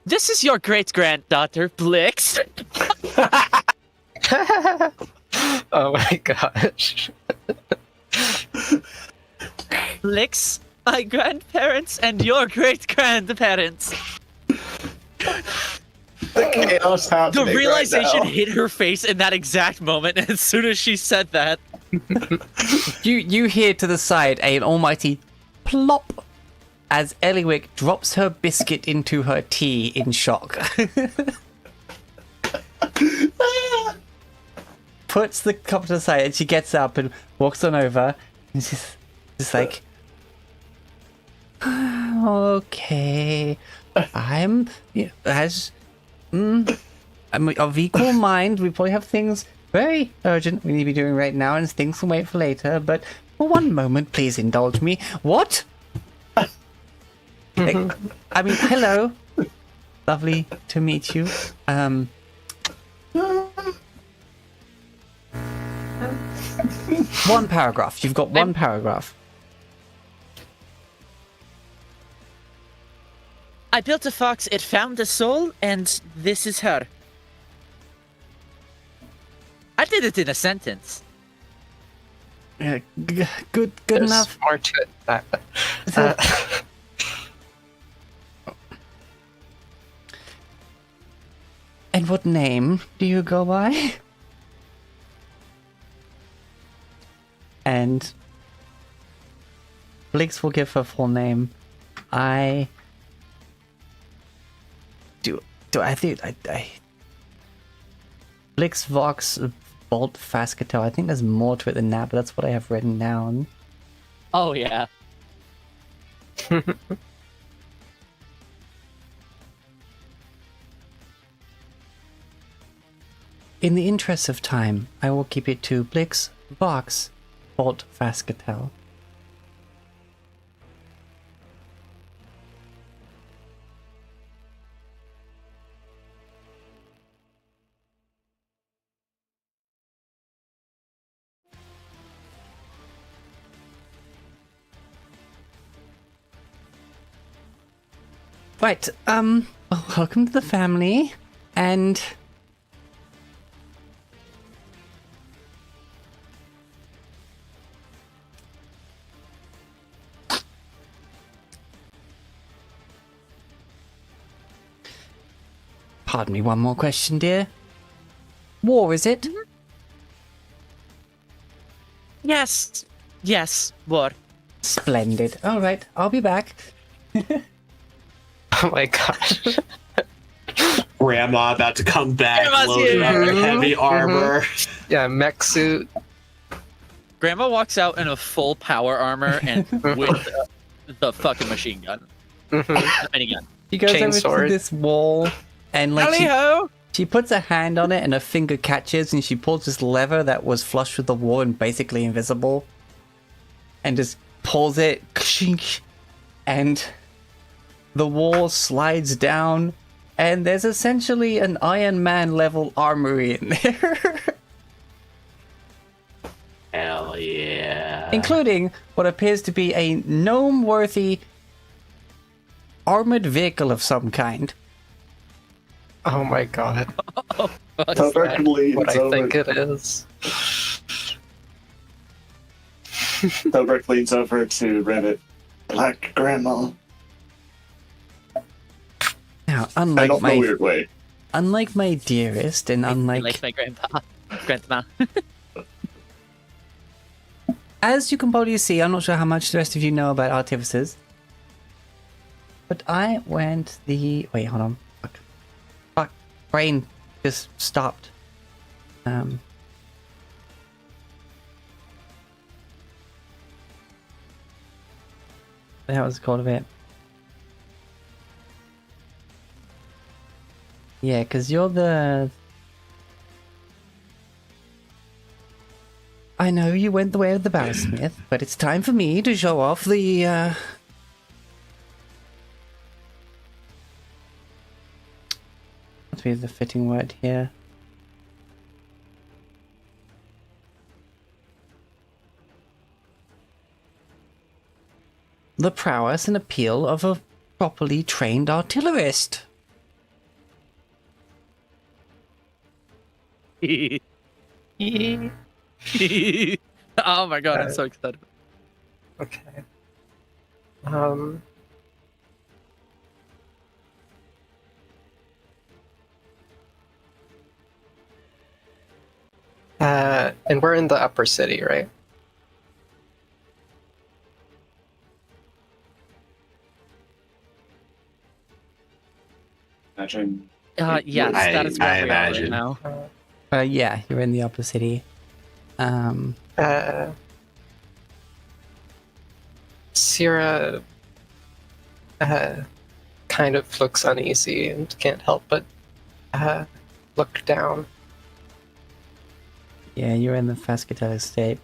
This is your great-granddaughter, Blix. Oh my gosh. Blix, my grandparents, and your great-grandparents. The chaos happening The realization right now. hit her face in that exact moment, and as soon as she said that, You hear to the side an almighty plop as Eliwick drops her biscuit into her tea in shock. Puts the cup to the side and she gets up and walks on over and she's just like, okay, I'm of equal mind. We probably have things very urgent we need to be doing right now, and things can wait for later. But for one moment, please indulge me. What? I mean, hello. Lovely to meet you. One paragraph. You've got one paragraph. I built a fox, it found a soul, and this is her. I did it in a sentence. Yeah, good There's enough. more to it. So- And what name do you go by? And Blix will give her full name. I think Blix Vox Bolt Fascatel. I think there's more to it than that, but that's what I have written down. Oh, yeah. In the interest of time, I will keep it to Blix Vox Bolt Fascatel. Right, welcome to the family, and pardon me, one more question, dear. War, is it? Yes. Yes, war. Splendid. All right, I'll be back. Oh my god. Grandma about to come back, Grandma's loaded up here. in heavy armor. Yeah, mech suit. Grandma walks out in a full power armor and with the fucking machine gun. Mhm. The minigun. She goes over Chainsword. to this wall, and like Tally-ho! she puts her hand on it, and her finger catches, and she pulls this lever that was flush with the wall and basically invisible, and just pulls it, and the wall slides down, and there's essentially an Iron Man level armory in there. Hell yeah. Including what appears to be a gnome-worthy armored vehicle of some kind. Oh my god. Tubek leans What I over. think it is. Tubek leans over to Rivet. Black Grandma. Now, I don't know weird way. unlike my dearest, and unlike Like my grandma. as you can probably see, I'm not sure how much the rest of you know about artificers, but I went the wait, hold on, fuck, brain just stopped. That was called of it. Yeah, because you're the... I know you went the way of the barrelsmith, but it's time for me to show off the, What's be the fitting word here? The prowess and appeal of a properly trained artillerist. Oh my god, I'm so excited. Okay. And we're in the upper city, right? Imagine. Yes, that is where I we are right imagine. now. Yeah, you're in the upper city. Sierra kind of looks uneasy and can't help but look down. Yeah, you're in the Fascatel estate.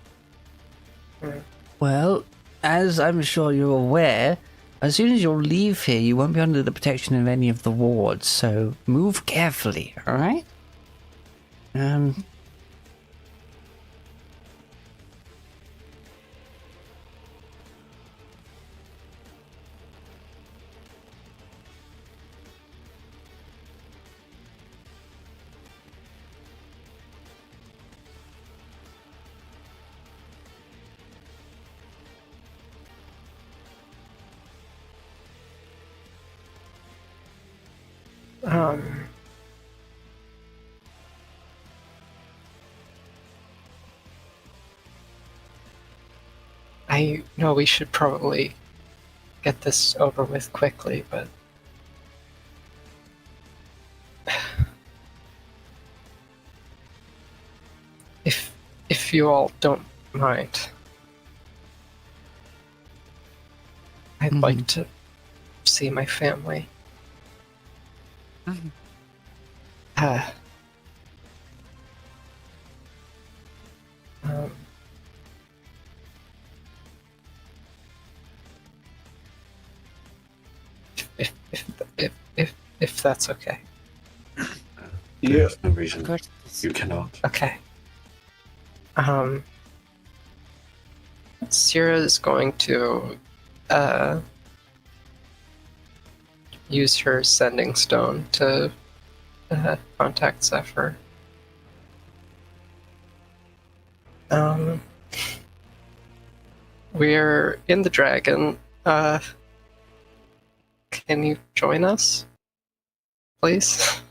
Mm. Well, as I'm sure you're aware, as soon as you leave here, you won't be under the protection of any of the wards, so move carefully, alright? I know we should probably get this over with quickly, but if you all don't mind, I'd like to see my family. If that's okay. There's no Of reason course. you cannot. Okay. Sierra is going to use her sending stone to contact Zephyr. We're in the dragon. Can you join us, please?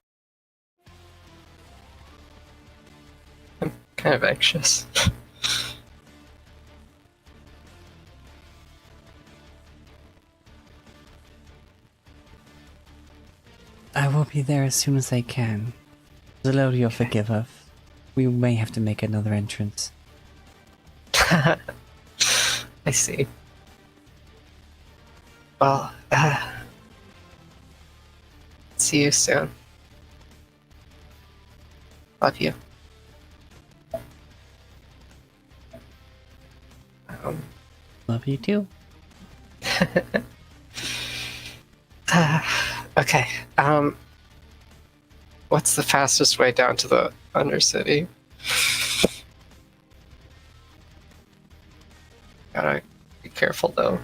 I'm kind of anxious. I will be there as soon as I can. Zirlodio, forgive us. We may have to make another entrance. I see. Well, see you soon. Love you. Love you too. Okay. What's the fastest way down to the Undercity? Gotta be careful though.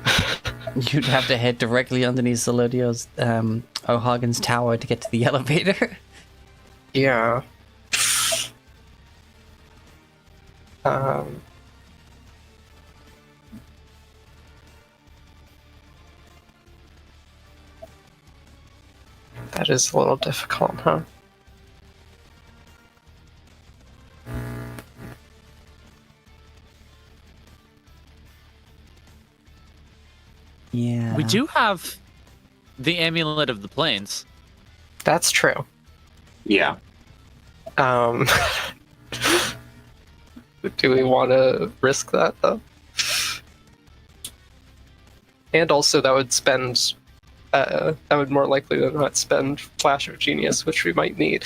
You'd have to head directly underneath Zirlodio's O'Hagan's tower to get to the elevator. Yeah. That is a little difficult, huh? Yeah. We do have the Amulet of the Plains. That's true. Yeah. Do we want to risk that though? And also, that would spend. That would more likely than not spend Flash of Genius, which we might need.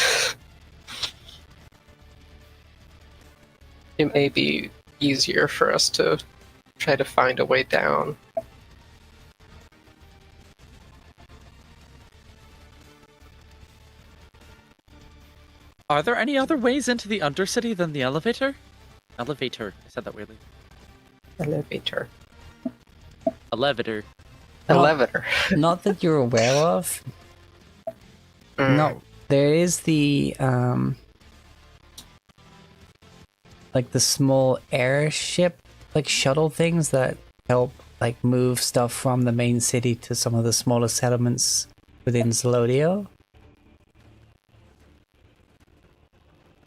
It may be easier for us to try to find a way down. Are there any other ways into the Undercity than the elevator? Elevator. I said that weirdly. Elevator. Elevator. Elevator. Not that you're aware of. No, there is the like the small airship like shuttle things that help like move stuff from the main city to some of the smaller settlements within Zirlodio.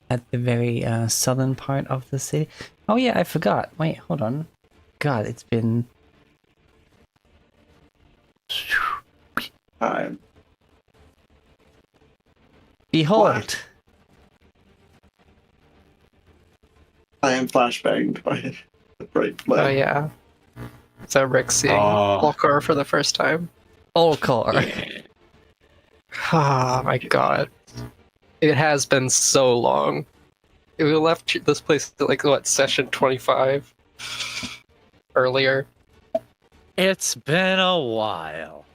At the very southern part of the city. Oh yeah, I forgot. Wait, hold on. God, it's been I'm behold. I am flashbanged by the bright Oh light. yeah. So Rick seeing Oh. Volcar for the first time. Olcor. Oh my god. It has been so long. We left this place at like what, session 25 earlier. It's been a while.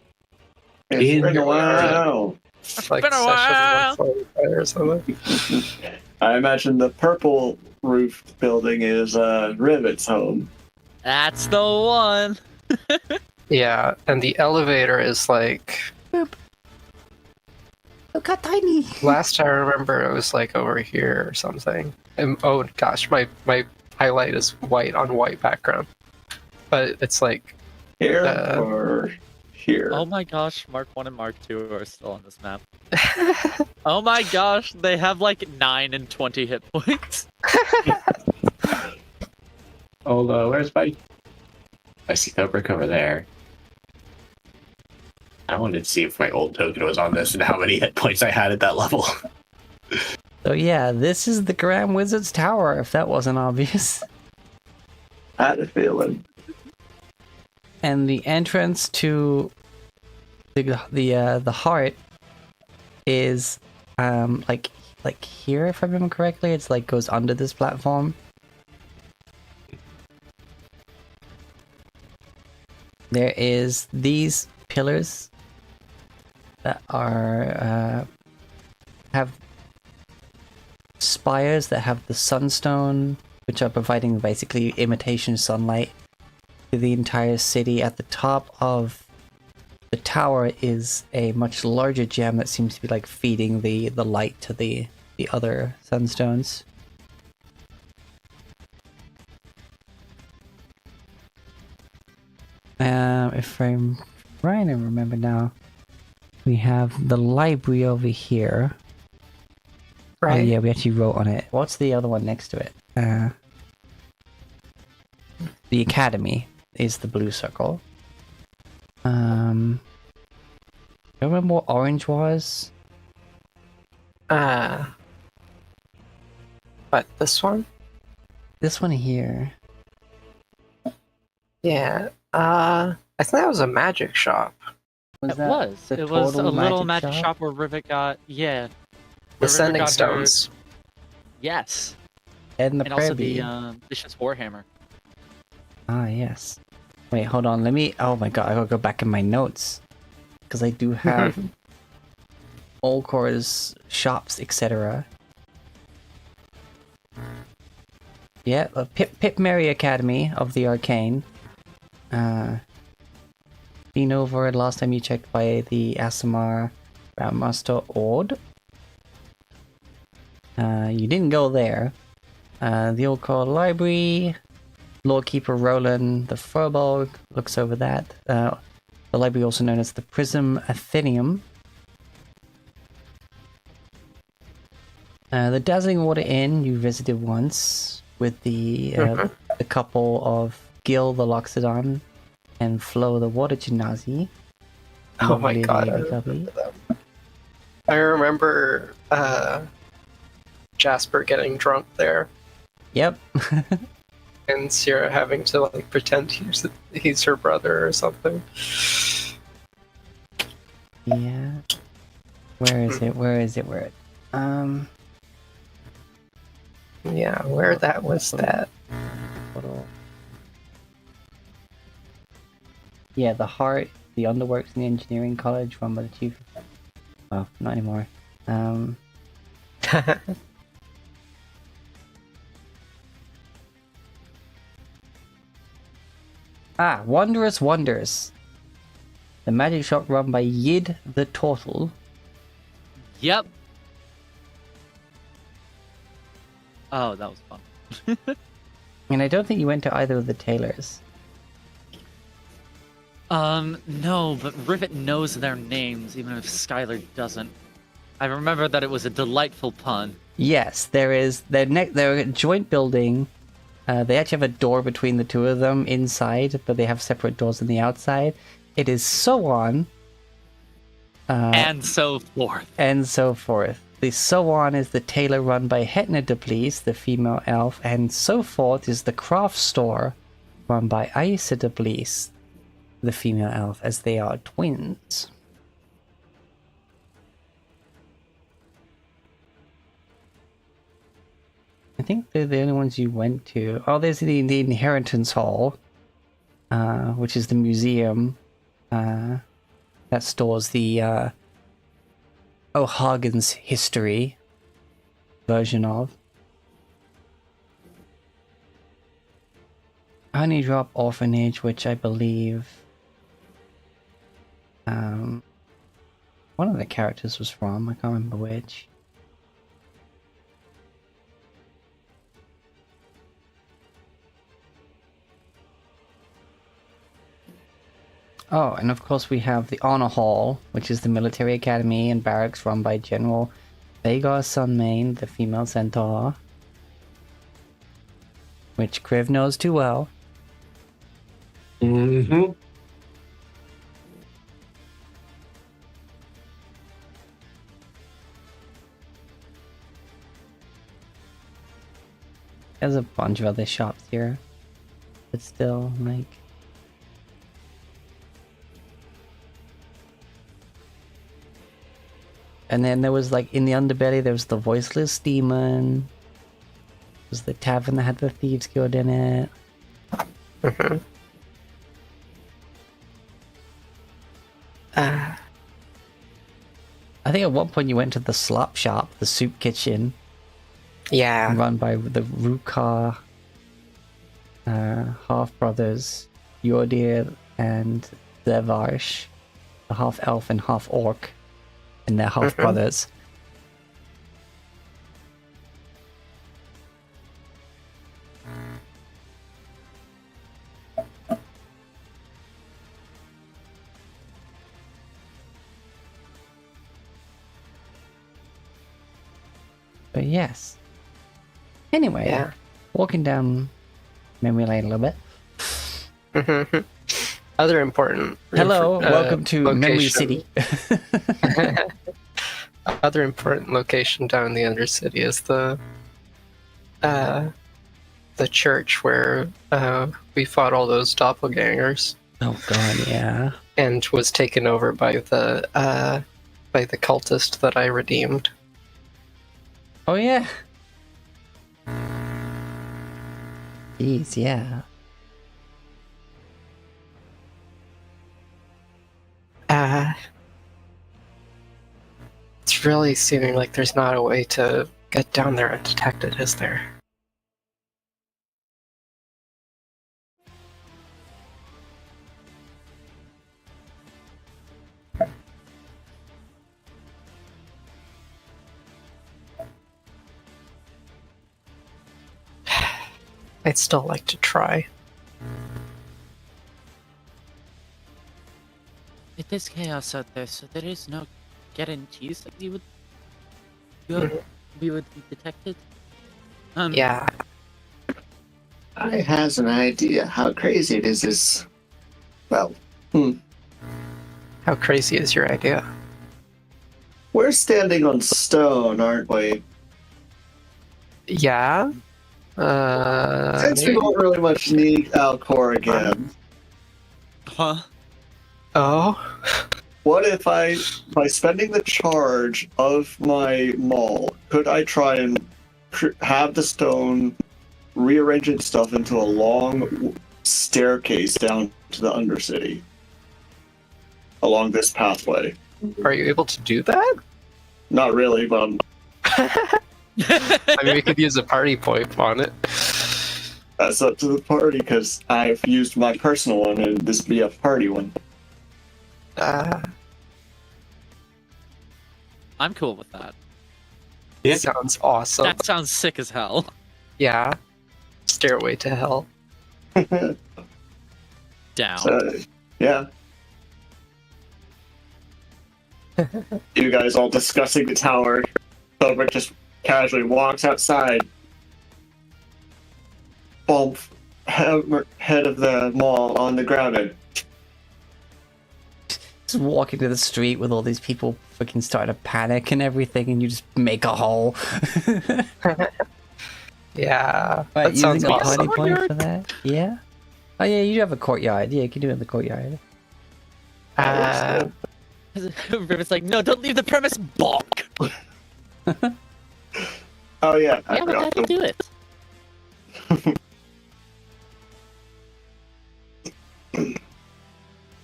It's been a while. Like been a while. Session 145 or something. I imagine the purple roofed building is Rivet's home. That's the one. Yeah, and the elevator is like. Look how tiny. Last I remember, it was like over here or something. And, oh gosh, my highlight is white on white background, but it's like Here or here? Oh my gosh, Mark 1 and Mark 2 are still on this map. Oh my gosh, they have like 9 and 20 hit points. Oh, where's my... I see that brick over there. I wanted to see if my old token was on this and how many hit points I had at that level. So yeah, this is the Grand Wizard's Tower, if that wasn't obvious. I had a feeling. And the entrance to the heart is like here, if I remember correctly. It's like goes under this platform. There is these pillars that are have spires that have the sunstone, which are providing basically imitation sunlight to the entire city. At the top of the tower is a much larger gem that seems to be like feeding the light to the other sunstones. If I'm trying to remember now, we have the library over here. right. Oh yeah, we actually wrote on it. What's the other one next to it? The academy is the blue circle. Don't remember what orange was. But this one? This one here. Yeah. I think that was a magic shop. It that was. the It was a total little magic shop where Rivet got, yeah. The where Rivet Sending got her- Stones. Yes. And the And also Privy. the Vicious Warhammer. Ah, yes. Wait, hold on. Let me. Oh my god, I gotta go back in my notes. Because I do have Olcor's shops, etc. Yeah, Pip Mary Academy of the Arcane. Been over last time you checked by the Asimar Grandmaster Ord. You didn't go there. The Olcor Library. Lord Keeper Roland the Furbolg looks over that. The library, also known as the Prism Athenium. The Dazzling Water Inn you visited once with the couple of Gil the Loxodon and Flo the Water Genasi. Oh my Lovely, god, I lovely, remember lovely. them. I remember Jasper getting drunk there Yep. and Sierra having to like pretend he's her brother or something. Yeah. Where is it? Yeah, where that was that. Yeah, the Heart, the Underworks and the Engineering College run by the Chief. Well, not anymore. Wondrous Wonders. The magic shop run by Yid the Turtle. Yep. Oh, that was fun. And I don't think you went to either of the tailors. No, but Rivet knows their names, even if Skylar doesn't. I remember that it was a delightful pun. Yes, there is. They're a joint building. They actually have a door between the two of them inside, but they have separate doors on the outside. It is so on. And so forth. And so forth. The so on is the tailor run by Hetna de Blees, the female elf, and so forth is the craft store run by Aisa de Blees, the female elf, as they are twins. I think they're the only ones you went to. Oh, there's the Inheritance Hall. which is the museum that stores the O'Hagan's history version of. Honey Drop Orphanage, which I believe one of the characters was from. I can't remember which. Oh, and of course we have the Honor Hall, which is the military academy and barracks run by General Vagar Sunmane, the female centaur. Which Kriv knows too well. Mm-hmm. There's a bunch of other shops here. But still, like... And then there was, like, in the underbelly, there was the Voiceless Demon. There was the tavern that had the Thieves Guild in it. Mhm. I think at one point you went to the slop shop, the soup kitchen, Yeah. run by the Rukar half-brothers, Yordir and Zevarsh, the half-elf and half-orc, and their half-brothers. But yes. Anyway, Yeah. walking down memory lane a little bit. Mhm. Other important. Hello, welcome to Memory location. City. Other important location down in the Undercity is the church where we fought all those doppelgangers Oh god, yeah. and was taken over by the cultist that I redeemed. Oh yeah. Jeez, yeah. It's really seeming like there's not a way to get down there undetected, is there? I'd still like to try. It is chaos out there, so there is no guarantees that we would be detected. Yeah. I has an idea how crazy it is. Well, How crazy is your idea? we're standing on stone, aren't we? Yeah. Since we don't really much need Alcor again, Huh? Oh. what if by spending the charge of my maul, could I try and have the stone rearrange itself into a long staircase down to the Undercity along this pathway? Are you able to do that? Not really, but I mean, we could use a party point on it. that's up to the party because I've used my personal one and this would be a party one. I'm cool with that. Yeah. Sounds awesome. That sounds sick as hell. Yeah. Stairway to hell. Down. So, yeah. You guys all discussing the tower. Silver just casually walks outside. Bump head of the mall on the ground and Just walking to the street with all these people fucking start to panic and everything, and you just make a hole. Yeah. Right, That sounds using a awesome. party point for that? Yeah? Oh yeah, you do have a courtyard. Yeah, you can do it in the courtyard. Rivet's like, no, don't leave the premise. Bonk. oh yeah, I Yeah, but forgot. that'll do it.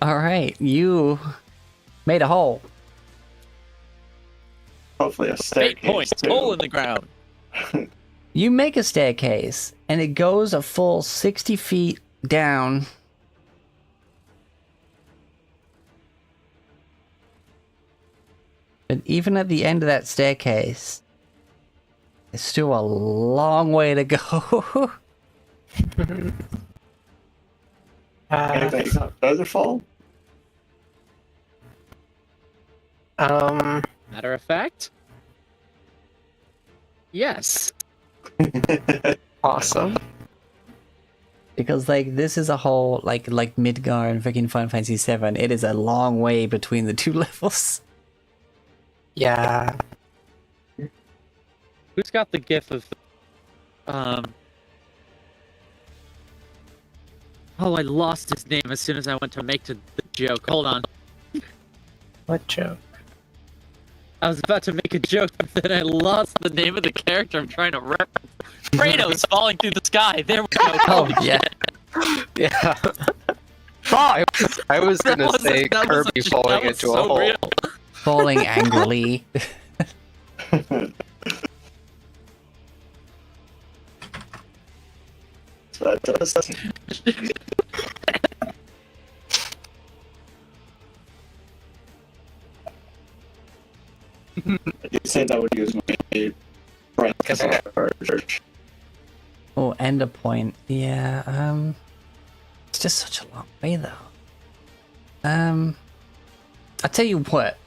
Alright, you made a hole. Hopefully a 8 staircase points. too. Hole in the ground. You make a staircase, and it goes a full 60 feet down. But even at the end of that staircase, it's still a long way to go. Anything Featherfall? Matter of fact, yes. Awesome. Because, like, this is a whole, like Midgar and freaking Final Fantasy VII. It is a long way between the two levels. Yeah. Who's got the gif of Oh, I lost his name as soon as I went to make the joke. Hold on. What joke? I was about to make a joke, but then I lost the name of the character I'm trying to reference. Kratos falling through the sky. There we go. Oh, Holy yeah. shit. Yeah. I was That gonna was a- say that was Kirby a- falling that was into a so hole. real. Falling angrily. So that does. You said I would use my friend for church. Oh, end a point. Yeah, it's just such a long way, though. I'll tell you what.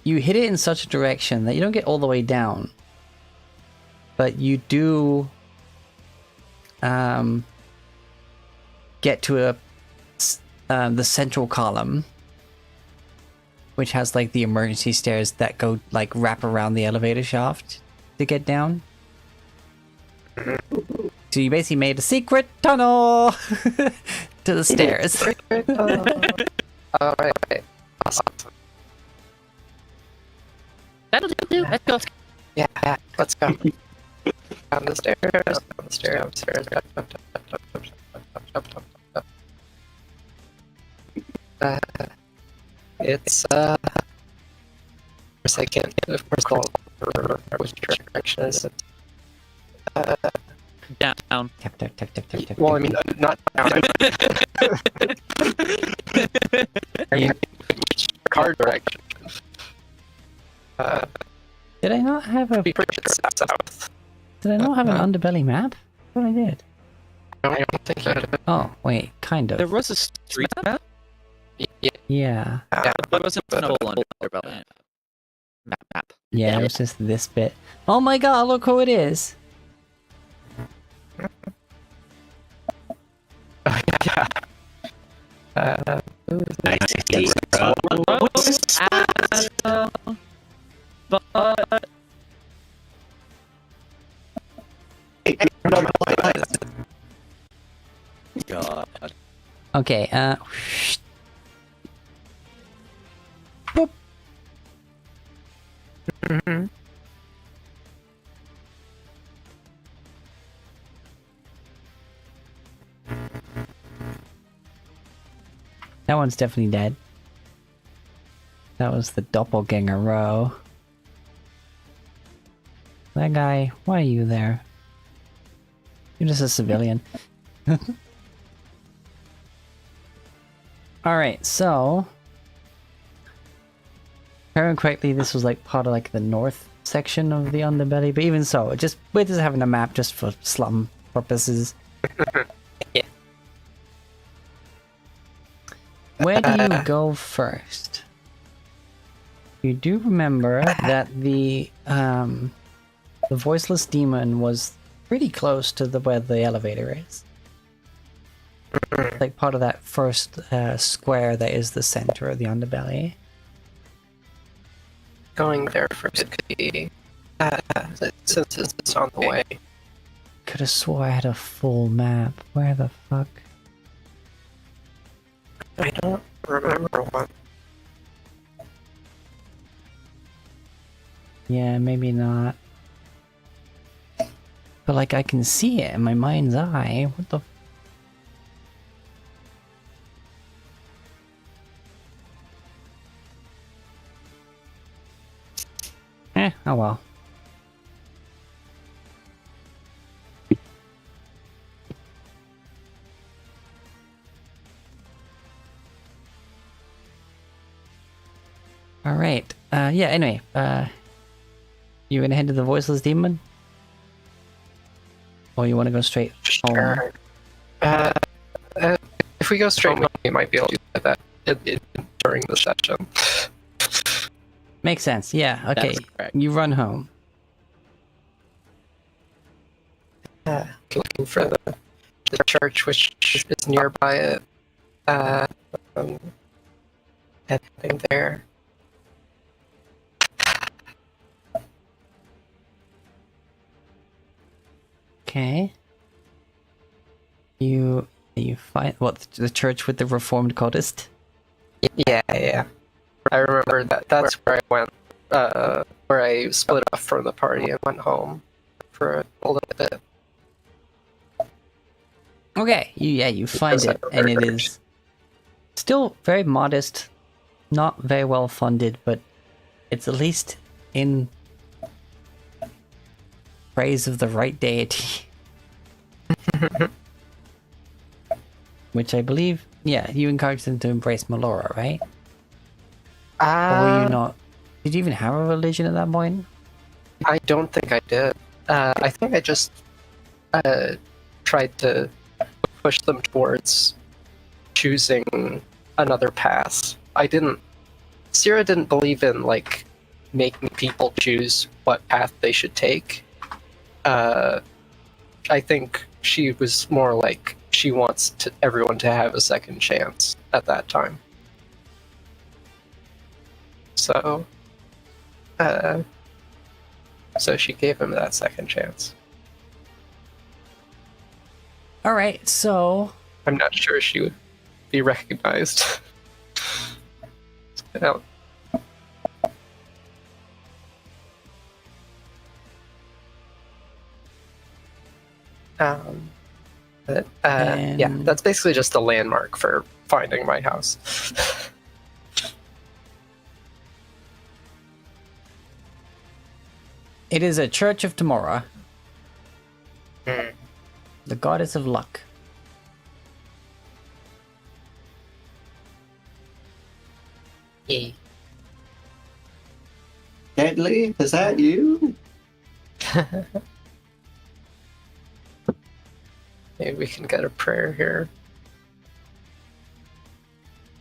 You hit it in such a direction that you don't get all the way down. But you do, get to the central column, which has, like, the emergency stairs that go, like, wrap around the elevator shaft to get down. So you basically made a secret tunnel to the stairs. Alright. Awesome. That'll do. Let's go. Yeah, let's go. Down the stairs, down the stairs, upstairs, up. It's, of course I can't, of course, remember which direction is it. Down. Tap, tap, tap, tap, tap, tap, Well, I tap. mean, not down. I mean, card direction. Did I not have a? Be pretty sure it's south. Did I not have an underbelly map? I thought I did. I don't think that. Oh wait, kind There of. was a street map, Yeah, Yeah, but there wasn't a full underbelly map. yeah. It was just this bit. Oh my god! Look who it is. yeah. Nice to see you, bro. But God. Okay. Boop. That one's definitely dead. That was the doppelganger row. That guy, why are you there? You're just a civilian. Alright, so... if I remember correctly, this was like part of like the north section of the underbelly, but even so, we're just having a map just for slum purposes. Yeah. Where do you go first? You do remember that the voiceless demon was pretty close to where the elevator is. Like part of that first square that is the center of the underbelly. Going there first could be, since it's on the way. Could have swore I had a full map. Where the fuck? I don't remember one. Yeah, maybe not. But like I can see it in my mind's eye. What the? Oh well. All right. Yeah. Anyway. You gonna head to the voiceless demon, or you want to go straight home? Sure. If we go straight home, we might be able to do that during the session. Makes sense. Yeah. Okay. That's correct. You run home. Looking for the church, which is nearby it. Heading there. Okay. You find what, the church with the reformed codist? Yeah. I remember that's where I went. Where I split off from the party and went home for a little bit. Okay. You find it, and it is still very modest, not very well funded, but it's at least in praise of the right deity. Which I believe, yeah, you encouraged them to embrace Melora, right? Or were you not? Did you even have a religion at that point? I don't think I did. I think I just tried to push them towards choosing another path. Sierra didn't believe in, like, making people choose what path they should take. I think she was more like, she wants everyone to have a second chance at that time. So she gave him that second chance. All right, so I'm not sure she would be recognized. No. But yeah, that's basically just a landmark for finding my house. it is a church of Tamora, the goddess of luck. Deadly, is that you? Maybe we can get a prayer here.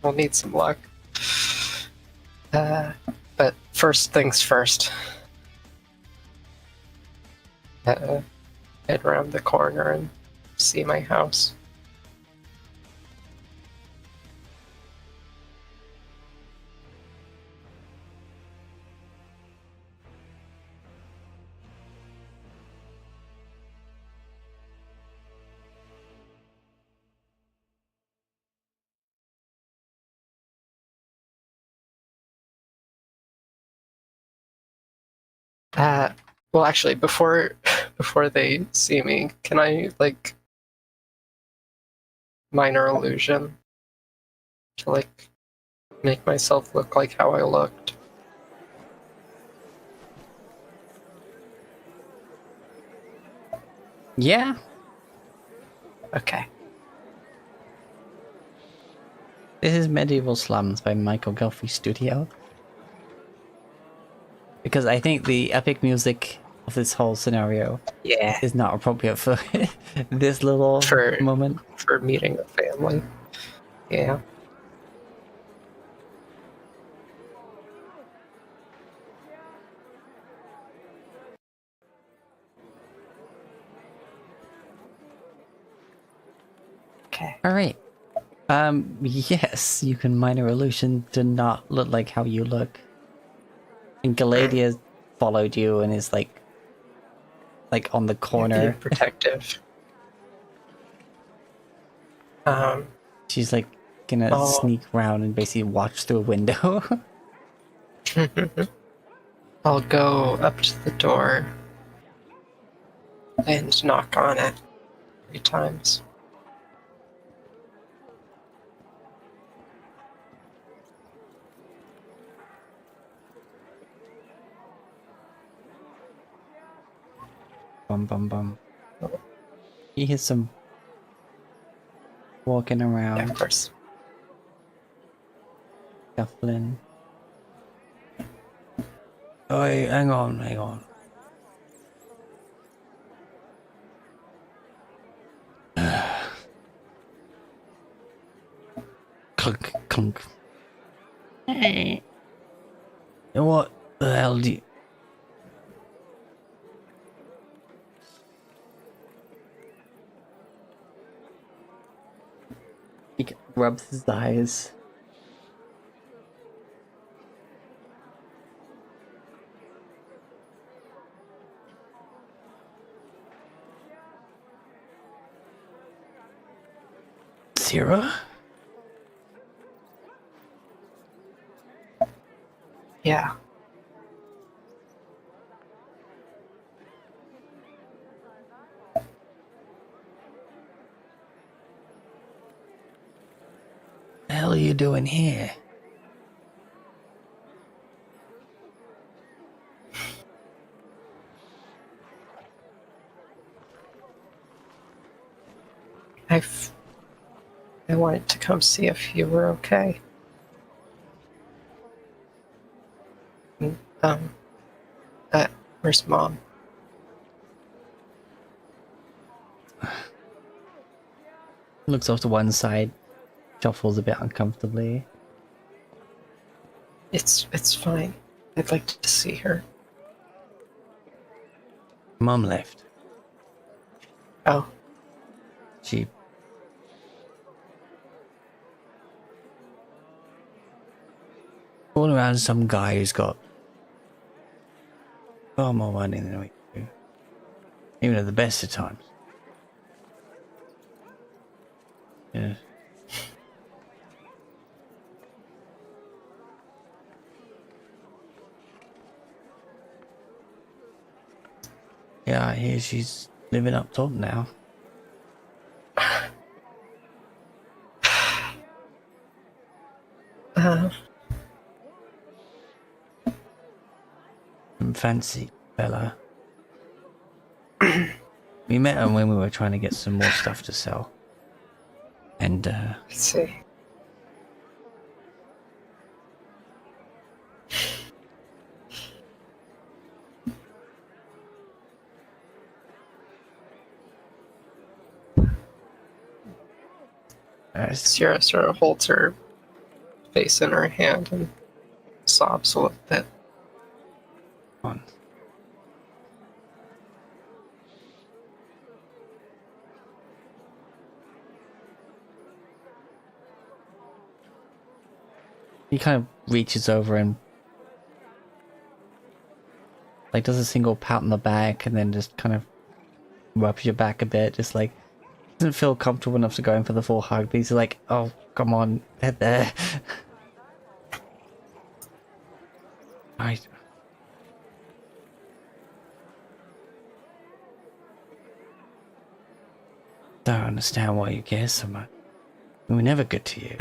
We'll need some luck. But first things first. Head around the corner and see my house. Well, actually, before they see me, can I, like, minor illusion to, like, make myself look like how I looked? Yeah. Okay. This is Medieval Slums by Michael Gelfie Studio. Because I think the epic music of this whole scenario is not appropriate for this little moment. For meeting a family. Yeah. Okay. All right. Yes, you can minor illusion to not look like how you look. And Galadia followed you and is like on the corner. Being protective. She's like gonna sneak around and basically watch through a window. I'll go up to the door and knock on it 3 times. Bum bum bum. You hear some walking Yeah, around, of course. shuffling. Oh, hey, hang on, hang on. Clunk, clunk. Hey. What the hell do you... He rubs his eyes. Zira? Yeah. The hell are you doing here? I wanted to come see if you were okay. Um, where's Mom? Looks off to one side, shuffles a bit uncomfortably. It's fine. I'd like to see her. Mum left. Oh, She... All around some guy who's got far more money than we do. Even at the best of times. Yeah. Yeah, I hear she's living up top now. Some fancy fella. We met him when we were trying to get some more stuff to sell. And, I see. Sierra sort of holds her face in her hand and sobs a little bit. on. He kind of reaches over and like does a single pat on the back and then just kind of rubs your back a bit, just like doesn't feel comfortable enough to go in for the full hug, but he's like, oh, come on, head there. I don't understand why you care so much. We were never good to you.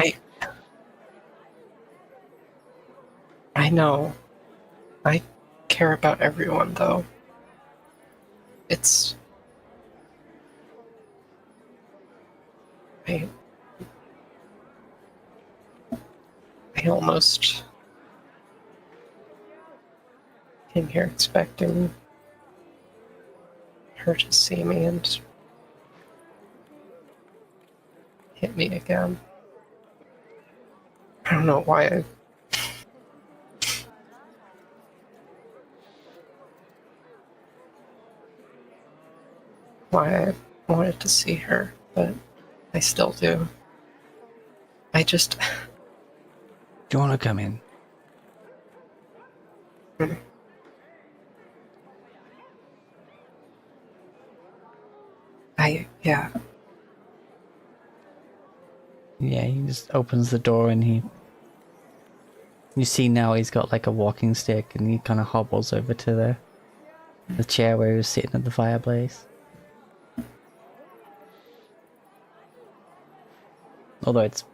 I know. I care about everyone, though. It's... I almost came here expecting her to see me and hit me again. I don't know why I wanted to see her, but I still do. I just... Do you want to come in? Yeah. Yeah, he just opens the door and you see now he's got like a walking stick and he kind of hobbles over to the chair where he was sitting at the fireplace. Although it's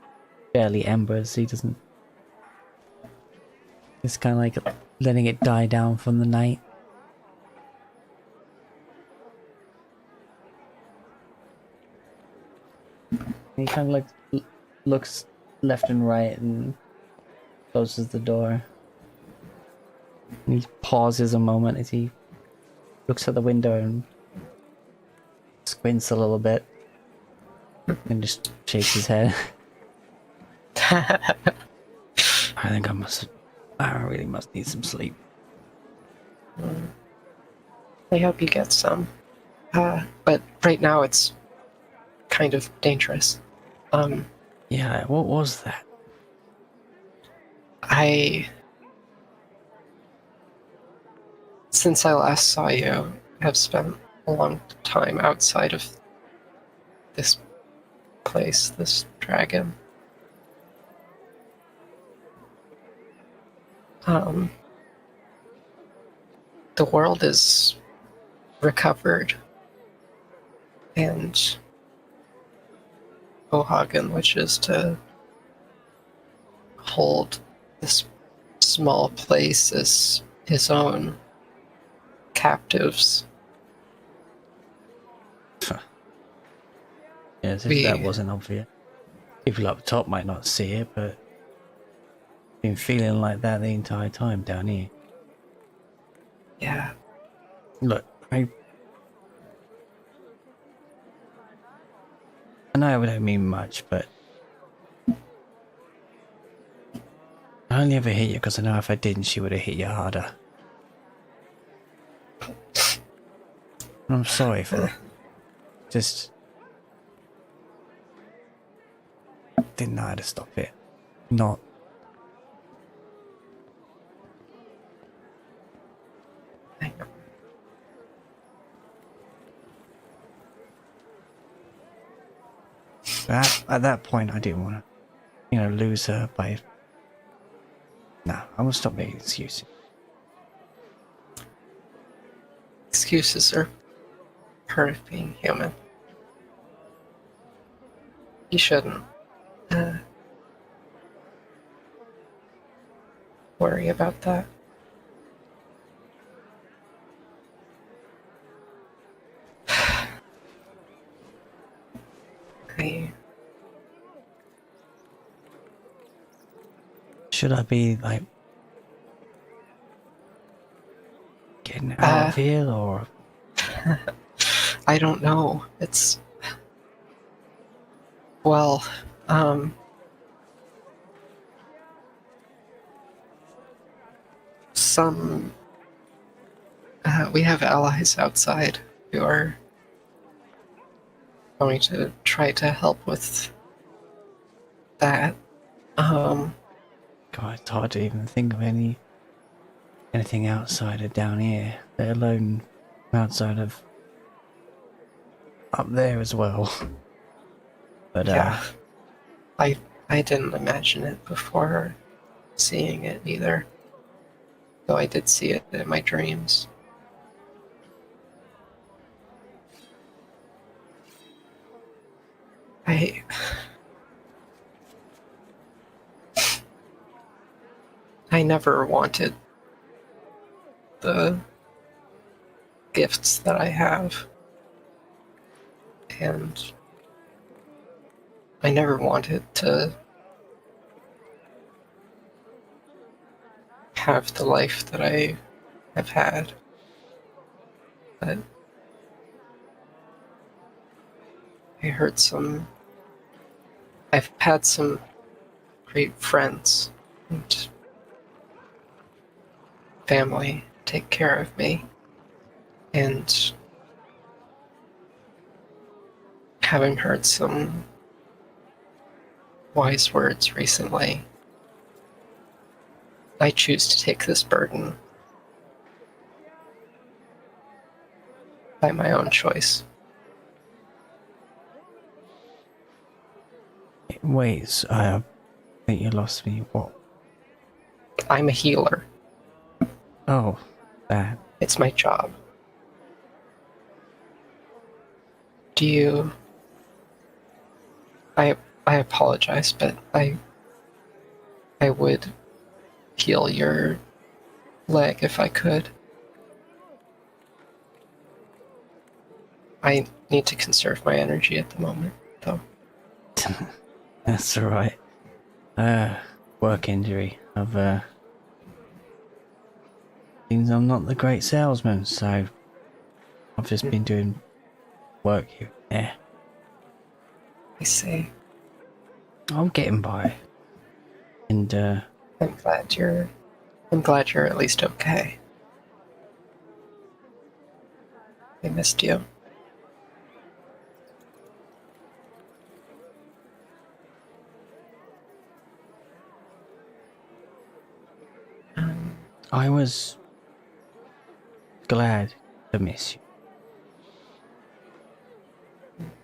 barely embers, he doesn't... It's kind of like letting it die down from the night. He kind of looks left and right and closes the door. And he pauses a moment as he looks at the window and squints a little bit and just shakes his head. I think I really must need some sleep. I hope you get some. But right now it's kind of dangerous. Yeah, what was that? Since I last saw you, have spent a long time outside of this place, this dragon. The world is recovered, and Ohagen wishes to hold this small place as his own captives. Yes, if that wasn't obvious. People up top might not see it, but been feeling like that the entire time down here. Yeah. Look, I know I don't mean much, but I only ever hit you because I know if I didn't, she would have hit you harder. I'm sorry for that. Just didn't know how to stop it. Not. I know. At that point, I didn't want to, lose her by. No, I will stop making excuses. Excuses are part of being human. You shouldn't worry about that. Should I be like getting out of here, or? I don't know. It's well, we have allies outside who are going to try to help with that. God, it's hard to even think of anything outside of down here, let alone outside of up there as well. But yeah, I didn't imagine it before seeing it either, though I did see it in my dreams. I never wanted the gifts that I have, and I never wanted to have the life that I have had, but I've had some great friends and family take care of me, and having heard some wise words recently, I choose to take this burden by my own choice. wait, so, I think you lost me. What? I'm a healer. Oh, that. It's my job. I apologize, but I would heal your leg if I could. I need to conserve my energy at the moment, though. That's alright. Work injury. Seems I'm not the great salesman, so I've just been doing work here and there. I see. I'm getting by. And, I'm glad you're at least okay. I missed you. I was glad to miss you.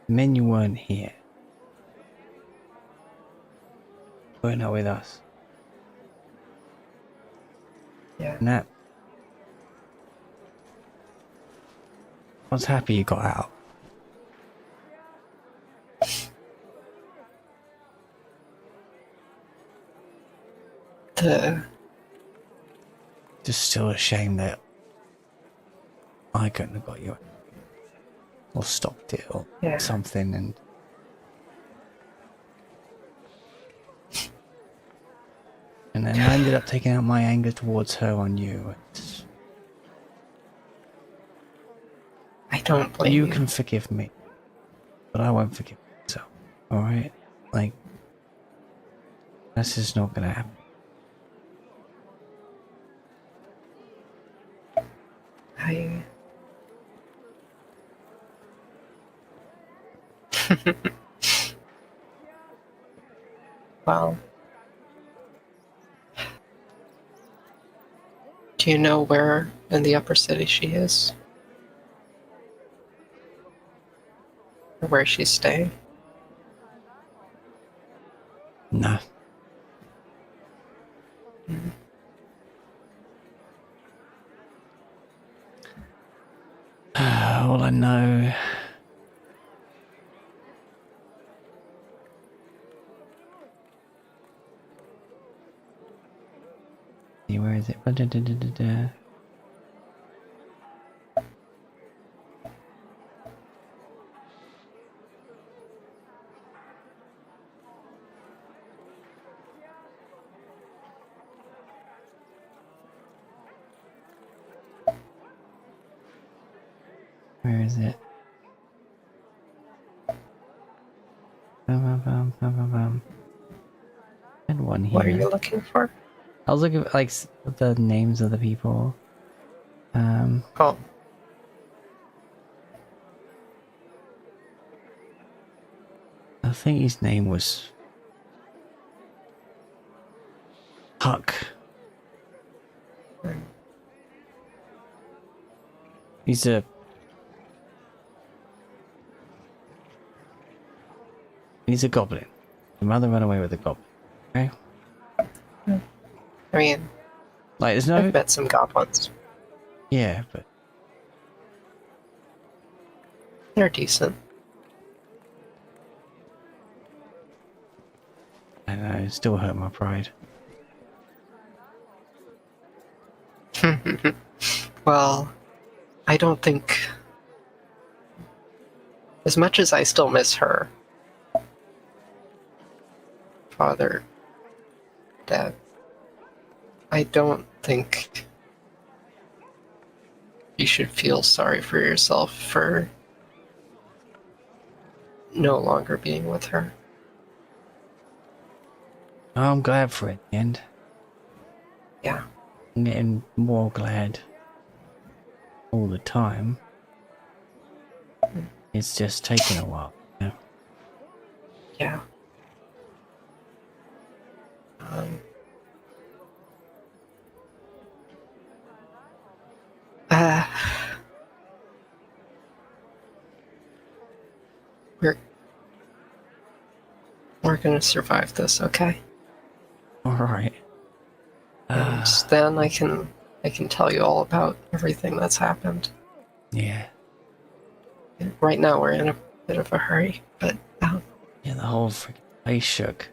When you weren't here. You were not with us. Yeah. And that... I was happy you got out. Just still a shame that I couldn't have got you. Or stopped it or something, and then I ended up taking out my anger towards her on you. I don't blame you. You can forgive me, but I won't forgive myself. Alright? Like, that's just not gonna happen. Well, do you know where in the upper city she is? Or where she's staying? No. All I know... Where is it? Where is it? And one here. What are you looking for? I was looking at like the names of the people. Oh. I think his name was Huck. He's a goblin. The mother ran away with a goblin. Okay. I mean, Like, there's no. I've met some goblins. Yeah, but They're decent. I don't know. It still hurt my pride. Well, I don't think... As much as I still miss her, father, dad, I don't think you should feel sorry for yourself for no longer being with her. Oh, I'm glad for it in the end. Yeah. I'm getting more glad all the time. It's just taken a while. Yeah. Yeah. Uh, we're gonna survive this, okay? All right. And then I can tell you all about everything that's happened. Yeah. And right now we're in a bit of a hurry, but Yeah, the whole freaking place shook.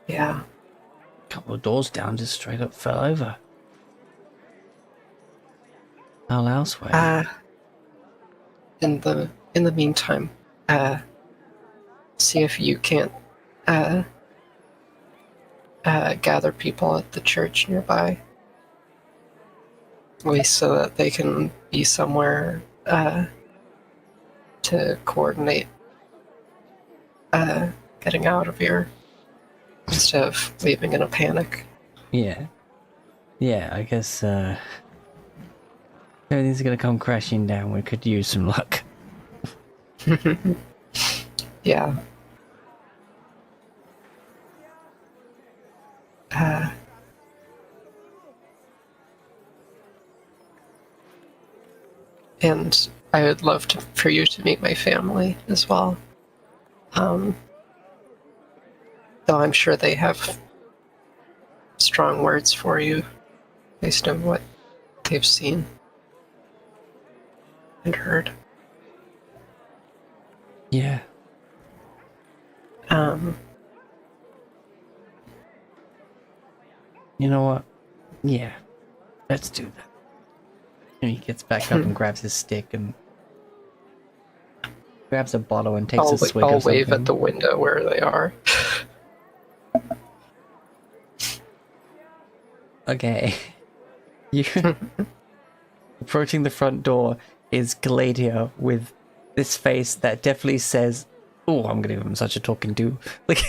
Yeah. Couple the door's down, just straight up fell over. How elsewhere? In the meantime, see if you can't gather people at the church nearby, at least so that they can be somewhere to coordinate getting out of here instead of leaving in a panic. Yeah. Yeah, I guess everything's gonna come crashing down. We could use some luck. Yeah. And I would love for you to meet my family as well. Though I'm sure they have strong words for you based on what they've seen and heard. Yeah. You know what? Yeah. Let's do that. And he gets back up and grabs his stick and grabs a bottle and takes a swig I'll of something. wave at the window where they are. Okay. You approaching the front door is Gladio with this face that definitely says, "Oh, I'm gonna give him such a talking to." Like,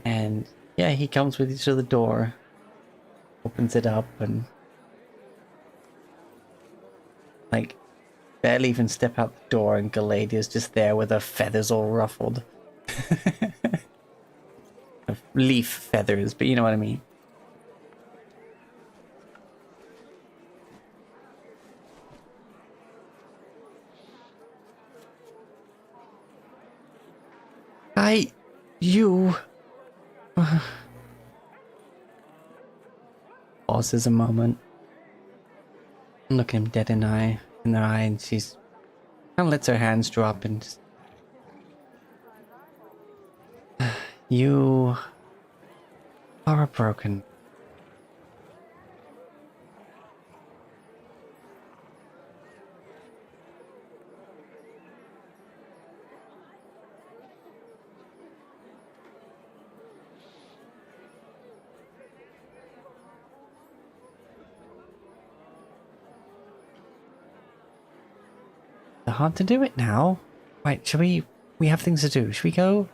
and yeah, he comes with you to the door, opens it up, and like barely even step out the door, and Galadia's just there with her feathers all ruffled. Leaf feathers, but you know what I mean. You. Pauses a moment. Look him dead in the eye, and she's kind of lets her hands drop and just, you are a broken. Hard to do it now. Right, shall we have things to do. Should we go?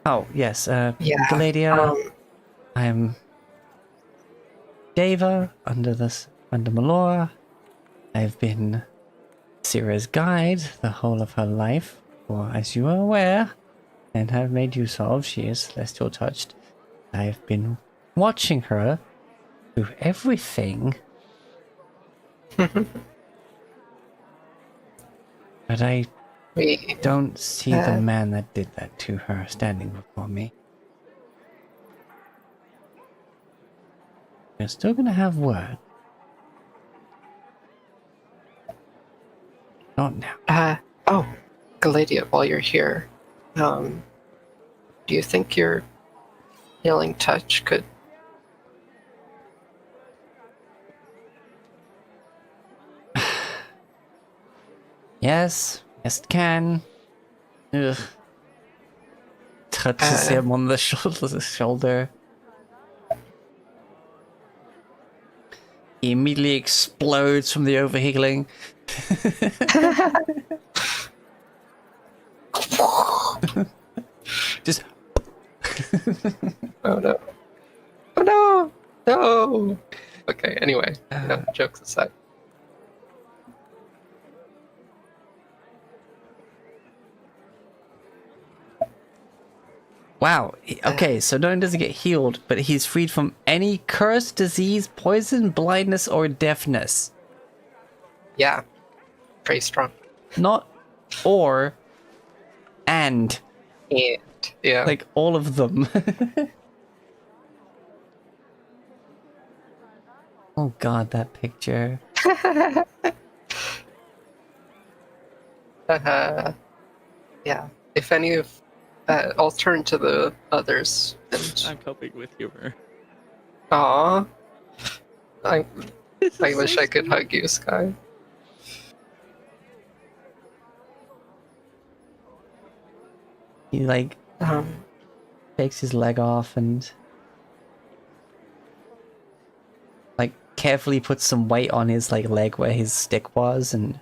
Oh, yes, Yeah. Gladia. I am Deva under Melora. I've been Sira's guide the whole of her life, for as you are aware, and have made use of, she is celestial touched. I've been watching her through everything. But I don't see the man that did that to her standing before me. We're still gonna have word. Not now. Oh, Galadia, while you're here, do you think your healing touch could... Yes, it can. Ugh. Touches him on the shoulder. He immediately explodes from the overhealing. Just. Oh no. Oh no! No! Okay, anyway, no, jokes aside. Wow. Okay, so not only does he get healed, but he's freed from any curse, disease, poison, blindness, or deafness. Yeah. Pretty strong. Not or, and. And, yeah. Like, all of them. Oh god, that picture. Yeah. If any of, I'll turn to the others and. I'm coping with humor. Aw. I This I is wish so I could sweet. hug you, Sky. He like takes his leg off and like carefully puts some weight on his like leg where his stick was, and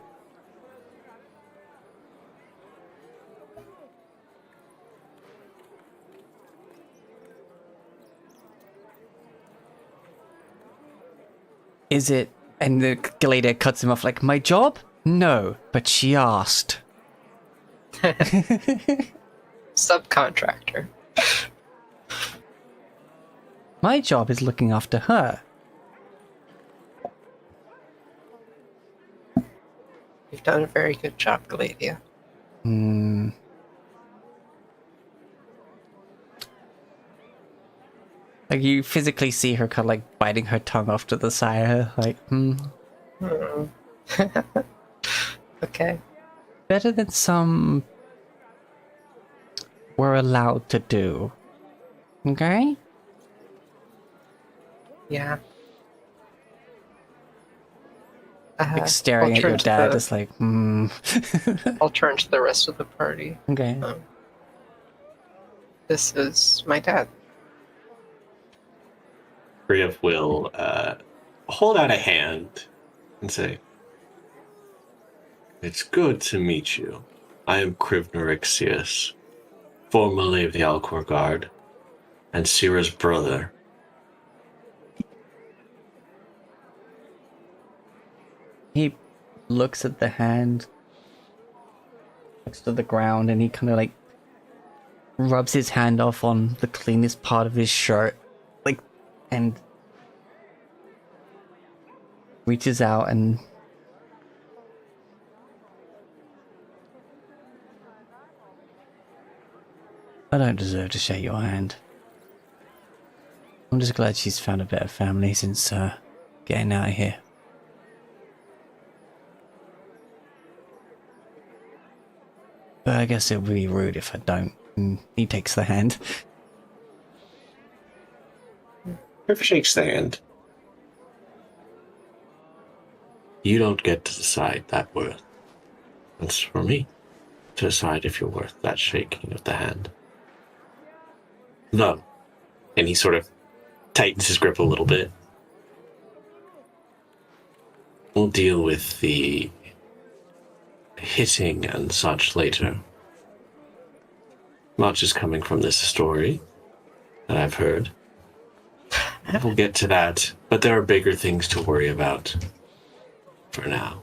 is it? And the Galata cuts him off like, my job? No, but she asked. Subcontractor. My job is looking after her. You've done a very good job, Galadia. Hmm. Like you physically see her kind of like biting her tongue off to the side, like, Okay. better than some we're allowed to do. Okay? Yeah. Like staring I'll at your turn to dad, the- it's like, I'll turn to the rest of the party. Okay. This is my dad. Kriv will hold out a hand and say, "It's good to meet you. I am Kriv Norixius, formerly of the Alcor Guard, and Sira's brother." He looks at the hand, looks to the ground, and he kind of like rubs his hand off on the cleanest part of his shirt, like, and reaches out and I don't deserve to shake your hand. I'm just glad she's found a better family since getting out of here. But I guess it would be rude if I don't. And he takes the hand. Kriv shakes the hand. You don't get to decide that worth. That's for me to decide if you're worth that shaking of the hand. Though, and he sort of tightens his grip a little bit. We'll deal with the hitting and such later. Much is coming from this story that I've heard. We'll get to that, but there are bigger things to worry about for now.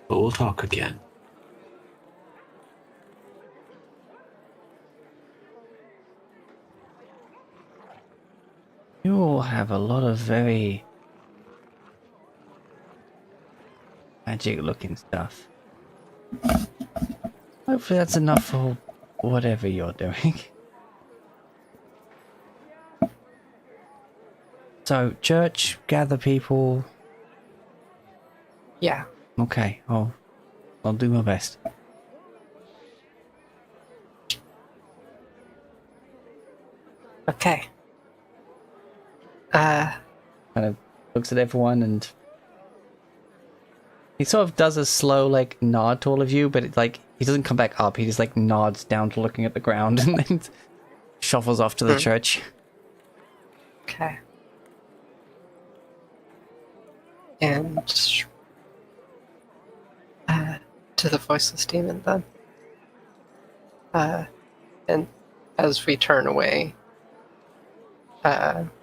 But we'll talk again. You all have a lot of very magic looking stuff. Hopefully that's enough for whatever you're doing. So, church, gather people. Yeah. Okay, I'll do my best. Okay. Kind of looks at everyone and he sort of does a slow like nod to all of you, but it's like he doesn't come back up. He just like nods down to looking at the ground and then shuffles off to the church. Okay. And to the voiceless demon then. And as we turn away,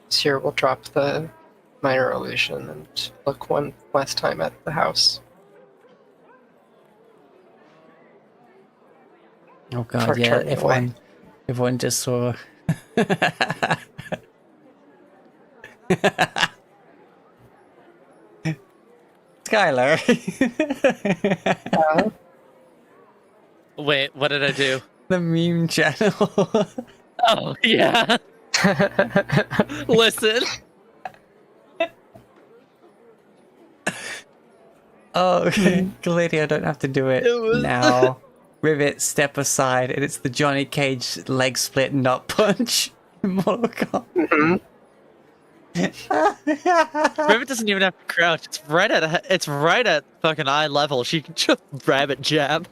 Sierra will drop the minor illusion and look one last time at the house. Oh god, For yeah, turning away. everyone just saw Skylar. Wait, what did I do? The meme channel. Oh, yeah. Listen. Oh, okay. Gladio, I don't have to do it, It was- now. Rivet, step aside, and it's the Johnny Cage leg split nut punch. in Mortal Kombat. Mhm. Rivet doesn't even have to crouch. It's right at fucking eye level. She can just rabbit jab.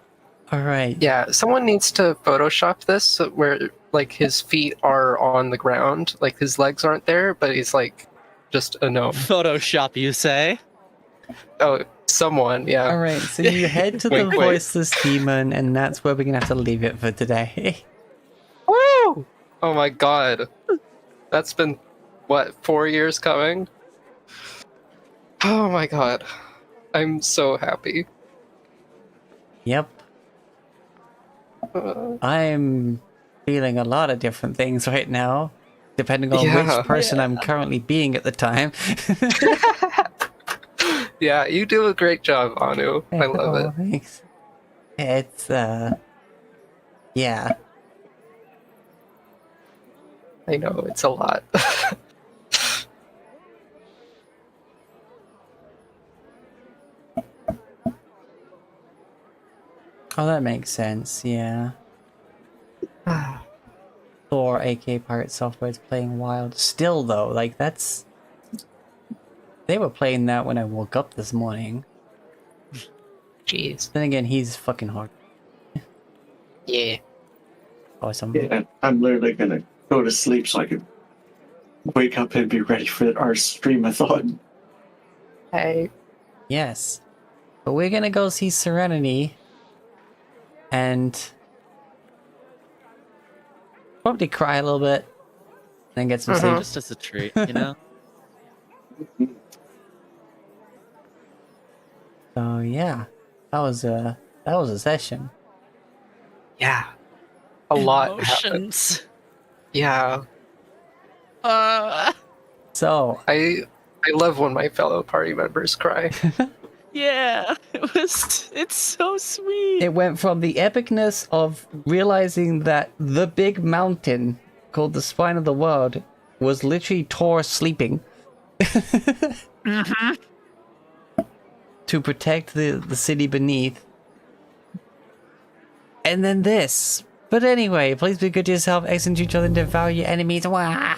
All right. Yeah, someone needs to Photoshop this where like his feet are on the ground, like his legs aren't there, but he's like just a gnome. Photoshop, you say? Oh, someone, yeah. All right. So you head to the Wait, wait. voiceless demon, and that's where we're gonna have to leave it for today. Woo! Oh my god. That's been, what, 4 years coming? Oh my god. I'm so happy. Yep. I'm feeling a lot of different things right now, depending on Yeah. which person I'm currently being at the time. Yeah, you do a great job, Anu. I love Oh, it. thanks. It's yeah. I know, it's a lot. Oh, that makes sense. Yeah. Thor, aka Pirate Software, is playing Wild. Still though, like that's. They were playing that when I woke up this morning. Jeez. Then again, he's fucking hard. Yeah. Awesome. Yeah, I'm literally gonna go to sleep so I can wake up and be ready for our stream-a-thon. Hey. Yes. But we're gonna go see Serenity. And probably cry a little bit. Then get some Mhm. sleep. Just as a treat, you know? So yeah. That was a session. Yeah. A lot happened. Emotions. Yeah. So I love when my fellow party members cry. Yeah, it's so sweet. it went from the epicness of realizing that the big mountain called the spine of the world was literally Thor sleeping Mm-hmm. to protect the city beneath. And then this. But anyway, please be good to yourself, excellent to each other, and devour your enemies. Wah!